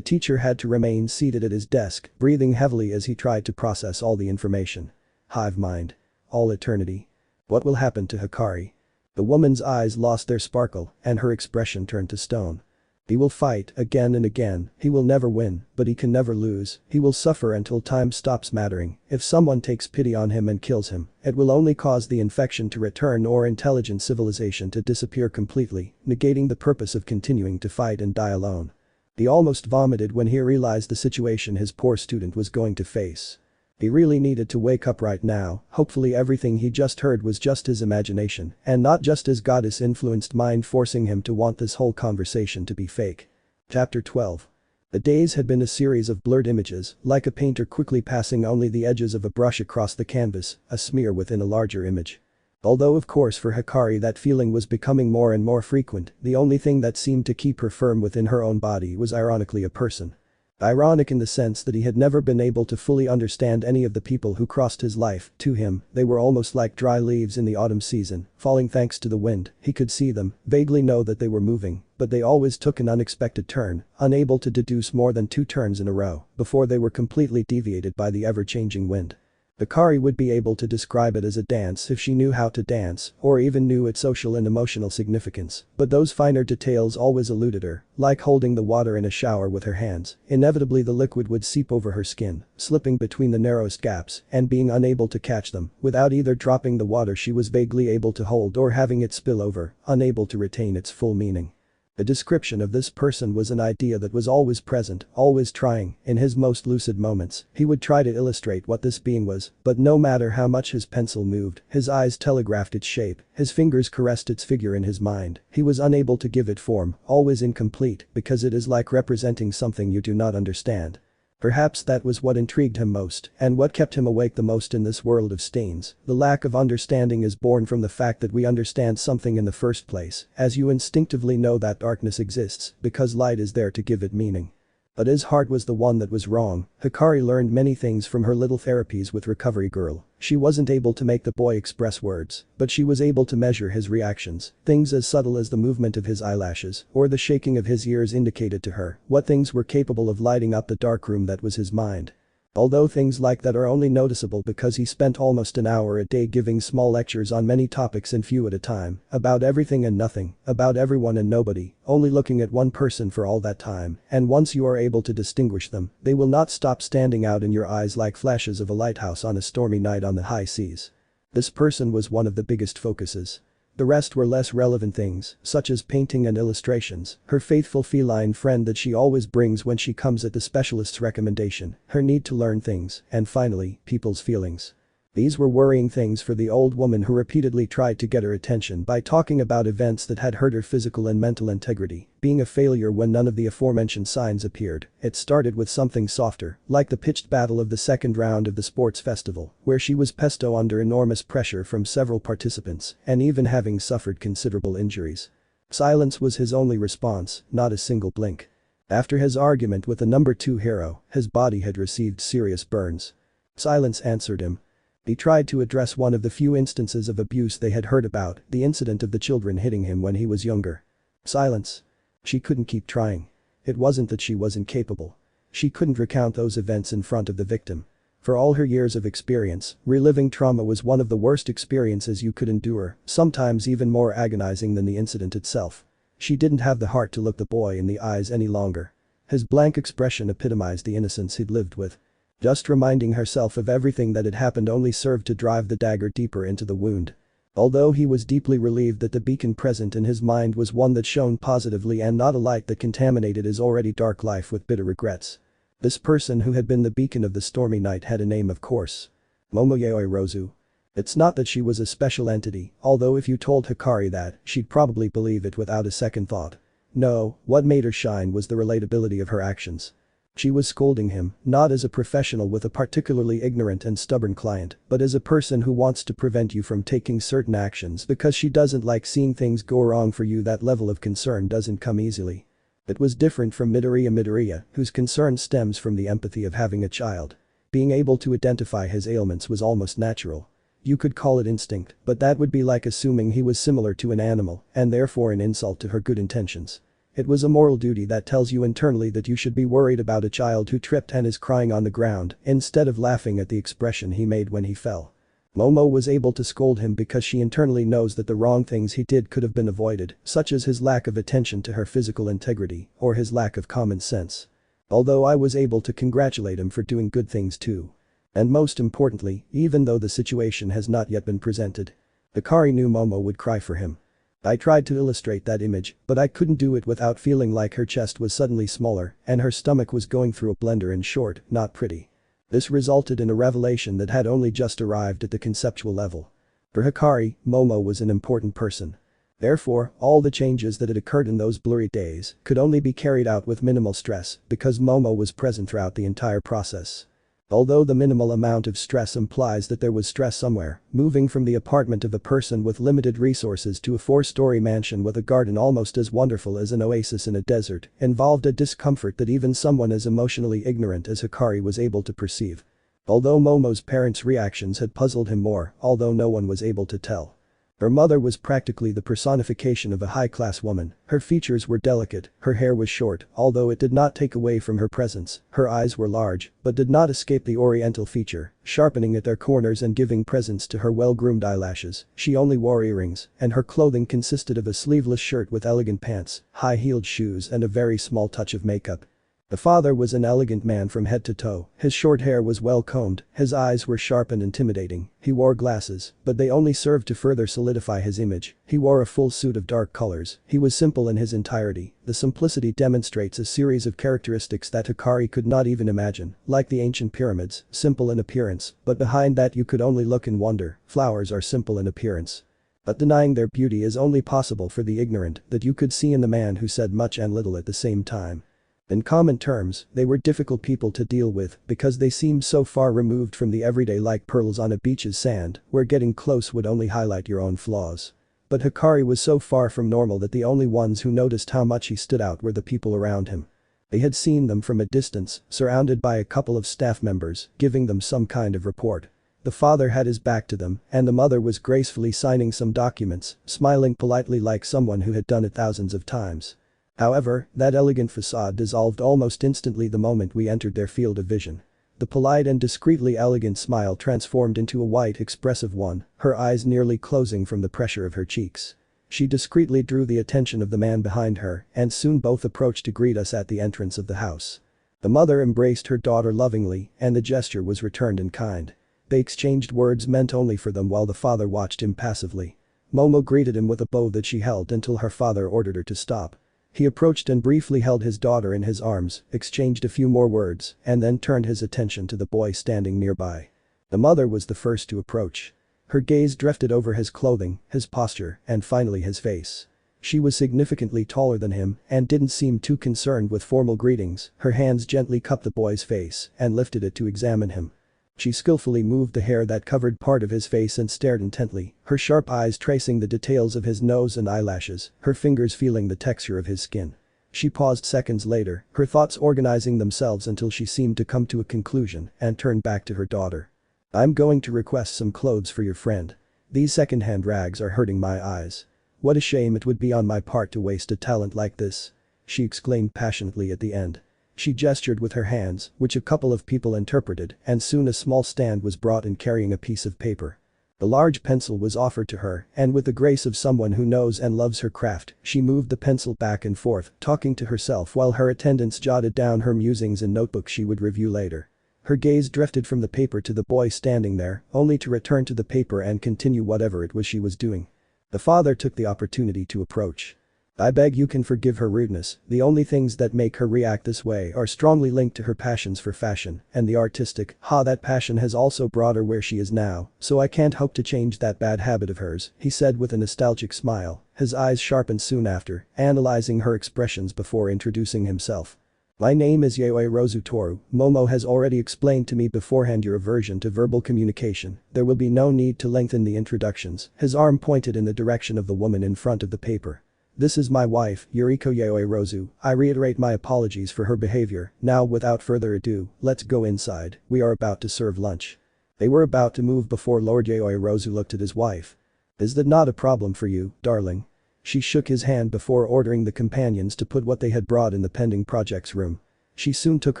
teacher had to remain seated at his desk, breathing heavily as he tried to process all the information. Hive mind. All eternity. What will happen to Hikari? The woman's eyes lost their sparkle, and her expression turned to stone. He will fight again and again, he will never win, but he can never lose, he will suffer until time stops mattering. If someone takes pity on him and kills him, it will only cause the infection to return or intelligent civilization to disappear completely, negating the purpose of continuing to fight and die alone. He almost vomited when he realized the situation his poor student was going to face. He really needed to wake up right now. Hopefully everything he just heard was just his imagination, and not just his goddess-influenced mind forcing him to want this whole conversation to be fake. Chapter 12. The days had been a series of blurred images, like a painter quickly passing only the edges of a brush across the canvas, a smear within a larger image. Although of course for Hikari that feeling was becoming more and more frequent, the only thing that seemed to keep her firm within her own body was ironically a person. Ironic in the sense that he had never been able to fully understand any of the people who crossed his life. To him, they were almost like dry leaves in the autumn season, falling thanks to the wind. He could see them, vaguely know that they were moving, but they always took an unexpected turn, unable to deduce more than 2 turns in a row, before they were completely deviated by the ever-changing wind. Hikari would be able to describe it as a dance if she knew how to dance, or even knew its social and emotional significance, but those finer details always eluded her, like holding the water in a shower with her hands. Inevitably the liquid would seep over her skin, slipping between the narrowest gaps, and being unable to catch them, without either dropping the water she was vaguely able to hold or having it spill over, unable to retain its full meaning. The description of this person was an idea that was always present, always trying. In his most lucid moments, he would try to illustrate what this being was, but no matter how much his pencil moved, his eyes telegraphed its shape, his fingers caressed its figure in his mind, he was unable to give it form, always incomplete, because it is like representing something you do not understand. Perhaps that was what intrigued him most, and what kept him awake the most in this world of stains. The lack of understanding is born from the fact that we understand something in the first place, as you instinctively know that darkness exists, because light is there to give it meaning. But his heart was the one that was wrong. Hikari learned many things from her little therapies with Recovery Girl. She wasn't able to make the boy express words, but she was able to measure his reactions. Things as subtle as the movement of his eyelashes or the shaking of his ears indicated to her what things were capable of lighting up the dark room that was his mind. Although things like that are only noticeable because he spent almost an hour a day giving small lectures on many topics and few at a time, about everything and nothing, about everyone and nobody, only looking at one person for all that time, and once you are able to distinguish them, they will not stop standing out in your eyes like flashes of a lighthouse on a stormy night on the high seas. This person was one of the biggest focuses. The rest were less relevant things, such as painting and illustrations, her faithful feline friend that she always brings when she comes at the specialist's recommendation, her need to learn things, and finally, people's feelings. These were worrying things for the old woman who repeatedly tried to get her attention by talking about events that had hurt her physical and mental integrity, being a failure when none of the aforementioned signs appeared. It started with something softer, like the pitched battle of the second round of the sports festival, where she was pesto under enormous pressure from several participants, and even having suffered considerable injuries. Silence was his only response, not a single blink. After his argument with the number 2 hero, his body had received serious burns. Silence answered him. He tried to address one of the few instances of abuse they had heard about, the incident of the children hitting him when he was younger. Silence. She couldn't keep trying. It wasn't that she was incapable. She couldn't recount those events in front of the victim. For all her years of experience, reliving trauma was one of the worst experiences you could endure, sometimes even more agonizing than the incident itself. She didn't have the heart to look the boy in the eyes any longer. His blank expression epitomized the innocence he'd lived with. Just reminding herself of everything that had happened only served to drive the dagger deeper into the wound. Although he was deeply relieved that the beacon present in his mind was one that shone positively and not a light that contaminated his already dark life with bitter regrets. This person who had been the beacon of the stormy night had a name, of course. Momo Rozu. It's not that she was a special entity, although if you told Hikari that, she'd probably believe it without a second thought. No, what made her shine was the relatability of her actions. She was scolding him, not as a professional with a particularly ignorant and stubborn client, but as a person who wants to prevent you from taking certain actions because she doesn't like seeing things go wrong for you. That level of concern doesn't come easily. It was different from Midoriya, whose concern stems from the empathy of having a child. Being able to identify his ailments was almost natural. You could call it instinct, but that would be like assuming he was similar to an animal and therefore an insult to her good intentions. It was a moral duty that tells you internally that you should be worried about a child who tripped and is crying on the ground instead of laughing at the expression he made when he fell. Momo was able to scold him because she internally knows that the wrong things he did could have been avoided, such as his lack of attention to her physical integrity or his lack of common sense. Although I was able to congratulate him for doing good things too. And most importantly, even though the situation has not yet been presented, Hikari knew Momo would cry for him. I tried to illustrate that image, but I couldn't do it without feeling like her chest was suddenly smaller and her stomach was going through a blender. In short, not pretty. This resulted in a revelation that had only just arrived at the conceptual level. For Hikari, Momo was an important person. Therefore, all the changes that had occurred in those blurry days could only be carried out with minimal stress because Momo was present throughout the entire process. Although the minimal amount of stress implies that there was stress somewhere, moving from the apartment of a person with limited resources to a 4-story mansion with a garden almost as wonderful as an oasis in a desert involved a discomfort that even someone as emotionally ignorant as Hikari was able to perceive. Although Momo's parents' reactions had puzzled him more, although no one was able to tell. Her mother was practically the personification of a high-class woman. Her features were delicate, her hair was short, although it did not take away from her presence. Her eyes were large, but did not escape the oriental feature, sharpening at their corners and giving presence to her well-groomed eyelashes. She only wore earrings, and her clothing consisted of a sleeveless shirt with elegant pants, high-heeled shoes and a very small touch of makeup. The father was an elegant man from head to toe, his short hair was well combed, his eyes were sharp and intimidating, he wore glasses, but they only served to further solidify his image, he wore a full suit of dark colors, he was simple in his entirety, the simplicity demonstrates a series of characteristics that Hikari could not even imagine, like the ancient pyramids, simple in appearance, but behind that you could only look and wonder. Flowers are simple in appearance. But denying their beauty is only possible for the ignorant, that you could see in the man who said much and little at the same time. In common terms, they were difficult people to deal with because they seemed so far removed from the everyday like pearls on a beach's sand, where getting close would only highlight your own flaws. But Hikari was so far from normal that the only ones who noticed how much he stood out were the people around him. They had seen them from a distance, surrounded by a couple of staff members, giving them some kind of report. The father had his back to them, and the mother was gracefully signing some documents, smiling politely like someone who had done it thousands of times. However, that elegant facade dissolved almost instantly the moment we entered their field of vision. The polite and discreetly elegant smile transformed into a white expressive one, her eyes nearly closing from the pressure of her cheeks. She discreetly drew the attention of the man behind her, and soon both approached to greet us at the entrance of the house. The mother embraced her daughter lovingly, and the gesture was returned in kind. They exchanged words meant only for them while the father watched impassively. Momo greeted him with a bow that she held until her father ordered her to stop. He approached and briefly held his daughter in his arms, exchanged a few more words, and then turned his attention to the boy standing nearby. The mother was the first to approach. Her gaze drifted over his clothing, his posture, and finally his face. She was significantly taller than him and didn't seem too concerned with formal greetings. Her hands gently cupped the boy's face and lifted it to examine him. She skillfully moved the hair that covered part of his face and stared intently, her sharp eyes tracing the details of his nose and eyelashes, her fingers feeling the texture of his skin. She paused seconds later, her thoughts organizing themselves until she seemed to come to a conclusion and turned back to her daughter. "I'm going to request some clothes for your friend. These second-hand rags are hurting my eyes. What a shame it would be on my part to waste a talent like this," she exclaimed passionately at the end. She gestured with her hands, which a couple of people interpreted, and soon a small stand was brought in carrying a piece of paper. The large pencil was offered to her, and with the grace of someone who knows and loves her craft, she moved the pencil back and forth, talking to herself while her attendants jotted down her musings in notebooks she would review later. Her gaze drifted from the paper to the boy standing there, only to return to the paper and continue whatever it was she was doing. The father took the opportunity to approach. I beg you can forgive her rudeness, the only things that make her react this way are strongly linked to her passions for fashion and the artistic, that passion has also brought her where she is now, so I can't hope to change that bad habit of hers, he said with a nostalgic smile, his eyes sharpened soon after, analyzing her expressions before introducing himself. My name is Yaoi Toru. Momo has already explained to me beforehand your aversion to verbal communication, there will be no need to lengthen the introductions, his arm pointed in the direction of the woman in front of the paper. This is my wife, Yuriko Yaoi. I reiterate my apologies for her behavior, now without further ado, let's go inside, we are about to serve lunch. They were about to move before Lord Yaoi looked at his wife. Is that not a problem for you, darling? She shook his hand before ordering the companions to put what they had brought in the pending projects room. She soon took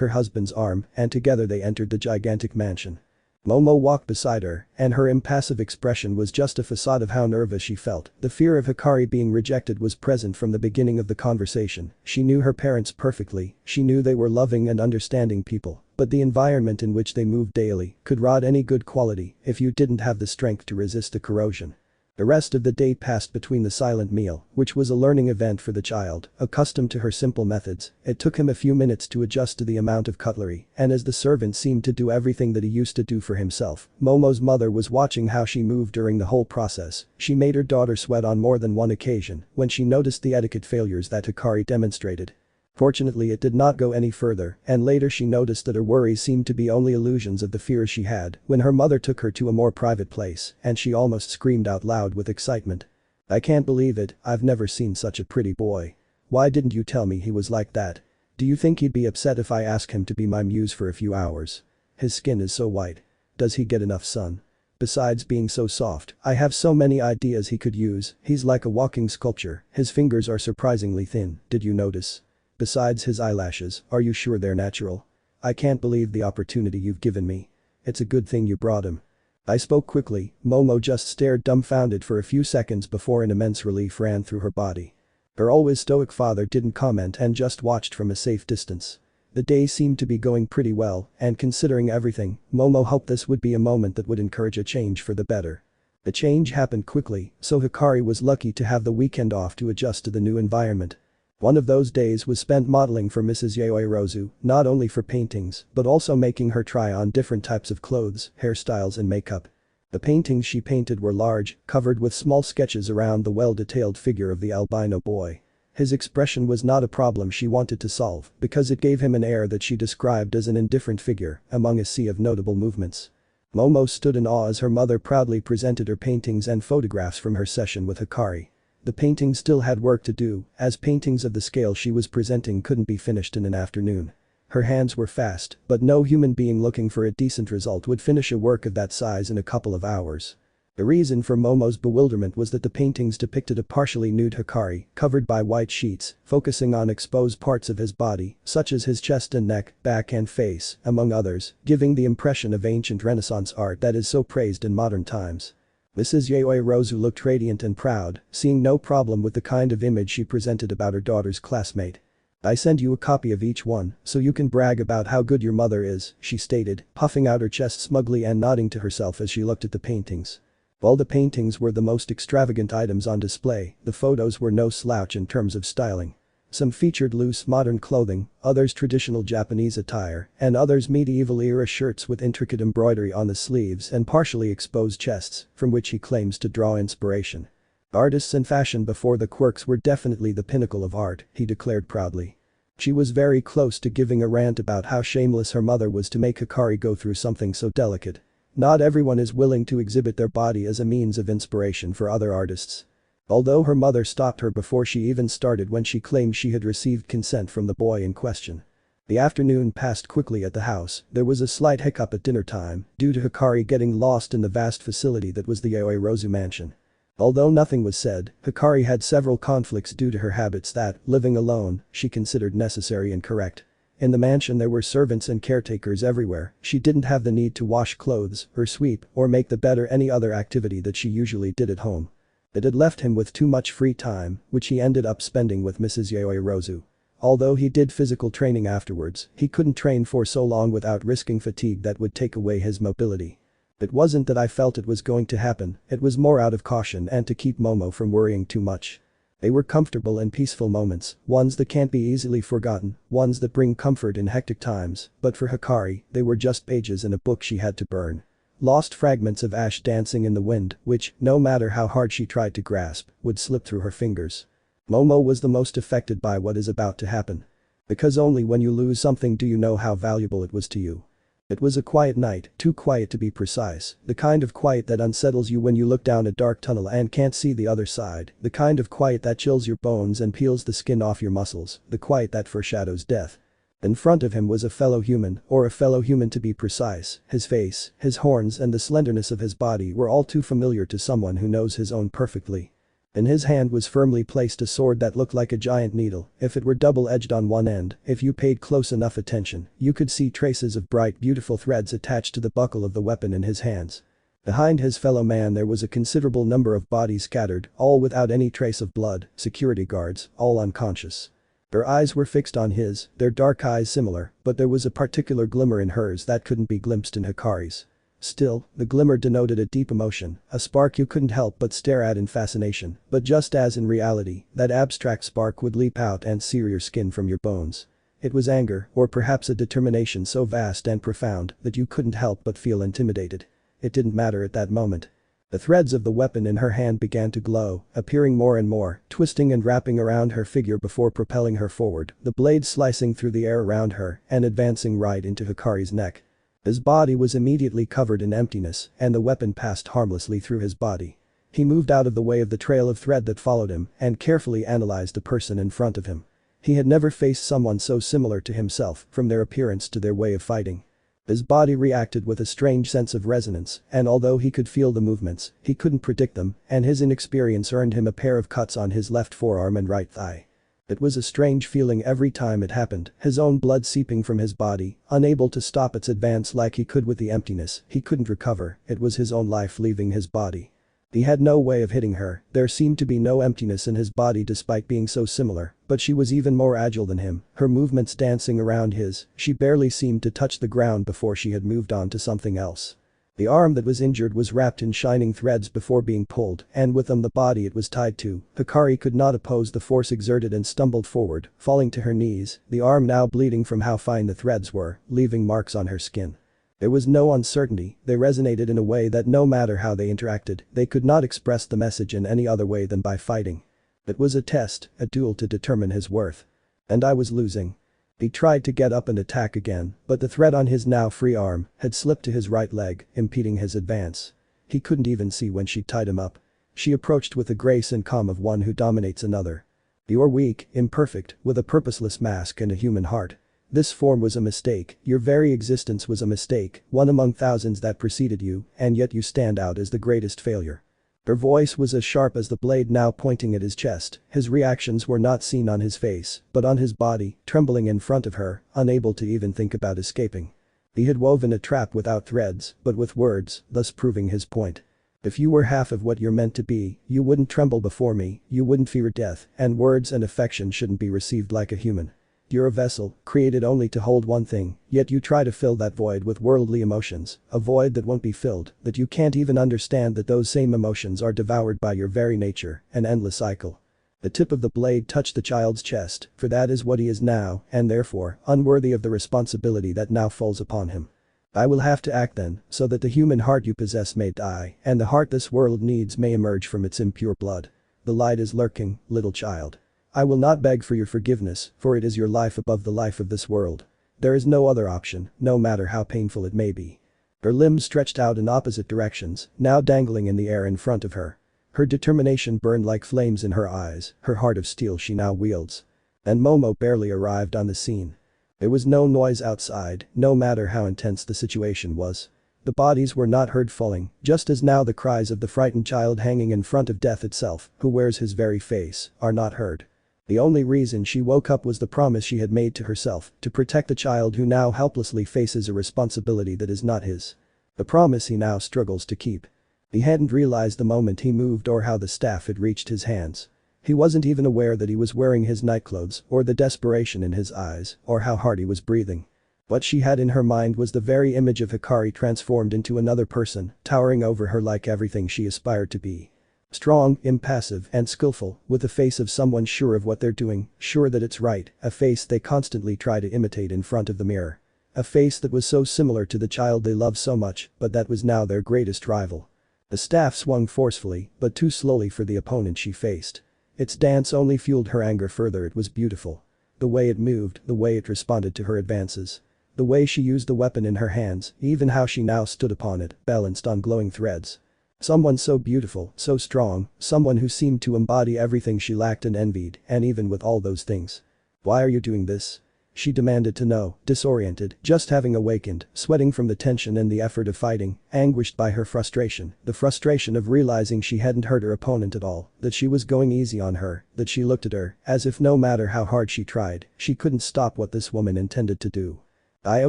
her husband's arm and together they entered the gigantic mansion. Momo walked beside her, and her impassive expression was just a facade of how nervous she felt. The fear of Hikari being rejected was present from the beginning of the conversation. She knew her parents perfectly, she knew they were loving and understanding people, but the environment in which they moved daily could rot any good quality if you didn't have the strength to resist the corrosion. The rest of the day passed between the silent meal, which was a learning event for the child, accustomed to her simple methods. It took him a few minutes to adjust to the amount of cutlery, and as the servant seemed to do everything that he used to do for himself, Momo's mother was watching how she moved during the whole process. She made her daughter sweat on more than one occasion when she noticed the etiquette failures that Hikari demonstrated. Fortunately it did not go any further, and later she noticed that her worries seemed to be only illusions of the fears she had when her mother took her to a more private place and she almost screamed out loud with excitement. I can't believe it, I've never seen such a pretty boy. Why didn't you tell me he was like that? Do you think he'd be upset if I ask him to be my muse for a few hours? His skin is so white. Does he get enough sun? Besides being so soft, I have so many ideas he could use, he's like a walking sculpture, his fingers are surprisingly thin, did you notice? Besides his eyelashes, are you sure they're natural? I can't believe the opportunity you've given me. It's a good thing you brought him. I spoke quickly, Momo just stared dumbfounded for a few seconds before an immense relief ran through her body. Her always stoic father didn't comment and just watched from a safe distance. The day seemed to be going pretty well, and considering everything, Momo hoped this would be a moment that would encourage a change for the better. The change happened quickly, so Hikari was lucky to have the weekend off to adjust to the new environment. One of those days was spent modeling for Mrs. Yaoi, not only for paintings, but also making her try on different types of clothes, hairstyles and makeup. The paintings she painted were large, covered with small sketches around the well-detailed figure of the albino boy. His expression was not a problem she wanted to solve because it gave him an air that she described as an indifferent figure among a sea of notable movements. Momo stood in awe as her mother proudly presented her paintings and photographs from her session with Hikari. The painting still had work to do, as paintings of the scale she was presenting couldn't be finished in an afternoon. Her hands were fast, but no human being looking for a decent result would finish a work of that size in a couple of hours. The reason for Momo's bewilderment was that the paintings depicted a partially nude Hikari, covered by white sheets, focusing on exposed parts of his body, such as his chest and neck, back and face, among others, giving the impression of ancient Renaissance art that is so praised in modern times. Mrs. Yaoi looked radiant and proud, seeing no problem with the kind of image she presented about her daughter's classmate. I send you a copy of each one, so you can brag about how good your mother is, she stated, puffing out her chest smugly and nodding to herself as she looked at the paintings. While the paintings were the most extravagant items on display, the photos were no slouch in terms of styling. Some featured loose modern clothing, others traditional Japanese attire, and others medieval-era shirts with intricate embroidery on the sleeves and partially exposed chests, from which he claims to draw inspiration. Artists and fashion before the quirks were definitely the pinnacle of art, he declared proudly. She was very close to giving a rant about how shameless her mother was to make Hikari go through something so delicate. Not everyone is willing to exhibit their body as a means of inspiration for other artists. Although her mother stopped her before she even started when she claimed she had received consent from the boy in question. The afternoon passed quickly at the house, there was a slight hiccup at dinner time due to Hikari getting lost in the vast facility that was the Yaoi mansion. Although nothing was said, Hikari had several conflicts due to her habits that, living alone, she considered necessary and correct. In the mansion there were servants and caretakers everywhere, she didn't have the need to wash clothes, or sweep, or make the bed or any other activity that she usually did at home. It had left him with too much free time, which he ended up spending with Mrs. Yaoyorozu. Although he did physical training afterwards, he couldn't train for so long without risking fatigue that would take away his mobility. It wasn't that I felt it was going to happen, it was more out of caution and to keep Momo from worrying too much. They were comfortable and peaceful moments, ones that can't be easily forgotten, ones that bring comfort in hectic times, but for Hikari, they were just pages in a book she had to burn. Lost fragments of ash dancing in the wind, which, no matter how hard she tried to grasp, would slip through her fingers. Momo was the most affected by what is about to happen. Because only when you lose something do you know how valuable it was to you. It was a quiet night, too quiet to be precise, the kind of quiet that unsettles you when you look down a dark tunnel and can't see the other side, the kind of quiet that chills your bones and peels the skin off your muscles, the quiet that foreshadows death. In front of him was a fellow human, or a fellow human to be precise, his face, his horns and the slenderness of his body were all too familiar to someone who knows his own perfectly. In his hand was firmly placed a sword that looked like a giant needle, if it were double-edged on one end, if you paid close enough attention, you could see traces of bright beautiful threads attached to the buckle of the weapon in his hands. Behind his fellow man there was a considerable number of bodies scattered, all without any trace of blood, security guards, all unconscious. Their eyes were fixed on his, their dark eyes similar, but there was a particular glimmer in hers that couldn't be glimpsed in Hikari's. Still, the glimmer denoted a deep emotion, a spark you couldn't help but stare at in fascination, but just as in reality, that abstract spark would leap out and sear your skin from your bones. It was anger, or perhaps a determination so vast and profound that you couldn't help but feel intimidated. It didn't matter at that moment. The threads of the weapon in her hand began to glow, appearing more and more, twisting and wrapping around her figure before propelling her forward, the blade slicing through the air around her and advancing right into Hikari's neck. His body was immediately covered in emptiness, and the weapon passed harmlessly through his body. He moved out of the way of the trail of thread that followed him and carefully analyzed the person in front of him. He had never faced someone so similar to himself, from their appearance to their way of fighting. His body reacted with a strange sense of resonance, and although he could feel the movements, he couldn't predict them, and his inexperience earned him a pair of cuts on his left forearm and right thigh. It was a strange feeling every time it happened, his own blood seeping from his body, unable to stop its advance like he could with the emptiness, he couldn't recover, it was his own life leaving his body. He had no way of hitting her, there seemed to be no emptiness in his body despite being so similar, but she was even more agile than him, her movements dancing around his, she barely seemed to touch the ground before she had moved on to something else. The arm that was injured was wrapped in shining threads before being pulled, and with them the body it was tied to. Hikari could not oppose the force exerted and stumbled forward, falling to her knees, the arm now bleeding from how fine the threads were, leaving marks on her skin. There was no uncertainty, they resonated in a way that no matter how they interacted, they could not express the message in any other way than by fighting. It was a test, a duel to determine his worth. And I was losing. He tried to get up and attack again, but the thread on his now free arm had slipped to his right leg, impeding his advance. He couldn't even see when she tied him up. She approached with the grace and calm of one who dominates another. "You're weak, imperfect, with a purposeless mask and a human heart. This form was a mistake, your very existence was a mistake, one among thousands that preceded you, and yet you stand out as the greatest failure." Her voice was as sharp as the blade now pointing at his chest, his reactions were not seen on his face, but on his body, trembling in front of her, unable to even think about escaping. He had woven a trap without threads, but with words, thus proving his point. "If you were half of what you're meant to be, you wouldn't tremble before me, you wouldn't fear death, and words and affection shouldn't be received like a human. You're a vessel, created only to hold one thing, yet you try to fill that void with worldly emotions, a void that won't be filled, that you can't even understand that those same emotions are devoured by your very nature, an endless cycle." The tip of the blade touched the child's chest, for that is what he is now, and therefore, unworthy of the responsibility that now falls upon him. "I will have to act then, so that the human heart you possess may die, and the heart this world needs may emerge from its impure blood. The light is lurking, little child. I will not beg for your forgiveness, for it is your life above the life of this world. There is no other option, no matter how painful it may be." Her limbs stretched out in opposite directions, now dangling in the air in front of her. Her determination burned like flames in her eyes, her heart of steel she now wields. And Momo barely arrived on the scene. There was no noise outside, no matter how intense the situation was. The bodies were not heard falling, just as now the cries of the frightened child hanging in front of death itself, who wears his very face, are not heard. The only reason she woke up was the promise she had made to herself to protect the child who now helplessly faces a responsibility that is not his. The promise he now struggles to keep. He hadn't realized the moment he moved or how the staff had reached his hands. He wasn't even aware that he was wearing his nightclothes or the desperation in his eyes or how hard he was breathing. What she had in her mind was the very image of Hikari transformed into another person, towering over her like everything she aspired to be. Strong, impassive, and skillful, with the face of someone sure of what they're doing, sure that it's right, a face they constantly try to imitate in front of the mirror. A face that was so similar to the child they loved so much, but that was now their greatest rival. The staff swung forcefully, but too slowly for the opponent she faced. Its dance only fueled her anger further. It was beautiful. The way it moved, the way it responded to her advances. The way she used the weapon in her hands, even how she now stood upon it, balanced on glowing threads. Someone so beautiful, so strong, someone who seemed to embody everything she lacked and envied, and even with all those things. Why are you doing this? She demanded to know, disoriented, just having awakened, sweating from the tension and the effort of fighting, anguished by her frustration, the frustration of realizing she hadn't hurt her opponent at all, that she was going easy on her, that she looked at her, as if no matter how hard she tried, she couldn't stop what this woman intended to do. I owe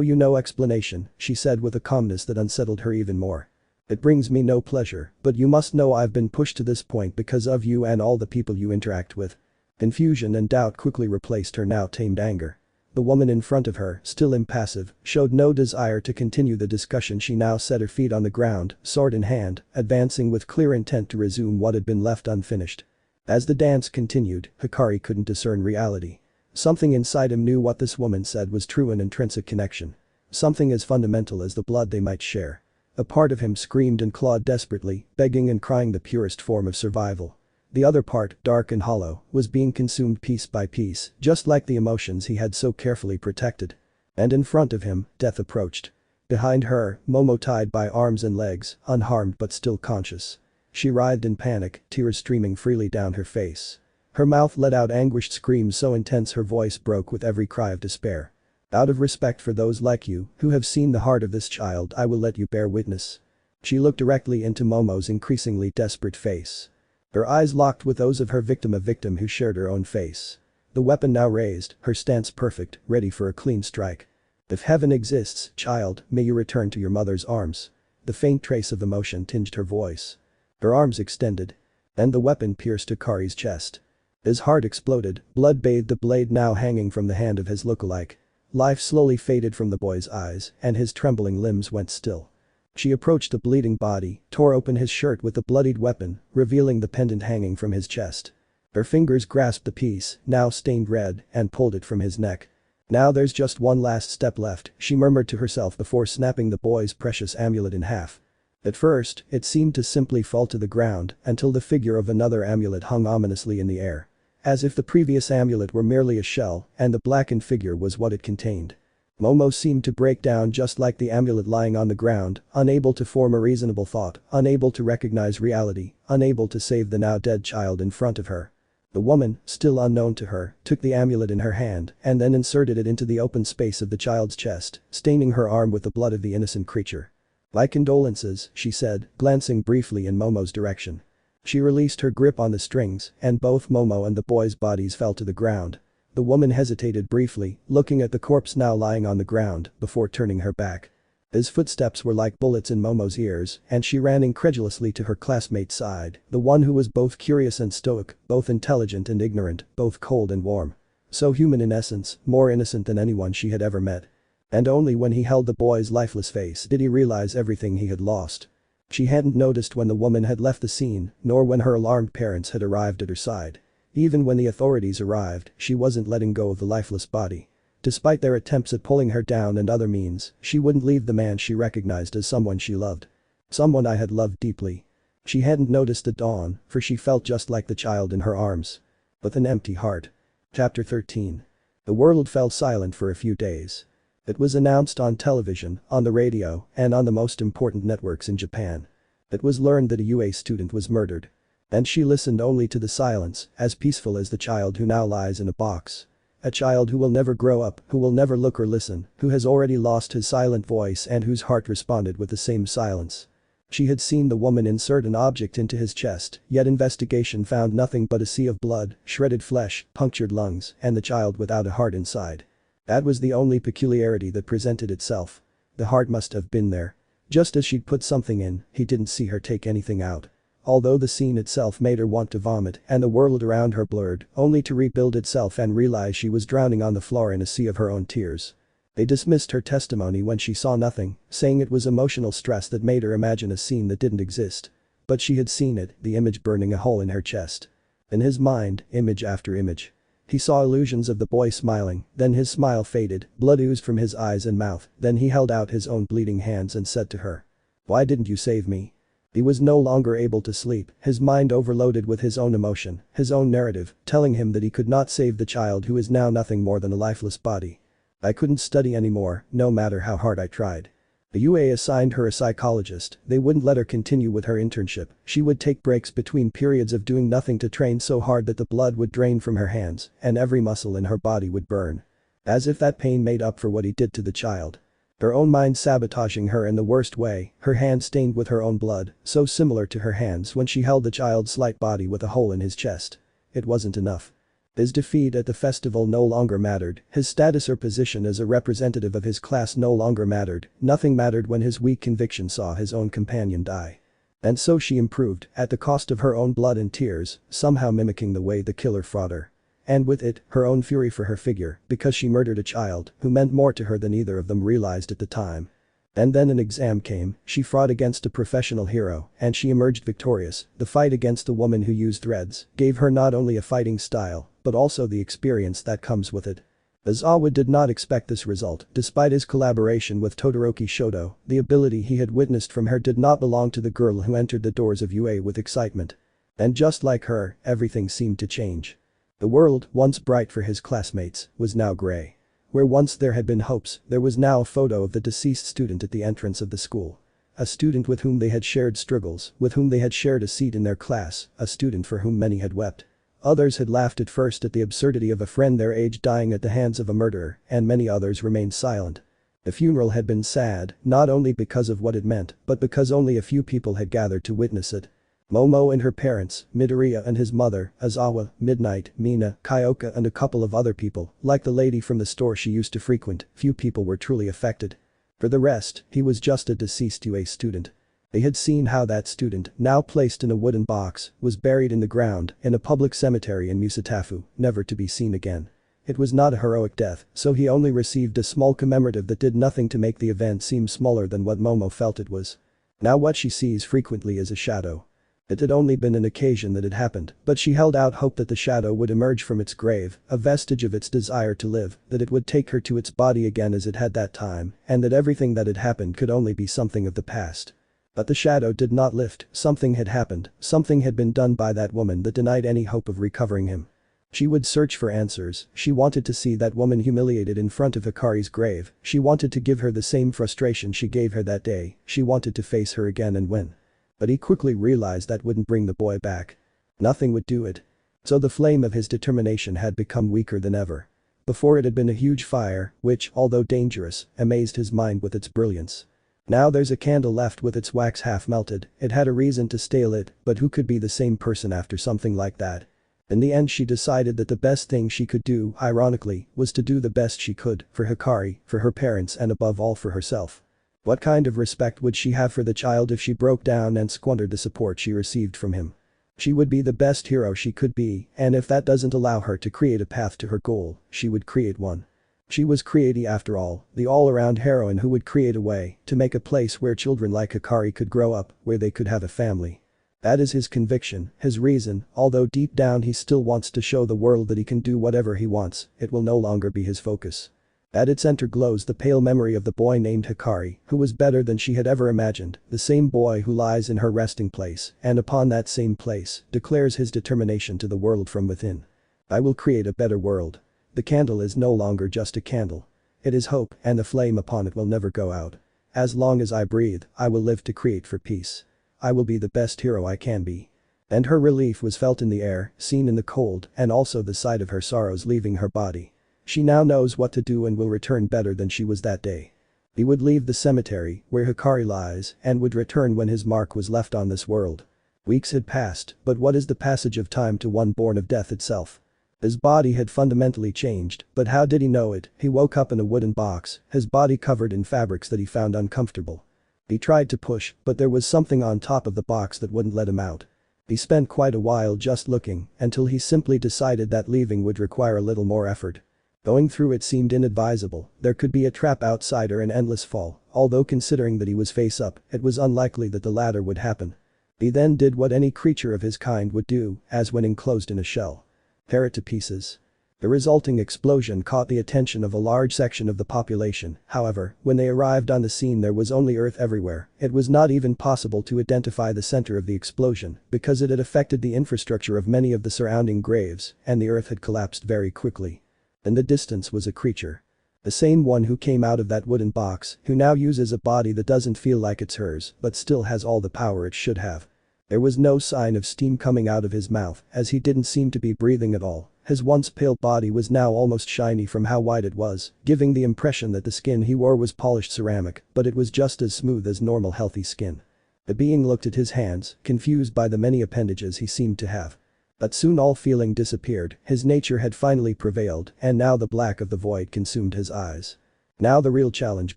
you no explanation, she said with a calmness that unsettled her even more. It brings me no pleasure, but you must know I've been pushed to this point because of you and all the people you interact with. Confusion and doubt quickly replaced her now tamed anger. The woman in front of her, still impassive, showed no desire to continue the discussion. She now set her feet on the ground, sword in hand, advancing with clear intent to resume what had been left unfinished. As the dance continued, Hikari couldn't discern reality. Something inside him knew what this woman said was true, an intrinsic connection. Something as fundamental as the blood they might share. A part of him screamed and clawed desperately, begging and crying the purest form of survival. The other part, dark and hollow, was being consumed piece by piece, just like the emotions he had so carefully protected. And in front of him, death approached. Behind her, Momo tied by arms and legs, unharmed but still conscious. She writhed in panic, tears streaming freely down her face. Her mouth let out anguished screams so intense her voice broke with every cry of despair. Out of respect for those like you, who have seen the heart of this child, I will let you bear witness. She looked directly into Momo's increasingly desperate face. Her eyes locked with those of her victim, a victim who shared her own face. The weapon now raised, her stance perfect, ready for a clean strike. If heaven exists, child, may you return to your mother's arms. The faint trace of emotion tinged her voice. Her arms extended. And the weapon pierced Hikari's chest. His heart exploded, blood bathed the blade now hanging from the hand of his lookalike. Life slowly faded from the boy's eyes, and his trembling limbs went still. She approached the bleeding body, tore open his shirt with the bloodied weapon, revealing the pendant hanging from his chest. Her fingers grasped the piece, now stained red, and pulled it from his neck. Now there's just one last step left, she murmured to herself before snapping the boy's precious amulet in half. At first, it seemed to simply fall to the ground until the figure of another amulet hung ominously in the air. As if the previous amulet were merely a shell and the blackened figure was what it contained. Momo seemed to break down just like the amulet lying on the ground, unable to form a reasonable thought, unable to recognize reality, unable to save the now dead child in front of her. The woman, still unknown to her, took the amulet in her hand and then inserted it into the open space of the child's chest, staining her arm with the blood of the innocent creature. My condolences, she said, glancing briefly in Momo's direction. She released her grip on the strings, and both Momo and the boy's bodies fell to the ground. The woman hesitated briefly, looking at the corpse now lying on the ground, before turning her back. His footsteps were like bullets in Momo's ears, and she ran incredulously to her classmate's side, the one who was both curious and stoic, both intelligent and ignorant, both cold and warm. So human in essence, more innocent than anyone she had ever met. And only when he held the boy's lifeless face did he realize everything he had lost. She hadn't noticed when the woman had left the scene, nor when her alarmed parents had arrived at her side. Even when the authorities arrived, she wasn't letting go of the lifeless body. Despite their attempts at pulling her down and other means, she wouldn't leave the man she recognized as someone she loved. Someone I had loved deeply. She hadn't noticed at dawn, for she felt just like the child in her arms. With an empty heart. Chapter 13. The world fell silent for a few days. It was announced on television, on the radio, and on the most important networks in Japan. It was learned that a UA student was murdered. And she listened only to the silence, as peaceful as the child who now lies in a box. A child who will never grow up, who will never look or listen, who has already lost his silent voice and whose heart responded with the same silence. She had seen the woman insert an object into his chest, yet investigation found nothing but a sea of blood, shredded flesh, punctured lungs, and the child without a heart inside. That was the only peculiarity that presented itself. The heart must have been there. Just as she'd put something in, he didn't see her take anything out. Although the scene itself made her want to vomit and the world around her blurred, only to rebuild itself and realize she was drowning on the floor in a sea of her own tears. They dismissed her testimony when she saw nothing, saying it was emotional stress that made her imagine a scene that didn't exist. But she had seen it, the image burning a hole in her chest. In his mind, image after image. He saw illusions of the boy smiling, then his smile faded, blood oozed from his eyes and mouth, then he held out his own bleeding hands and said to her. "Why didn't you save me?" He was no longer able to sleep, his mind overloaded with his own emotion, his own narrative, telling him that he could not save the child who is now nothing more than a lifeless body. "I couldn't study anymore, no matter how hard I tried." The UA assigned her a psychologist, they wouldn't let her continue with her internship, she would take breaks between periods of doing nothing to train so hard that the blood would drain from her hands and every muscle in her body would burn. As if that pain made up for what he did to the child. Her own mind sabotaging her in the worst way, her hand stained with her own blood, so similar to her hands when she held the child's slight body with a hole in his chest. It wasn't enough. His defeat at the festival no longer mattered, his status or position as a representative of his class no longer mattered, nothing mattered when his weak conviction saw his own companion die. And so she improved, at the cost of her own blood and tears, somehow mimicking the way the killer fought her. And with it, her own fury for her figure, because she murdered a child who meant more to her than either of them realized at the time. And then an exam came, she fought against a professional hero, and she emerged victorious. The fight against the woman who used threads gave her not only a fighting style, but also the experience that comes with it. Aizawa did not expect this result, despite his collaboration with Todoroki Shoto, the ability he had witnessed from her did not belong to the girl who entered the doors of UA with excitement. And just like her, everything seemed to change. The world, once bright for his classmates, was now gray. Where once there had been hopes, there was now a photo of the deceased student at the entrance of the school. A student with whom they had shared struggles, with whom they had shared a seat in their class, a student for whom many had wept. Others had laughed at first at the absurdity of a friend their age dying at the hands of a murderer, and many others remained silent. The funeral had been sad, not only because of what it meant, but because only a few people had gathered to witness it. Momo and her parents, Midoriya and his mother, Aizawa, Midnight, Mina, Kyoka and a couple of other people, like the lady from the store she used to frequent, few people were truly affected. For the rest, he was just a deceased UA student. They had seen how that student, now placed in a wooden box, was buried in the ground in a public cemetery in Musatafu, never to be seen again. It was not a heroic death, so he only received a small commemorative that did nothing to make the event seem smaller than what Momo felt it was. Now what she sees frequently is a shadow. It had only been an occasion that had happened, but she held out hope that the shadow would emerge from its grave, a vestige of its desire to live, that it would take her to its body again as it had that time, and that everything that had happened could only be something of the past. But the shadow did not lift, something had happened, something had been done by that woman that denied any hope of recovering him. She would search for answers, she wanted to see that woman humiliated in front of Hikari's grave, she wanted to give her the same frustration she gave her that day, she wanted to face her again and win. But he quickly realized that wouldn't bring the boy back. Nothing would do it. So the flame of his determination had become weaker than ever. Before it had been a huge fire, which, although dangerous, amazed his mind with its brilliance. Now there's a candle left with its wax half melted, it had a reason to stay lit, but who could be the same person after something like that? In the end she decided that the best thing she could do, ironically, was to do the best she could, for Hikari, for her parents and above all for herself. What kind of respect would she have for the child if she broke down and squandered the support she received from him? She would be the best hero she could be, and if that doesn't allow her to create a path to her goal, she would create one. She was Creati after all, the all-around heroine who would create a way to make a place where children like Hikari could grow up, where they could have a family. That is his conviction, his reason, although deep down he still wants to show the world that he can do whatever he wants, it will no longer be his focus. At its center glows the pale memory of the boy named Hikari, who was better than she had ever imagined, the same boy who lies in her resting place, and upon that same place, declares his determination to the world from within. I will create a better world. The candle is no longer just a candle. It is hope, and the flame upon it will never go out. As long as I breathe, I will live to create for peace. I will be the best hero I can be. And her relief was felt in the air, seen in the cold, and also the sight of her sorrows leaving her body. She now knows what to do and will return better than she was that day. He would leave the cemetery, where Hikari lies, and would return when his mark was left on this world. Weeks had passed, but what is the passage of time to one born of death itself? His body had fundamentally changed, but how did he know it? He woke up in a wooden box, his body covered in fabrics that he found uncomfortable. He tried to push, but there was something on top of the box that wouldn't let him out. He spent quite a while just looking, until he simply decided that leaving would require a little more effort. Going through it seemed inadvisable, there could be a trap outside or an endless fall, although considering that he was face up, it was unlikely that the latter would happen. He then did what any creature of his kind would do, as when enclosed in a shell. Tear it to pieces. The resulting explosion caught the attention of a large section of the population, however, when they arrived on the scene there was only earth everywhere, it was not even possible to identify the center of the explosion, because it had affected the infrastructure of many of the surrounding graves, and the earth had collapsed very quickly. In the distance was a creature. The same one who came out of that wooden box, who now uses a body that doesn't feel like it's hers, but still has all the power it should have. There was no sign of steam coming out of his mouth, as he didn't seem to be breathing at all. His once pale body was now almost shiny from how white it was, giving the impression that the skin he wore was polished ceramic, but it was just as smooth as normal healthy skin. The being looked at his hands, confused by the many appendages he seemed to have. But soon all feeling disappeared, his nature had finally prevailed, and now the black of the void consumed his eyes. Now the real challenge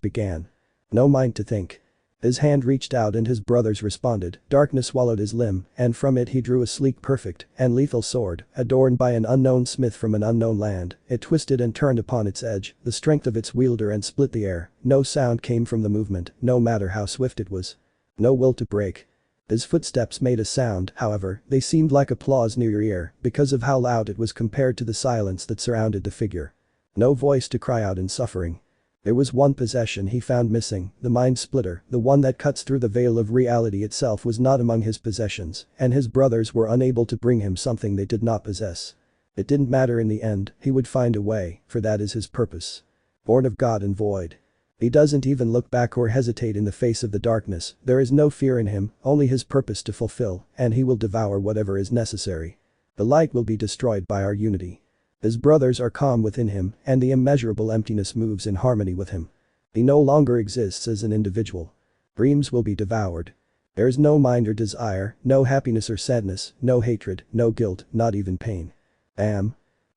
began. No mind to think. His hand reached out and his brothers responded, darkness swallowed his limb, and from it he drew a sleek perfect and lethal sword, adorned by an unknown smith from an unknown land. It twisted and turned upon its edge, the strength of its wielder and split the air. No sound came from the movement, no matter how swift it was. No will to break. His footsteps made a sound, however, they seemed like applause near your ear, because of how loud it was compared to the silence that surrounded the figure. No voice to cry out in suffering. There was one possession he found missing, the mind splitter, the one that cuts through the veil of reality itself was not among his possessions, and his brothers were unable to bring him something they did not possess. It didn't matter in the end, he would find a way, for that is his purpose. Born of God and void. He doesn't even look back or hesitate in the face of the darkness, there is no fear in him, only his purpose to fulfill, and he will devour whatever is necessary. The light will be destroyed by our unity. His brothers are calm within him, and the immeasurable emptiness moves in harmony with him. He no longer exists as an individual. Dreams will be devoured. There is no mind or desire, no happiness or sadness, no hatred, no guilt, not even pain.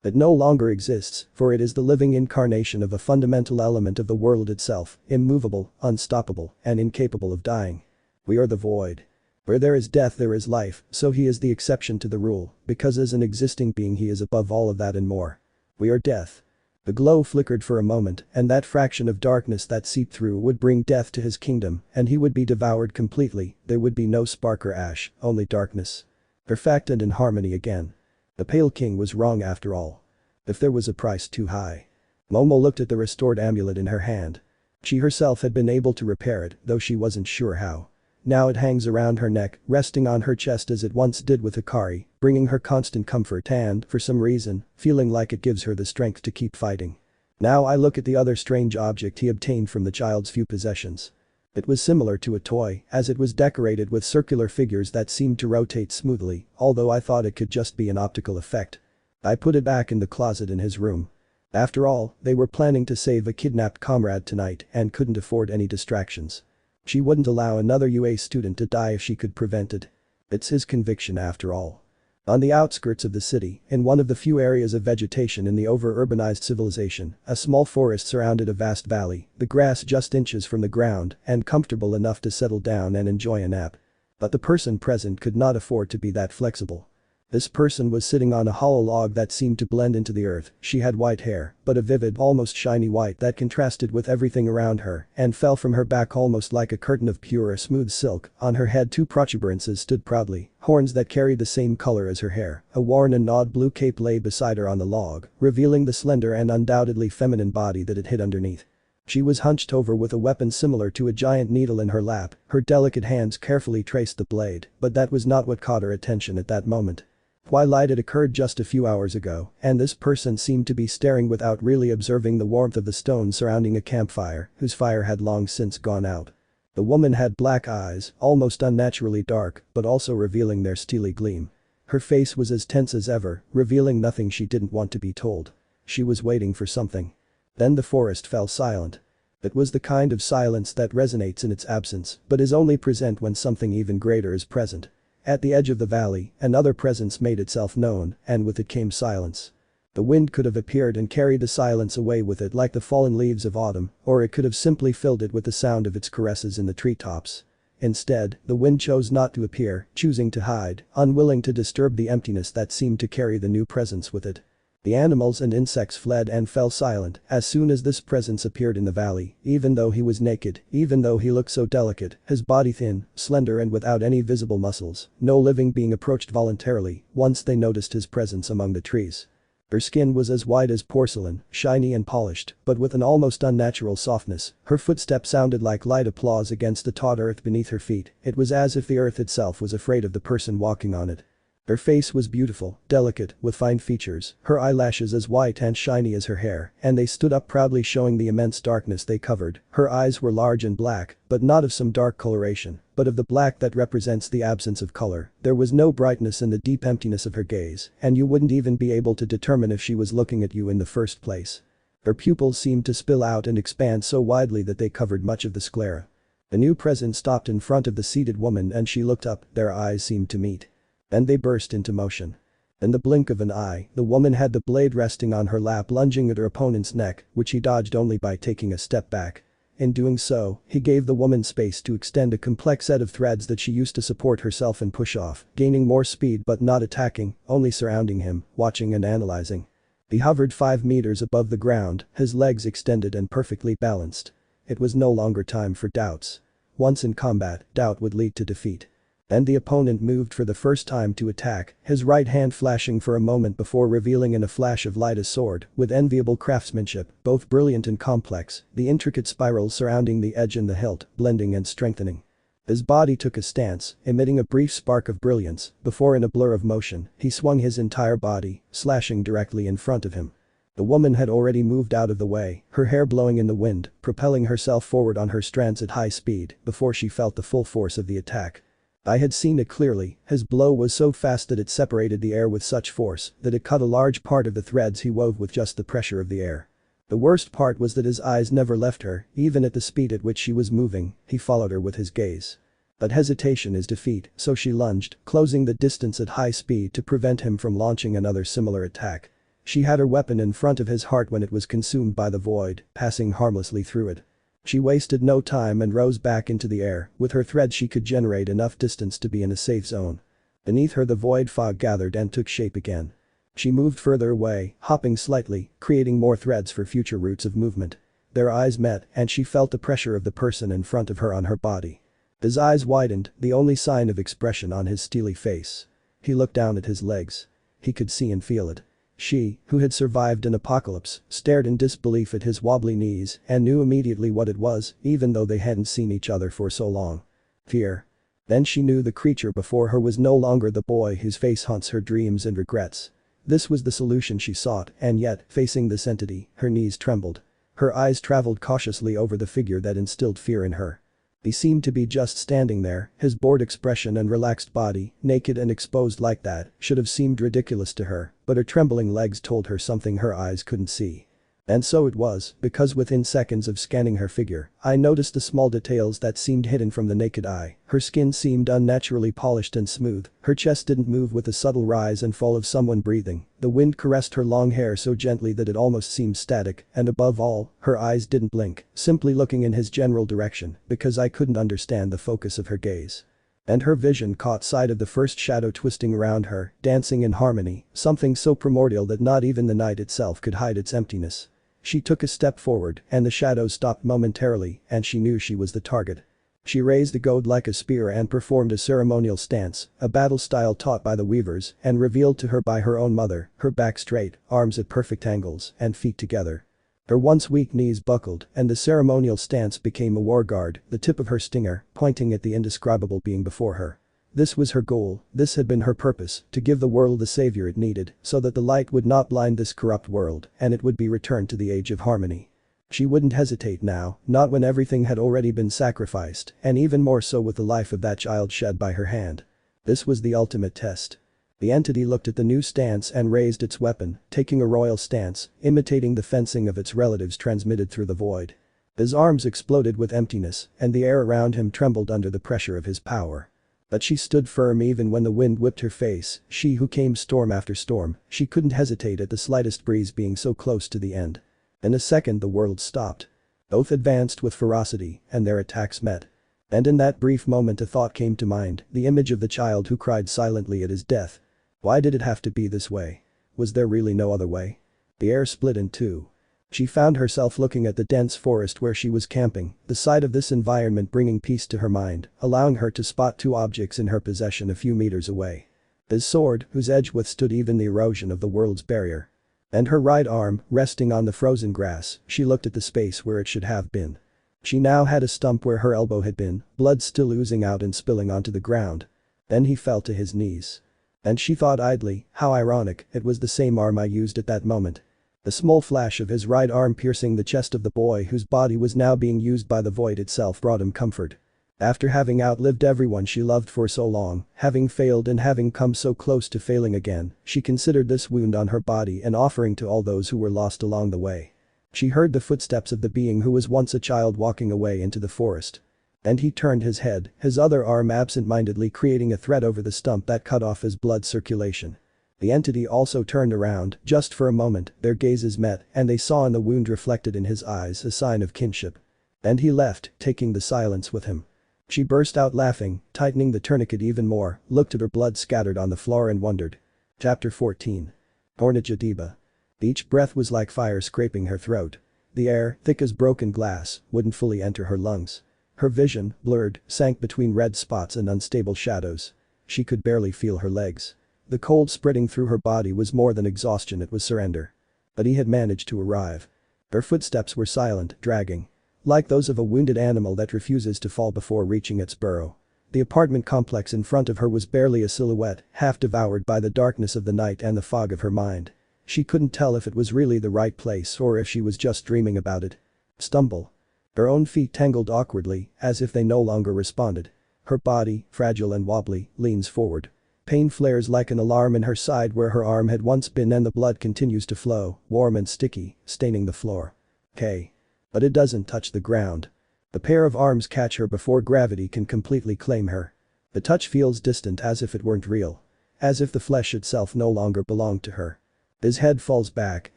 It no longer exists, for it is the living incarnation of a fundamental element of the world itself, immovable, unstoppable, and incapable of dying. We are the void. Where there is death there is life, so he is the exception to the rule, because as an existing being he is above all of that and more. We are death. The glow flickered for a moment, and that fraction of darkness that seeped through would bring death to his kingdom, and he would be devoured completely, there would be no spark or ash, only darkness. Perfect and in harmony again. The Pale King was wrong after all. If there was a price too high. Momo looked at the restored amulet in her hand. She herself had been able to repair it, though she wasn't sure how. Now it hangs around her neck, resting on her chest as it once did with Hikari, bringing her constant comfort and, for some reason, feeling like it gives her the strength to keep fighting. Now I look at the other strange object he obtained from the child's few possessions. It was similar to a toy, as it was decorated with circular figures that seemed to rotate smoothly, although I thought it could just be an optical effect. I put it back in the closet in his room. After all, they were planning to save a kidnapped comrade tonight and couldn't afford any distractions. She wouldn't allow another UA student to die if she could prevent it. It's his conviction after all. On the outskirts of the city, in one of the few areas of vegetation in the over-urbanized civilization, a small forest surrounded a vast valley, the grass just inches from the ground and comfortable enough to settle down and enjoy a nap. But the person present could not afford to be that flexible. This person was sitting on a hollow log that seemed to blend into the earth. She had white hair, but a vivid, almost shiny white that contrasted with everything around her and fell from her back almost like a curtain of pure smooth silk. On her head two protuberances stood proudly, horns that carried the same color as her hair. A worn and gnawed blue cape lay beside her on the log, revealing the slender and undoubtedly feminine body that it hid underneath. She was hunched over with a weapon similar to a giant needle in her lap, her delicate hands carefully traced the blade, but that was not what caught her attention at that moment. Twilight had occurred just a few hours ago, and this person seemed to be staring without really observing the warmth of the stone surrounding a campfire, whose fire had long since gone out. The woman had black eyes, almost unnaturally dark, but also revealing their steely gleam. Her face was as tense as ever, revealing nothing she didn't want to be told. She was waiting for something. Then the forest fell silent. It was the kind of silence that resonates in its absence but is only present when something even greater is present. At the edge of the valley, another presence made itself known, and with it came silence. The wind could have appeared and carried the silence away with it like the fallen leaves of autumn, or it could have simply filled it with the sound of its caresses in the treetops. Instead, the wind chose not to appear, choosing to hide, unwilling to disturb the emptiness that seemed to carry the new presence with it. The animals and insects fled and fell silent as soon as this presence appeared in the valley, even though he was naked, even though he looked so delicate, his body thin, slender and without any visible muscles, no living being approached voluntarily once they noticed his presence among the trees. Her skin was as white as porcelain, shiny and polished, but with an almost unnatural softness. Her footsteps sounded like light applause against the taut earth beneath her feet. It was as if the earth itself was afraid of the person walking on it. Her face was beautiful, delicate, with fine features, her eyelashes as white and shiny as her hair, and they stood up proudly showing the immense darkness they covered. Her eyes were large and black, but not of some dark coloration, but of the black that represents the absence of color. There was no brightness in the deep emptiness of her gaze, and you wouldn't even be able to determine if she was looking at you in the first place. Her pupils seemed to spill out and expand so widely that they covered much of the sclera. The new presence stopped in front of the seated woman and she looked up, their eyes seemed to meet. Then they burst into motion. In the blink of an eye, the woman had the blade resting on her lap lunging at her opponent's neck, which he dodged only by taking a step back. In doing so, he gave the woman space to extend a complex set of threads that she used to support herself and push off, gaining more speed but not attacking, only surrounding him, watching and analyzing. He hovered 5 meters above the ground, his legs extended and perfectly balanced. It was no longer time for doubts. Once in combat, doubt would lead to defeat. Then the opponent moved for the first time to attack, his right hand flashing for a moment before revealing in a flash of light a sword, with enviable craftsmanship, both brilliant and complex, the intricate spirals surrounding the edge and the hilt, blending and strengthening. His body took a stance, emitting a brief spark of brilliance, before in a blur of motion, he swung his entire body, slashing directly in front of him. The woman had already moved out of the way, her hair blowing in the wind, propelling herself forward on her strands at high speed, before she felt the full force of the attack. I had seen it clearly, his blow was so fast that it separated the air with such force that it cut a large part of the threads he wove with just the pressure of the air. The worst part was that his eyes never left her, even at the speed at which she was moving, he followed her with his gaze. But hesitation is defeat, so she lunged, closing the distance at high speed to prevent him from launching another similar attack. She had her weapon in front of his heart when it was consumed by the void, passing harmlessly through it. She wasted no time and rose back into the air, with her thread she could generate enough distance to be in a safe zone. Beneath her the void fog gathered and took shape again. She moved further away, hopping slightly, creating more threads for future routes of movement. Their eyes met and she felt the pressure of the person in front of her on her body. His eyes widened, the only sign of expression on his steely face. He looked down at his legs. He could see and feel it. She, who had survived an apocalypse, stared in disbelief at his wobbly knees and knew immediately what it was, even though they hadn't seen each other for so long. Fear. Then she knew the creature before her was no longer the boy whose face haunts her dreams and regrets. This was the solution she sought, and yet, facing this entity, her knees trembled. Her eyes traveled cautiously over the figure that instilled fear in her. He seemed to be just standing there, his bored expression and relaxed body, naked and exposed like that, should have seemed ridiculous to her, but her trembling legs told her something her eyes couldn't see. And so it was, because within seconds of scanning her figure, I noticed the small details that seemed hidden from the naked eye. Her skin seemed unnaturally polished and smooth, her chest didn't move with a subtle rise and fall of someone breathing, the wind caressed her long hair so gently that it almost seemed static, and above all, her eyes didn't blink, simply looking in his general direction, because I couldn't understand the focus of her gaze. And her vision caught sight of the first shadow twisting around her, dancing in harmony, something so primordial that not even the night itself could hide its emptiness. She took a step forward and the shadows stopped momentarily and she knew she was the target. She raised the goad like a spear and performed a ceremonial stance, a battle style taught by the weavers and revealed to her by her own mother, her back straight, arms at perfect angles and feet together. Her once weak knees buckled and the ceremonial stance became a war guard, the tip of her stinger pointing at the indescribable being before her. This was her goal, this had been her purpose, to give the world the savior it needed, so that the light would not blind this corrupt world and it would be returned to the age of harmony. She wouldn't hesitate now, not when everything had already been sacrificed, and even more so with the life of that child shed by her hand. This was the ultimate test. The entity looked at the new stance and raised its weapon, taking a royal stance, imitating the fencing of its relatives transmitted through the void. His arms exploded with emptiness, and the air around him trembled under the pressure of his power. But she stood firm even when the wind whipped her face, she who came storm after storm, she couldn't hesitate at the slightest breeze being so close to the end. In a second the world stopped. Both advanced with ferocity, and their attacks met. And in that brief moment a thought came to mind, the image of the child who cried silently at his death. Why did it have to be this way? Was there really no other way? The air split in two. She found herself looking at the dense forest where she was camping, the sight of this environment bringing peace to her mind, allowing her to spot two objects in her possession a few meters away. His sword, whose edge withstood even the erosion of the world's barrier. And her right arm, resting on the frozen grass, she looked at the space where it should have been. She now had a stump where her elbow had been, blood still oozing out and spilling onto the ground. Then he fell to his knees. And she thought idly, how ironic, it was the same arm I used at that moment. The small flash of his right arm piercing the chest of the boy whose body was now being used by the void itself brought him comfort. After having outlived everyone she loved for so long, having failed and having come so close to failing again, she considered this wound on her body an offering to all those who were lost along the way. She heard the footsteps of the being who was once a child walking away into the forest. And he turned his head, his other arm absent-mindedly creating a thread over the stump that cut off his blood circulation. The entity also turned around, just for a moment, their gazes met, and they saw in the wound reflected in his eyes a sign of kinship. And he left, taking the silence with him. She burst out laughing, tightening the tourniquet even more, looked at her blood scattered on the floor and wondered. Chapter 14. Ornajadiba. Each breath was like fire scraping her throat. The air, thick as broken glass, wouldn't fully enter her lungs. Her vision, blurred, sank between red spots and unstable shadows. She could barely feel her legs. The cold spreading through her body was more than exhaustion, it was surrender. But he had managed to arrive. Her footsteps were silent, dragging. Like those of a wounded animal that refuses to fall before reaching its burrow. The apartment complex in front of her was barely a silhouette, half devoured by the darkness of the night and the fog of her mind. She couldn't tell if it was really the right place or if she was just dreaming about it. Stumble. Her own feet tangled awkwardly, as if they no longer responded. Her body, fragile and wobbly, leans forward. Pain flares like an alarm in her side where her arm had once been and the blood continues to flow, warm and sticky, staining the floor. Okay. But it doesn't touch the ground. The pair of arms catch her before gravity can completely claim her. The touch feels distant as if it weren't real. As if the flesh itself no longer belonged to her. His head falls back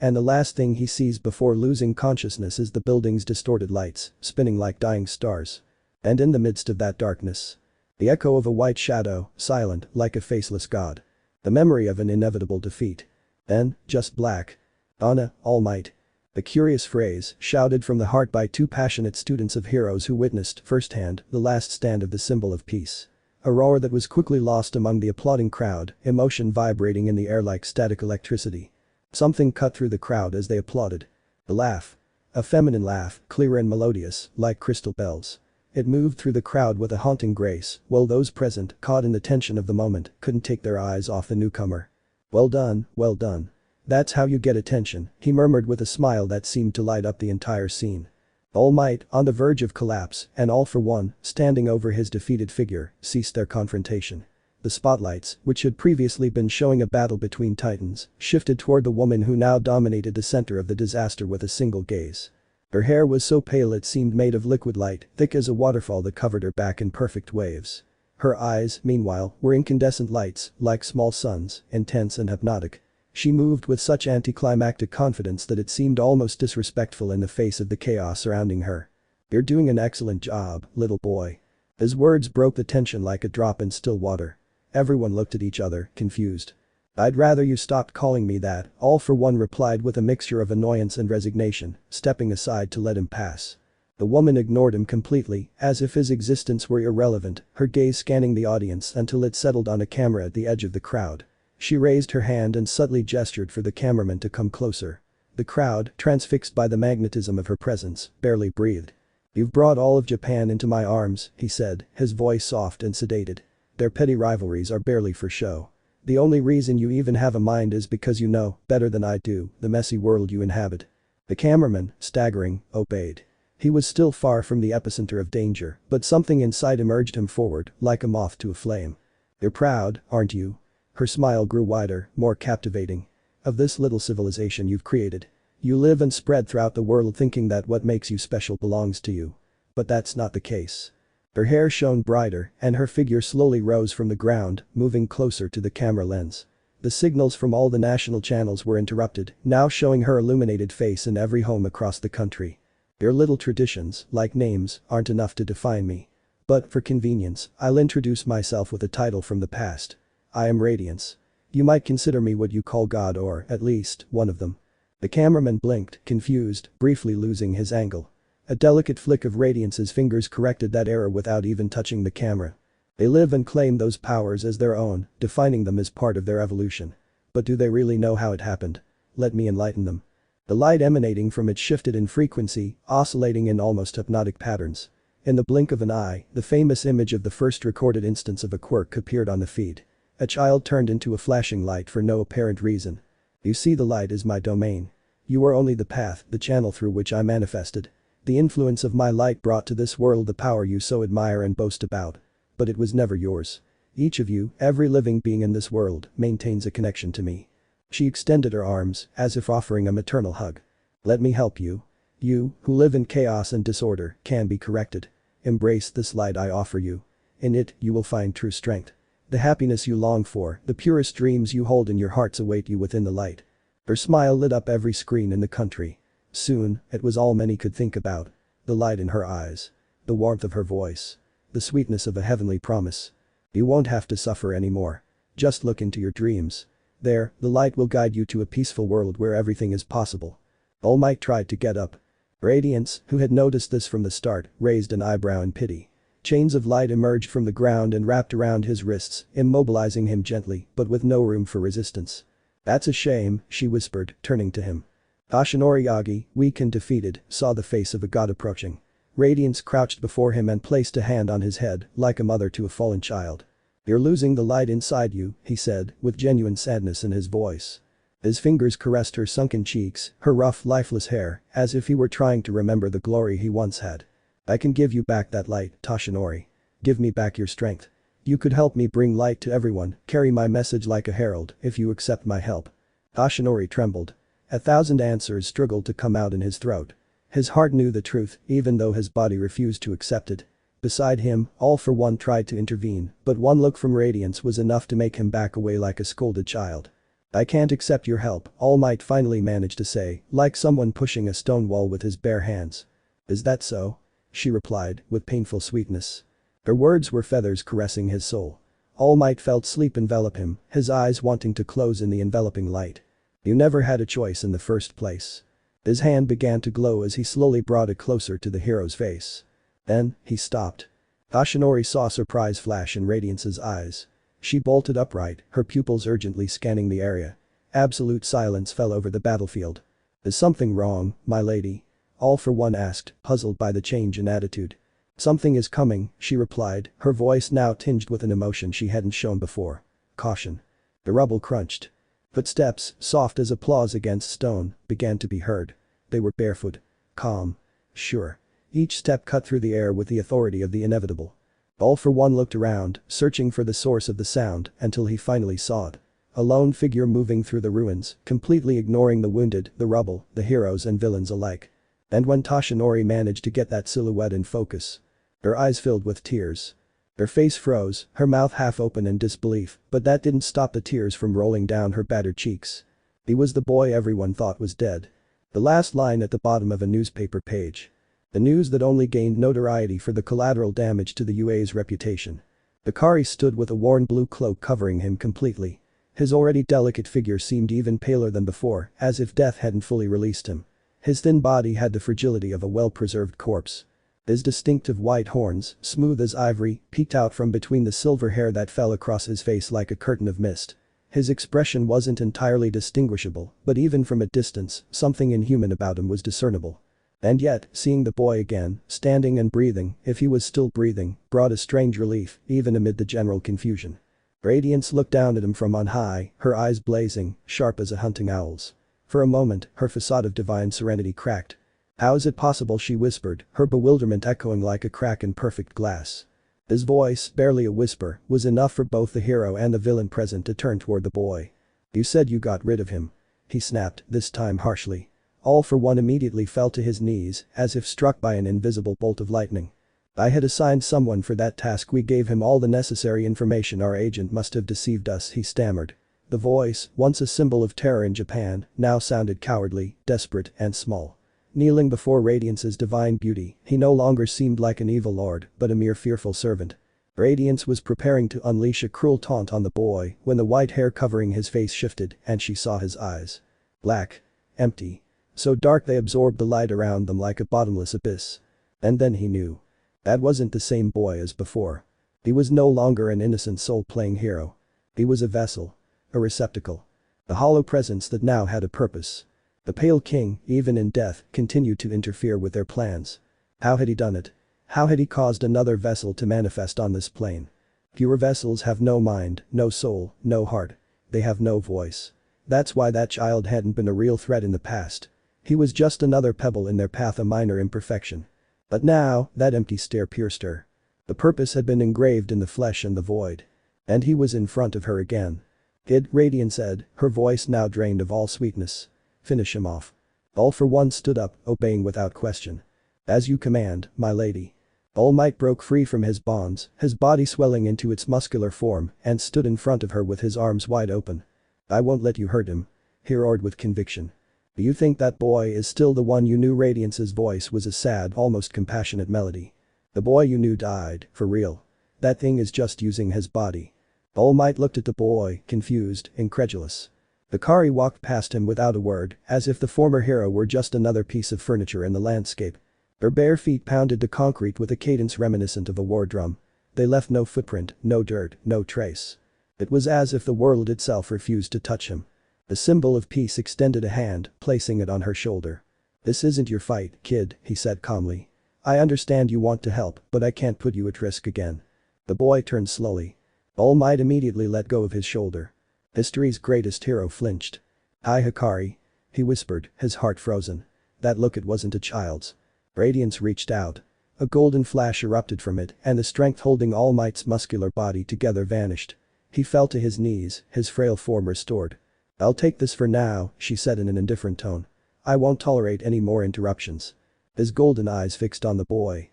and the last thing he sees before losing consciousness is the building's distorted lights, spinning like dying stars. And in the midst of that darkness. The echo of a white shadow, silent, like a faceless god. The memory of an inevitable defeat. Then, just black. Ana, All Might. The curious phrase, shouted from the heart by two passionate students of heroes who witnessed, firsthand, the last stand of the symbol of peace. A roar that was quickly lost among the applauding crowd, emotion vibrating in the air like static electricity. Something cut through the crowd as they applauded. A laugh. A feminine laugh, clear and melodious, like crystal bells. It moved through the crowd with a haunting grace, while those present, caught in the tension of the moment, couldn't take their eyes off the newcomer. Well done, well done. That's how you get attention, he murmured with a smile that seemed to light up the entire scene. All Might, on the verge of collapse, and All for One, standing over his defeated figure, ceased their confrontation. The spotlights, which had previously been showing a battle between titans, shifted toward the woman who now dominated the center of the disaster with a single gaze. Her hair was so pale it seemed made of liquid light, thick as a waterfall that covered her back in perfect waves. Her eyes, meanwhile, were incandescent lights, like small suns, intense and hypnotic. She moved with such anticlimactic confidence that it seemed almost disrespectful in the face of the chaos surrounding her. You're doing an excellent job, little boy. His words broke the tension like a drop in still water. Everyone looked at each other, confused. I'd rather you stopped calling me that, All for One replied with a mixture of annoyance and resignation, stepping aside to let him pass. The woman ignored him completely, as if his existence were irrelevant, her gaze scanning the audience until it settled on a camera at the edge of the crowd. She raised her hand and subtly gestured for the cameraman to come closer. The crowd, transfixed by the magnetism of her presence, barely breathed. You've brought all of Japan into my arms, he said, his voice soft and sedated. Their petty rivalries are barely for show. The only reason you even have a mind is because you know, better than I do, the messy world you inhabit. The cameraman, staggering, obeyed. He was still far from the epicenter of danger, but something inside him urged him forward, like a moth to a flame. You're proud, aren't you? Her smile grew wider, more captivating. Of this little civilization you've created. You live and spread throughout the world thinking that what makes you special belongs to you. But that's not the case. Her hair shone brighter and her figure slowly rose from the ground, moving closer to the camera lens. The signals from all the national channels were interrupted, now showing her illuminated face in every home across the country. Your little traditions, like names, aren't enough to define me. But for convenience, I'll introduce myself with a title from the past. I am Radiance. You might consider me what you call God or, at least, one of them. The cameraman blinked, confused, briefly losing his angle. A delicate flick of Radiance's fingers corrected that error without even touching the camera. They live and claim those powers as their own, defining them as part of their evolution. But do they really know how it happened? Let me enlighten them. The light emanating from it shifted in frequency, oscillating in almost hypnotic patterns. In the blink of an eye, the famous image of the first recorded instance of a quirk appeared on the feed. A child turned into a flashing light for no apparent reason. You see, the light is my domain. You are only the path, the channel through which I manifested. The influence of my light brought to this world the power you so admire and boast about. But it was never yours. Each of you, every living being in this world, maintains a connection to me. She extended her arms, as if offering a maternal hug. Let me help you. You, who live in chaos and disorder, can be corrected. Embrace this light I offer you. In it, you will find true strength. The happiness you long for, the purest dreams you hold in your hearts await you within the light. Her smile lit up every screen in the country. Soon, it was all many could think about. The light in her eyes. The warmth of her voice. The sweetness of a heavenly promise. You won't have to suffer anymore. Just look into your dreams. There, the light will guide you to a peaceful world where everything is possible. All Might tried to get up. Radiance, who had noticed this from the start, raised an eyebrow in pity. Chains of light emerged from the ground and wrapped around his wrists, immobilizing him gently, but with no room for resistance. That's a shame, she whispered, turning to him. Toshinori Yagi, weak and defeated, saw the face of a god approaching. Radiance crouched before him and placed a hand on his head, like a mother to a fallen child. You're losing the light inside you, he said, with genuine sadness in his voice. His fingers caressed her sunken cheeks, her rough, lifeless hair, as if he were trying to remember the glory he once had. I can give you back that light, Toshinori. Give me back your strength. You could help me bring light to everyone, carry my message like a herald, if you accept my help. Toshinori trembled. 1,000 answers struggled to come out in his throat. His heart knew the truth, even though his body refused to accept it. Beside him, All for One tried to intervene, but one look from Radiance was enough to make him back away like a scolded child. I can't accept your help, All Might finally managed to say, like someone pushing a stone wall with his bare hands. Is that so? She replied, with painful sweetness. Her words were feathers caressing his soul. All Might felt sleep envelop him, his eyes wanting to close in the enveloping light. You never had a choice in the first place. His hand began to glow as he slowly brought it closer to the hero's face. Then, he stopped. Toshinori saw surprise flash in Radiance's eyes. She bolted upright, her pupils urgently scanning the area. Absolute silence fell over the battlefield. Is something wrong, my lady? All for One asked, puzzled by the change in attitude. Something is coming, she replied, her voice now tinged with an emotion she hadn't shown before. Caution. The rubble crunched. Footsteps, soft as applause against stone, began to be heard. They were barefoot. Calm. Sure. Each step cut through the air with the authority of the inevitable. All for One looked around, searching for the source of the sound, until he finally saw it. A lone figure moving through the ruins, completely ignoring the wounded, the rubble, the heroes and villains alike. And when Toshinori managed to get that silhouette in focus. Her eyes filled with tears. Her face froze, her mouth half open in disbelief, but that didn't stop the tears from rolling down her battered cheeks. He was the boy everyone thought was dead. The last line at the bottom of a newspaper page. The news that only gained notoriety for the collateral damage to the UA's reputation. Hikari stood with a worn blue cloak covering him completely. His already delicate figure seemed even paler than before, as if death hadn't fully released him. His thin body had the fragility of a well-preserved corpse. His distinctive white horns, smooth as ivory, peeked out from between the silver hair that fell across his face like a curtain of mist. His expression wasn't entirely distinguishable, but even from a distance, something inhuman about him was discernible. And yet, seeing the boy again, standing and breathing, if he was still breathing, brought a strange relief, even amid the general confusion. Radiance looked down at him from on high, her eyes blazing, sharp as a hunting owl's. For a moment, her facade of divine serenity cracked. How is it possible, she whispered, her bewilderment echoing like a crack in perfect glass. His voice, barely a whisper, was enough for both the hero and the villain present to turn toward the boy. You said you got rid of him. He snapped, this time harshly. All for one immediately fell to his knees, as if struck by an invisible bolt of lightning. I had assigned someone for that task. We gave him all the necessary information. Our agent must have deceived us, he stammered. The voice, once a symbol of terror in Japan, now sounded cowardly, desperate, and small. Kneeling before Radiance's divine beauty, he no longer seemed like an evil lord, but a mere fearful servant. Radiance was preparing to unleash a cruel taunt on the boy when the white hair covering his face shifted and she saw his eyes. Black. Empty. So dark they absorbed the light around them like a bottomless abyss. And then he knew. That wasn't the same boy as before. He was no longer an innocent soul-playing hero. He was a vessel. A receptacle. A hollow presence that now had a purpose. The Pale King, even in death, continued to interfere with their plans. How had he done it? How had he caused another vessel to manifest on this plane? Pure vessels have no mind, no soul, no heart. They have no voice. That's why that child hadn't been a real threat in the past. He was just another pebble in their path, a minor imperfection. But now, that empty stare pierced her. The purpose had been engraved in the flesh and the void. And he was in front of her again. Kid, Radiance said, her voice now drained of all sweetness. Finish him off. All for one stood up, obeying without question. As you command, my lady. All Might broke free from his bonds, his body swelling into its muscular form, and stood in front of her with his arms wide open. I won't let you hurt him. He roared with conviction. Do you think that boy is still the one you knew? Radiance's voice was a sad, almost compassionate melody. The boy you knew died, for real. That thing is just using his body. All Might looked at the boy, confused, incredulous. Hikari walked past him without a word, as if the former hero were just another piece of furniture in the landscape. Her bare feet pounded the concrete with a cadence reminiscent of a war drum. They left no footprint, no dirt, no trace. It was as if the world itself refused to touch him. The symbol of peace extended a hand, placing it on her shoulder. This isn't your fight, kid, he said calmly. I understand you want to help, but I can't put you at risk again. The boy turned slowly. All Might immediately let go of his shoulder. History's greatest hero flinched. Hi Hikari. He whispered, his heart frozen. That look, it wasn't a child's. Radiance reached out. A golden flash erupted from it and the strength holding All Might's muscular body together vanished. He fell to his knees, his frail form restored. I'll take this for now, she said in an indifferent tone. I won't tolerate any more interruptions. His golden eyes fixed on the boy.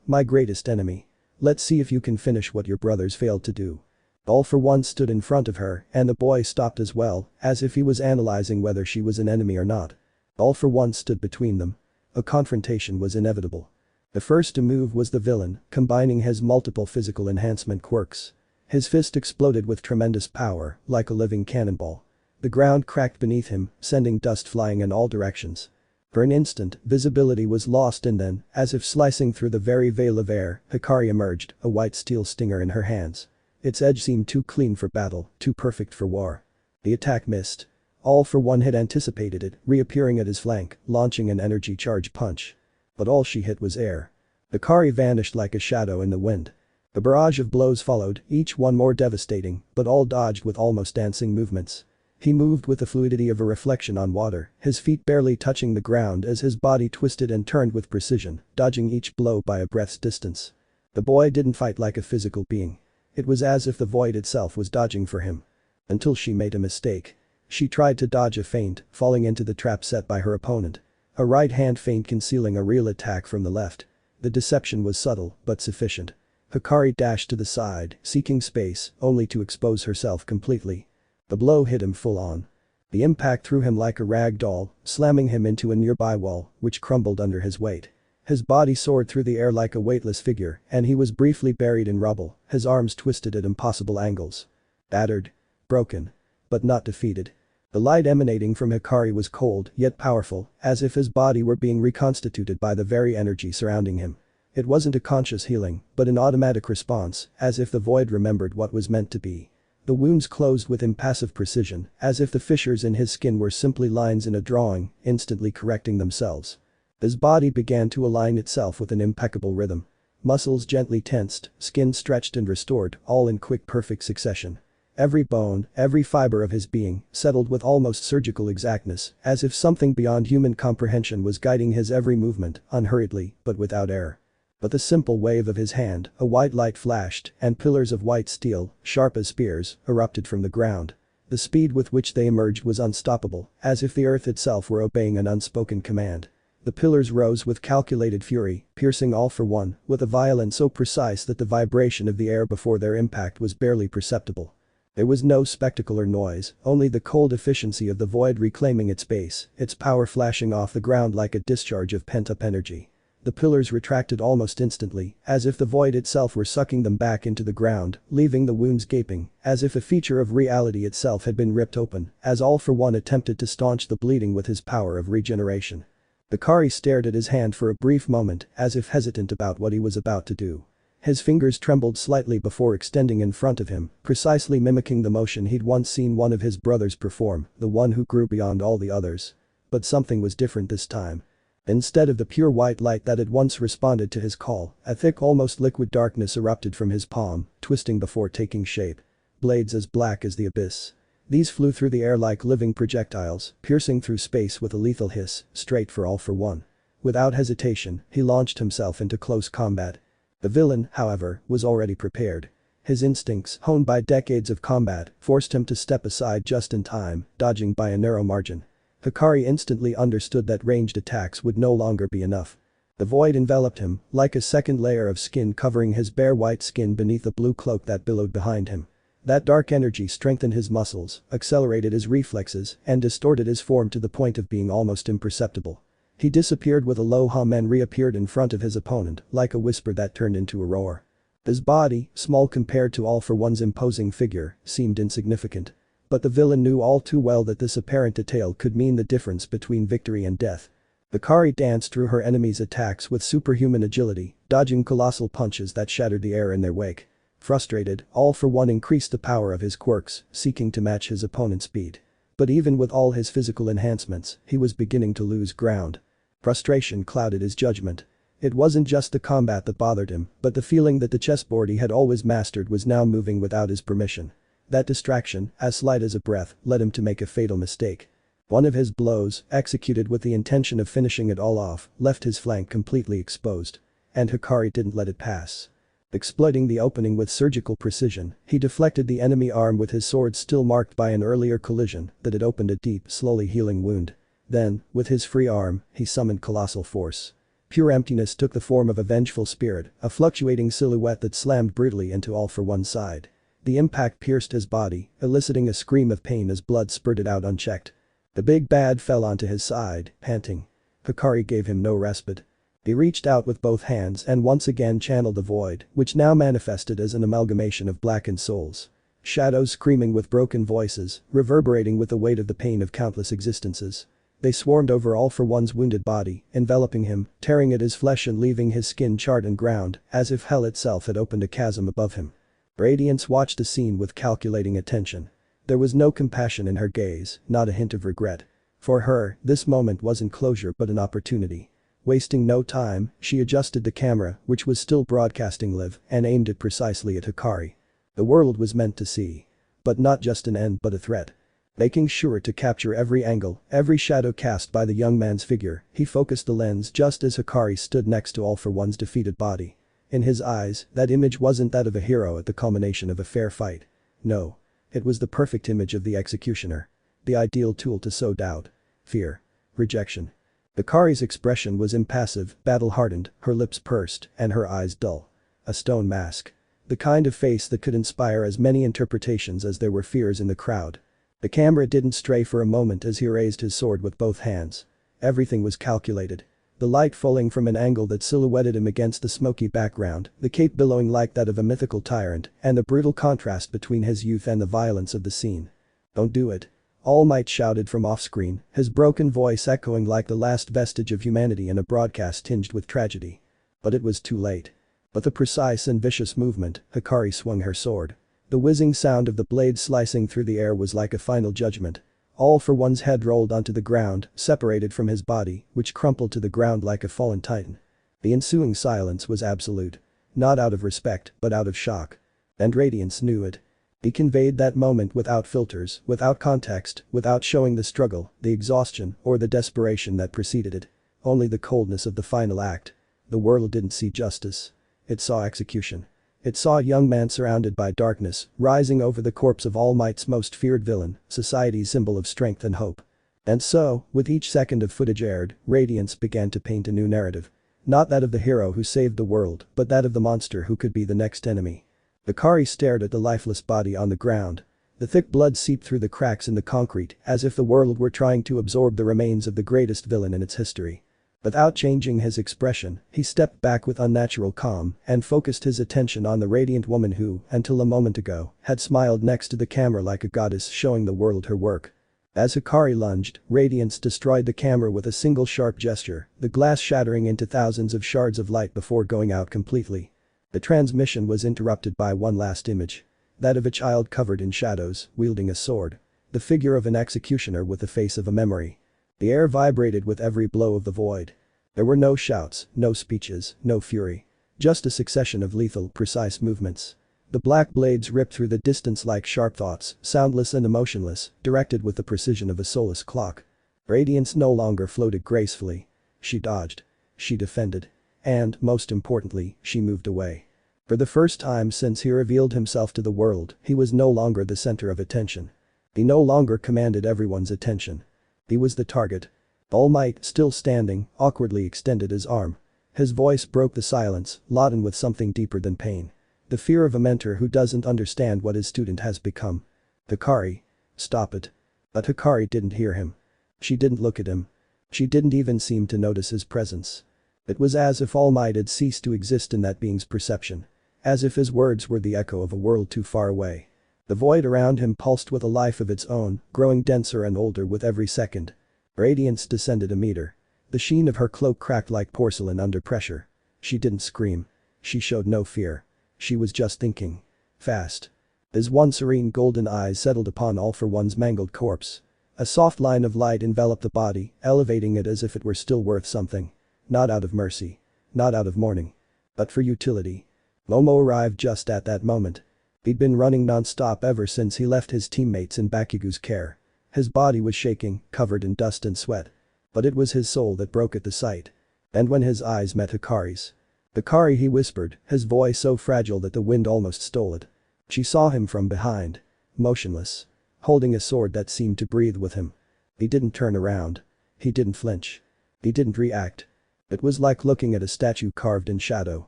My greatest enemy. Let's see if you can finish what your brothers failed to do. All for one stood in front of her and the boy stopped as well, as if he was analyzing whether she was an enemy or not. All for one stood between them. A confrontation was inevitable. The first to move was the villain, combining his multiple physical enhancement quirks. His fist exploded with tremendous power, like a living cannonball. The ground cracked beneath him, sending dust flying in all directions. For an instant, visibility was lost and then, as if slicing through the very veil of air, Hikari emerged, a white steel stinger in her hands. Its edge seemed too clean for battle, too perfect for war. The attack missed. All for one had anticipated it, reappearing at his flank, launching an energy charge punch. But all she hit was air. Hikari vanished like a shadow in the wind. A barrage of blows followed, each one more devastating, but all dodged with almost dancing movements. He moved with the fluidity of a reflection on water, his feet barely touching the ground as his body twisted and turned with precision, dodging each blow by a breath's distance. The boy didn't fight like a physical being. It was as if the void itself was dodging for him. Until she made a mistake. She tried to dodge a feint, falling into the trap set by her opponent. A right-hand feint concealing a real attack from the left. The deception was subtle, but sufficient. Hikari dashed to the side, seeking space, only to expose herself completely. The blow hit him full on. The impact threw him like a rag doll, slamming him into a nearby wall, which crumbled under his weight. His body soared through the air like a weightless figure, and he was briefly buried in rubble, his arms twisted at impossible angles. Battered. Broken. But not defeated. The light emanating from Hikari was cold, yet powerful, as if his body were being reconstituted by the very energy surrounding him. It wasn't a conscious healing, but an automatic response, as if the void remembered what was meant to be. The wounds closed with impassive precision, as if the fissures in his skin were simply lines in a drawing, instantly correcting themselves. His body began to align itself with an impeccable rhythm. Muscles gently tensed, skin stretched and restored, all in quick perfect succession. Every bone, every fiber of his being, settled with almost surgical exactness, as if something beyond human comprehension was guiding his every movement, unhurriedly, but without error. But the simple wave of his hand, a white light flashed, and pillars of white steel, sharp as spears, erupted from the ground. The speed with which they emerged was unstoppable, as if the earth itself were obeying an unspoken command. The pillars rose with calculated fury, piercing all for one, with a violence so precise that the vibration of the air before their impact was barely perceptible. There was no spectacle or noise, only the cold efficiency of the void reclaiming its base, its power flashing off the ground like a discharge of pent-up energy. The pillars retracted almost instantly, as if the void itself were sucking them back into the ground, leaving the wounds gaping, as if a feature of reality itself had been ripped open, as All for One attempted to staunch the bleeding with his power of regeneration. Hikari stared at his hand for a brief moment, as if hesitant about what he was about to do. His fingers trembled slightly before extending in front of him, precisely mimicking the motion he'd once seen one of his brothers perform, the one who grew beyond all the others. But something was different this time. Instead of the pure white light that had once responded to his call, a thick almost liquid darkness erupted from his palm, twisting before taking shape. Blades as black as the abyss. These flew through the air like living projectiles, piercing through space with a lethal hiss, straight for All for One. Without hesitation, he launched himself into close combat. The villain, however, was already prepared. His instincts, honed by decades of combat, forced him to step aside just in time, dodging by a narrow margin. Hikari instantly understood that ranged attacks would no longer be enough. The void enveloped him, like a second layer of skin covering his bare white skin beneath a blue cloak that billowed behind him. That dark energy strengthened his muscles, accelerated his reflexes, and distorted his form to the point of being almost imperceptible. He disappeared with a low hum and reappeared in front of his opponent, like a whisper that turned into a roar. His body, small compared to All for One's imposing figure, seemed insignificant. But the villain knew all too well that this apparent detail could mean the difference between victory and death. Hikari danced through her enemy's attacks with superhuman agility, dodging colossal punches that shattered the air in their wake. Frustrated, All for One increased the power of his quirks, seeking to match his opponent's speed. But even with all his physical enhancements, he was beginning to lose ground. Frustration clouded his judgment. It wasn't just the combat that bothered him, but the feeling that the chessboard he had always mastered was now moving without his permission. That distraction, as slight as a breath, led him to make a fatal mistake. One of his blows, executed with the intention of finishing it all off, left his flank completely exposed. And Hikari didn't let it pass. Exploiting the opening with surgical precision, he deflected the enemy arm with his sword still marked by an earlier collision that had opened a deep, slowly healing wound. Then, with his free arm, he summoned colossal force. Pure emptiness took the form of a vengeful spirit, a fluctuating silhouette that slammed brutally into All for One's side. The impact pierced his body, eliciting a scream of pain as blood spurted out unchecked. The big bad fell onto his side, panting. Hikari gave him no respite. He reached out with both hands and once again channeled the void, which now manifested as an amalgamation of blackened souls. Shadows screaming with broken voices, reverberating with the weight of the pain of countless existences. They swarmed over All for One's wounded body, enveloping him, tearing at his flesh and leaving his skin charred and ground, as if hell itself had opened a chasm above him. Radiance watched the scene with calculating attention. There was no compassion in her gaze, not a hint of regret. For her, this moment wasn't closure but an opportunity. Wasting no time, she adjusted the camera, which was still broadcasting live, and aimed it precisely at Hikari. The world was meant to see. But not just an end but a threat. Making sure to capture every angle, every shadow cast by the young man's figure, he focused the lens just as Hikari stood next to All for One's defeated body. In his eyes, that image wasn't that of a hero at the culmination of a fair fight. No. It was the perfect image of the executioner. The ideal tool to sow doubt. Fear. Rejection. Hikari's expression was impassive, battle-hardened, her lips pursed, and her eyes dull. A stone mask. The kind of face that could inspire as many interpretations as there were fears in the crowd. The camera didn't stray for a moment as he raised his sword with both hands. Everything was calculated. The light falling from an angle that silhouetted him against the smoky background, the cape billowing like that of a mythical tyrant, and the brutal contrast between his youth and the violence of the scene. "Don't do it." All Might shouted from off-screen, his broken voice echoing like the last vestige of humanity in a broadcast tinged with tragedy. But it was too late. With a precise and vicious movement, Hikari swung her sword. The whizzing sound of the blade slicing through the air was like a final judgment. All for One's head rolled onto the ground, separated from his body, which crumpled to the ground like a fallen titan. The ensuing silence was absolute. Not out of respect, but out of shock. And Radiance knew it. He conveyed that moment without filters, without context, without showing the struggle, the exhaustion, or the desperation that preceded it. Only the coldness of the final act. The world didn't see justice. It saw execution. It saw a young man surrounded by darkness, rising over the corpse of All Might's most feared villain, society's symbol of strength and hope. And so, with each second of footage aired, Radiance began to paint a new narrative. Not that of the hero who saved the world, but that of the monster who could be the next enemy. Hikari stared at the lifeless body on the ground. The thick blood seeped through the cracks in the concrete, as if the world were trying to absorb the remains of the greatest villain in its history. Without changing his expression, he stepped back with unnatural calm and focused his attention on the radiant woman who, until a moment ago, had smiled next to the camera like a goddess showing the world her work. As Hikari lunged, Radiance destroyed the camera with a single sharp gesture, the glass shattering into thousands of shards of light before going out completely. The transmission was interrupted by one last image. That of a child covered in shadows, wielding a sword. The figure of an executioner with the face of a memory. The air vibrated with every blow of the void. There were no shouts, no speeches, no fury. Just a succession of lethal, precise movements. The black blades ripped through the distance like sharp thoughts, soundless and emotionless, directed with the precision of a soulless clock. Radiance no longer floated gracefully. She dodged. She defended. And, most importantly, she moved away. For the first time since he revealed himself to the world, he was no longer the center of attention. He no longer commanded everyone's attention. He was the target. All Might, still standing, awkwardly extended his arm. His voice broke the silence, laden with something deeper than pain. The fear of a mentor who doesn't understand what his student has become. Hikari. Stop it. But Hikari didn't hear him. She didn't look at him. She didn't even seem to notice his presence. It was as if All Might had ceased to exist in that being's perception. As if his words were the echo of a world too far away. The void around him pulsed with a life of its own, growing denser and older with every second. Radiance descended a meter. The sheen of her cloak cracked like porcelain under pressure. She didn't scream. She showed no fear. She was just thinking. Fast. His one serene golden eyes settled upon All for One's mangled corpse. A soft line of light enveloped the body, elevating it as if it were still worth something. Not out of mercy. Not out of mourning. But for utility. Momo arrived just at that moment. He'd been running non-stop ever since he left his teammates in Bakugo's care. His body was shaking, covered in dust and sweat. But it was his soul that broke at the sight. And when his eyes met Hikari's. Hikari, he whispered, his voice so fragile that the wind almost stole it. She saw him from behind. Motionless. Holding a sword that seemed to breathe with him. He didn't turn around. He didn't flinch. He didn't react. It was like looking at a statue carved in shadow.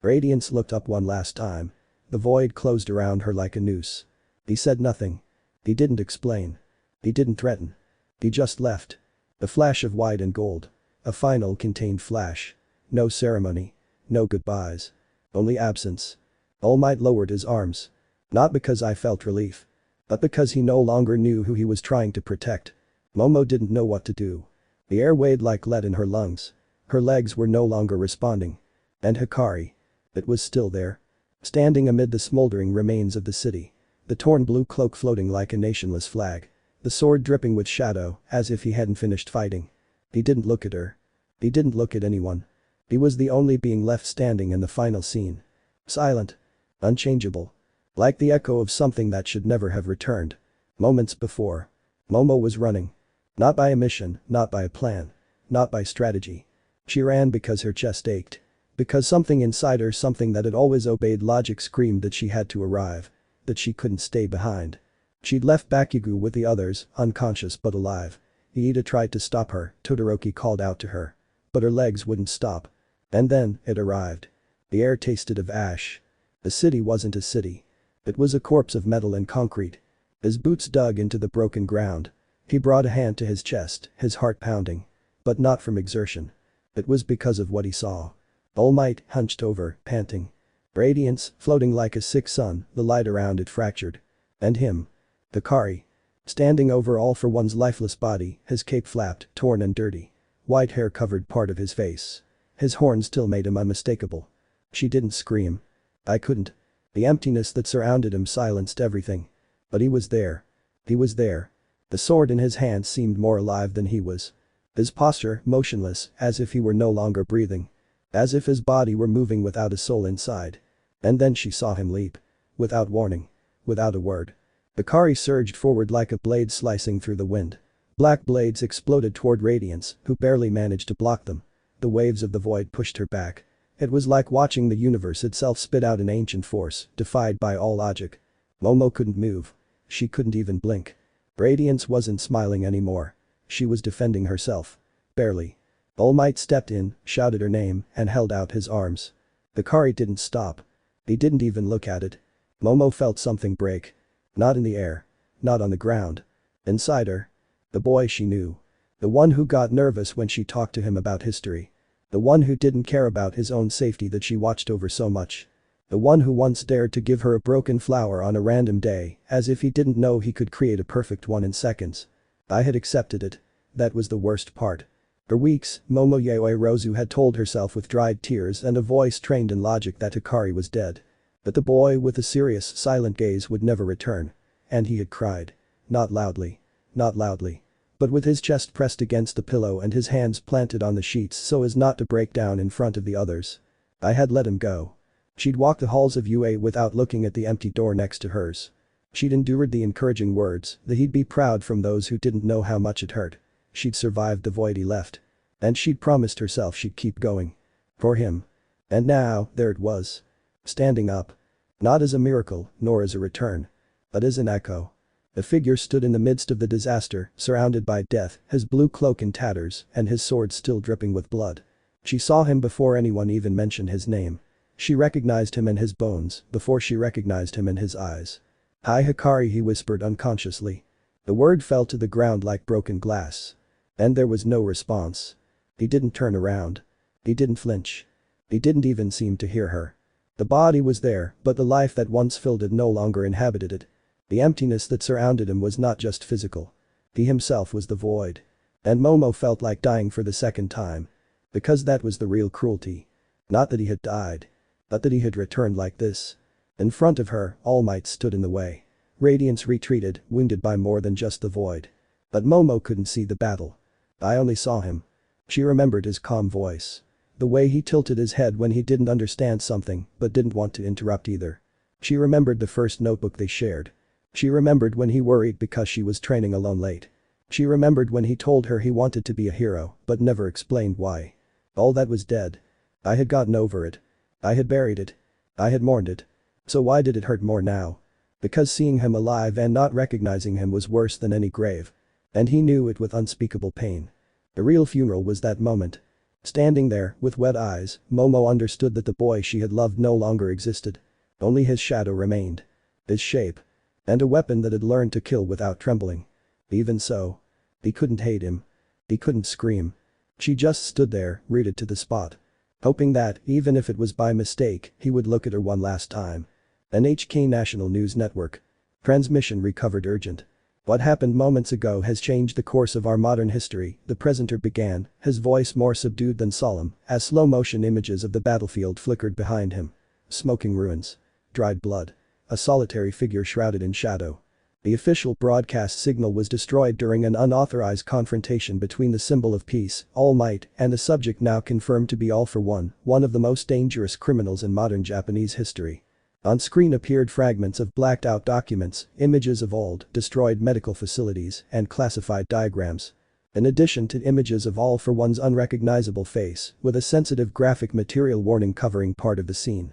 Radiance looked up one last time. The void closed around her like a noose. He said nothing. He didn't explain. He didn't threaten. He just left. A flash of white and gold. A final contained flash. No ceremony. No goodbyes. Only absence. All Might lowered his arms. Not because I felt relief. But because he no longer knew who he was trying to protect. Momo didn't know what to do. The air weighed like lead in her lungs. Her legs were no longer responding. And Hikari. It was still there. Standing amid the smoldering remains of the city. The torn blue cloak floating like a nationless flag. The sword dripping with shadow, as if he hadn't finished fighting. He didn't look at her. He didn't look at anyone. He was the only being left standing in the final scene. Silent. Unchangeable. Like the echo of something that should never have returned. Moments before. Momo was running. Not by a mission, not by a plan. Not by strategy. She ran because her chest ached. Because something inside her, something that had always obeyed logic, screamed that she had to arrive. That she couldn't stay behind. She'd left Bakugo with the others, unconscious but alive. Iida tried to stop her, Todoroki called out to her. But her legs wouldn't stop. And then, it arrived. The air tasted of ash. The city wasn't a city. It was a corpse of metal and concrete. His boots dug into the broken ground. He brought a hand to his chest, his heart pounding. But not from exertion. It was because of what he saw. All Might, hunched over, panting. Radiance, floating like a sick sun, the light around it fractured. And him. Hikari. Standing over All for One's lifeless body, his cape flapped, torn and dirty. White hair covered part of his face. His horn still made him unmistakable. She didn't scream. I couldn't. The emptiness that surrounded him silenced everything. But he was there. He was there. The sword in his hand seemed more alive than he was. His posture, motionless, as if he were no longer breathing. As if his body were moving without a soul inside. And then she saw him leap. Without warning. Without a word. Hikari surged forward like a blade slicing through the wind. Black blades exploded toward Radiance, who barely managed to block them. The waves of the void pushed her back. It was like watching the universe itself spit out an ancient force, defied by all logic. Momo couldn't move. She couldn't even blink. Radiance wasn't smiling anymore. She was defending herself. Barely. All Might stepped in, shouted her name, and held out his arms. Hikari didn't stop. He didn't even look at it. Momo felt something break. Not in the air. Not on the ground. Inside her. The boy she knew. The one who got nervous when she talked to him about history. The one who didn't care about his own safety that she watched over so much. The one who once dared to give her a broken flower on a random day, as if he didn't know he could create a perfect one in seconds. I had accepted it. That was the worst part. For weeks, Momo Yaoirozu had told herself with dried tears and a voice trained in logic that Hikari was dead. But the boy with the serious, silent gaze would never return. And he had cried. Not loudly. Not loudly. But with his chest pressed against the pillow and his hands planted on the sheets so as not to break down in front of the others. I had let him go. She'd walked the halls of UA without looking at the empty door next to hers. She'd endured the encouraging words that he'd be proud from those who didn't know how much it hurt. She'd survived the void he left. And she'd promised herself she'd keep going. For him. And now, there it was. Standing up. Not as a miracle, nor as a return. But as an echo. The figure stood in the midst of the disaster, surrounded by death, his blue cloak in tatters, and his sword still dripping with blood. She saw him before anyone even mentioned his name. She recognized him in his bones, before she recognized him in his eyes. "Hi Hikari," he whispered unconsciously. The word fell to the ground like broken glass. And there was no response. He didn't turn around. He didn't flinch. He didn't even seem to hear her. The body was there, but the life that once filled it no longer inhabited it. The emptiness that surrounded him was not just physical. He himself was the void. And Momo felt like dying for the second time. Because that was the real cruelty. Not that he had died. But that he had returned like this. In front of her, All Might stood in the way. Radiance retreated, wounded by more than just the void. But Momo couldn't see the battle. I only saw him. She remembered his calm voice. The way he tilted his head when he didn't understand something, but didn't want to interrupt either. She remembered the first notebook they shared. She remembered when he worried because she was training alone late. She remembered when he told her he wanted to be a hero, but never explained why. All that was dead. I had gotten over it. I had buried it. I had mourned it. So why did it hurt more now? Because seeing him alive and not recognizing him was worse than any grave. And he knew it with unspeakable pain. The real funeral was that moment. Standing there, with wet eyes, Momo understood that the boy she had loved no longer existed. Only his shadow remained. His shape. And a weapon that had learned to kill without trembling. Even so. He couldn't hate him. He couldn't scream. She just stood there, rooted to the spot. Hoping that, even if it was by mistake, he would look at her one last time. NHK National News Network. Transmission recovered urgent. What happened moments ago has changed the course of our modern history, the presenter began, his voice more subdued than solemn, as slow-motion images of the battlefield flickered behind him. Smoking ruins. Dried blood. A solitary figure shrouded in shadow. The official broadcast signal was destroyed during an unauthorized confrontation between the symbol of peace, All Might, and the subject now confirmed to be All for One of the most dangerous criminals in modern Japanese history. On screen appeared fragments of blacked-out documents, images of old, destroyed medical facilities, and classified diagrams. In addition to images of All for One's unrecognizable face, with a sensitive graphic material warning covering part of the scene.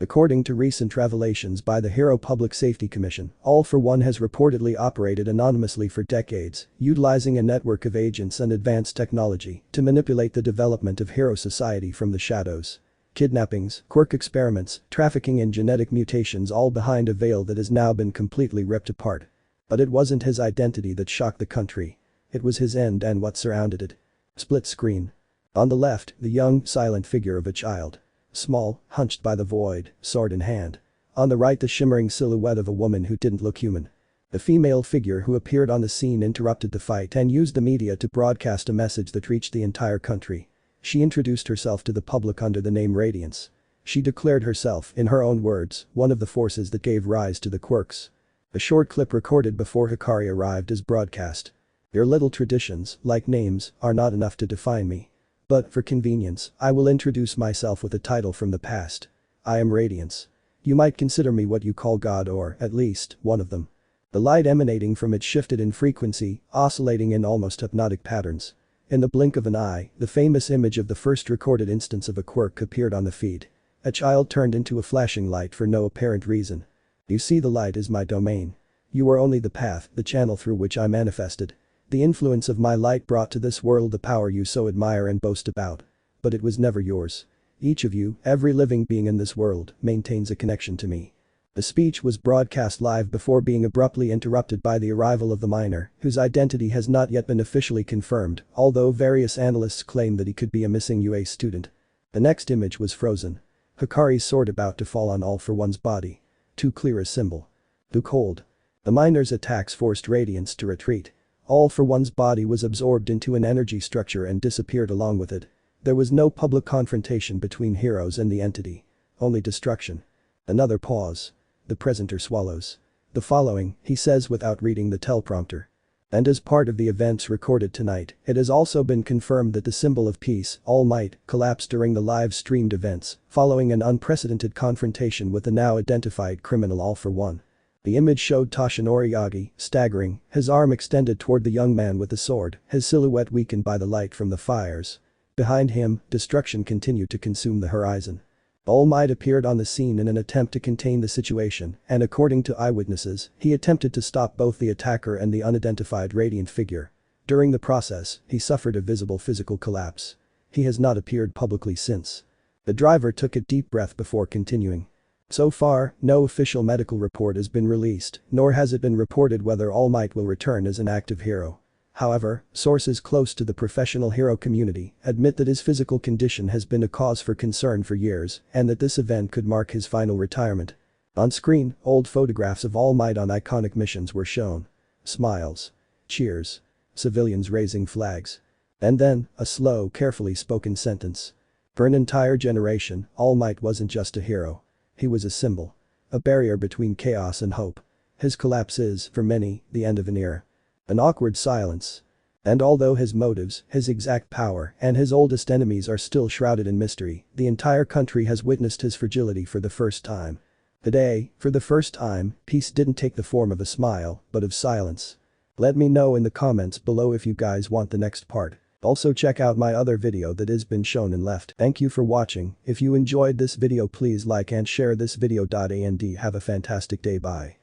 According to recent revelations by the Hero Public Safety Commission, All for One has reportedly operated anonymously for decades, utilizing a network of agents and advanced technology to manipulate the development of hero society from the shadows. Kidnappings, quirk experiments, trafficking in genetic mutations, all behind a veil that has now been completely ripped apart. But it wasn't his identity that shocked the country. It was his end and what surrounded it. Split screen. On the left, the young, silent figure of a child. Small, hunched by the void, sword in hand. On the right, the shimmering silhouette of a woman who didn't look human. The female figure who appeared on the scene interrupted the fight and used the media to broadcast a message that reached the entire country. She introduced herself to the public under the name Radiance. She declared herself, in her own words, one of the forces that gave rise to the quirks. A short clip recorded before Hikari arrived is broadcast. "Your little traditions, like names, are not enough to define me. But, for convenience, I will introduce myself with a title from the past. I am Radiance. You might consider me what you call God or, at least, one of them." The light emanating from it shifted in frequency, oscillating in almost hypnotic patterns. In the blink of an eye, the famous image of the first recorded instance of a quirk appeared on the feed. A child turned into a flashing light for no apparent reason. You see, the light is my domain. You are only the path, the channel through which I manifested. The influence of my light brought to this world the power you so admire and boast about. But it was never yours. Each of you, every living being in this world, maintains a connection to me. The speech was broadcast live before being abruptly interrupted by the arrival of the minor, whose identity has not yet been officially confirmed, although various analysts claim that he could be a missing UA student. The next image was frozen. Hikari's sword about to fall on All for One's body. Too clear a symbol. Too cold. The minor's attacks forced Radiance to retreat. All for One's body was absorbed into an energy structure and disappeared along with it. There was no public confrontation between heroes and the entity. Only destruction. Another pause. The presenter swallows. The following, he says without reading the teleprompter. And as part of the events recorded tonight, it has also been confirmed that the symbol of peace, All Might, collapsed during the live-streamed events, following an unprecedented confrontation with the now identified criminal All for One. The image showed Toshinori Yagi, staggering, his arm extended toward the young man with the sword, his silhouette weakened by the light from the fires. Behind him, destruction continued to consume the horizon. All Might appeared on the scene in an attempt to contain the situation, and according to eyewitnesses, he attempted to stop both the attacker and the unidentified radiant figure. During the process, he suffered a visible physical collapse. He has not appeared publicly since. The driver took a deep breath before continuing. So far, no official medical report has been released, nor has it been reported whether All Might will return as an active hero. However, sources close to the professional hero community admit that his physical condition has been a cause for concern for years and that this event could mark his final retirement. On screen, old photographs of All Might on iconic missions were shown. Smiles. Cheers. Civilians raising flags. And then, a slow, carefully spoken sentence. For an entire generation, All Might wasn't just a hero. He was a symbol. A barrier between chaos and hope. His collapse is, for many, the end of an era. An awkward silence. And although his motives, his exact power, and his oldest enemies are still shrouded in mystery, the entire country has witnessed his fragility for the first time. Today, for the first time, peace didn't take the form of a smile, but of silence. Let me know in the comments below if you guys want the next part. Also check out my other video that has been shown and left. Thank you for watching. If you enjoyed this video, please like and share this video. And have a fantastic day. Bye.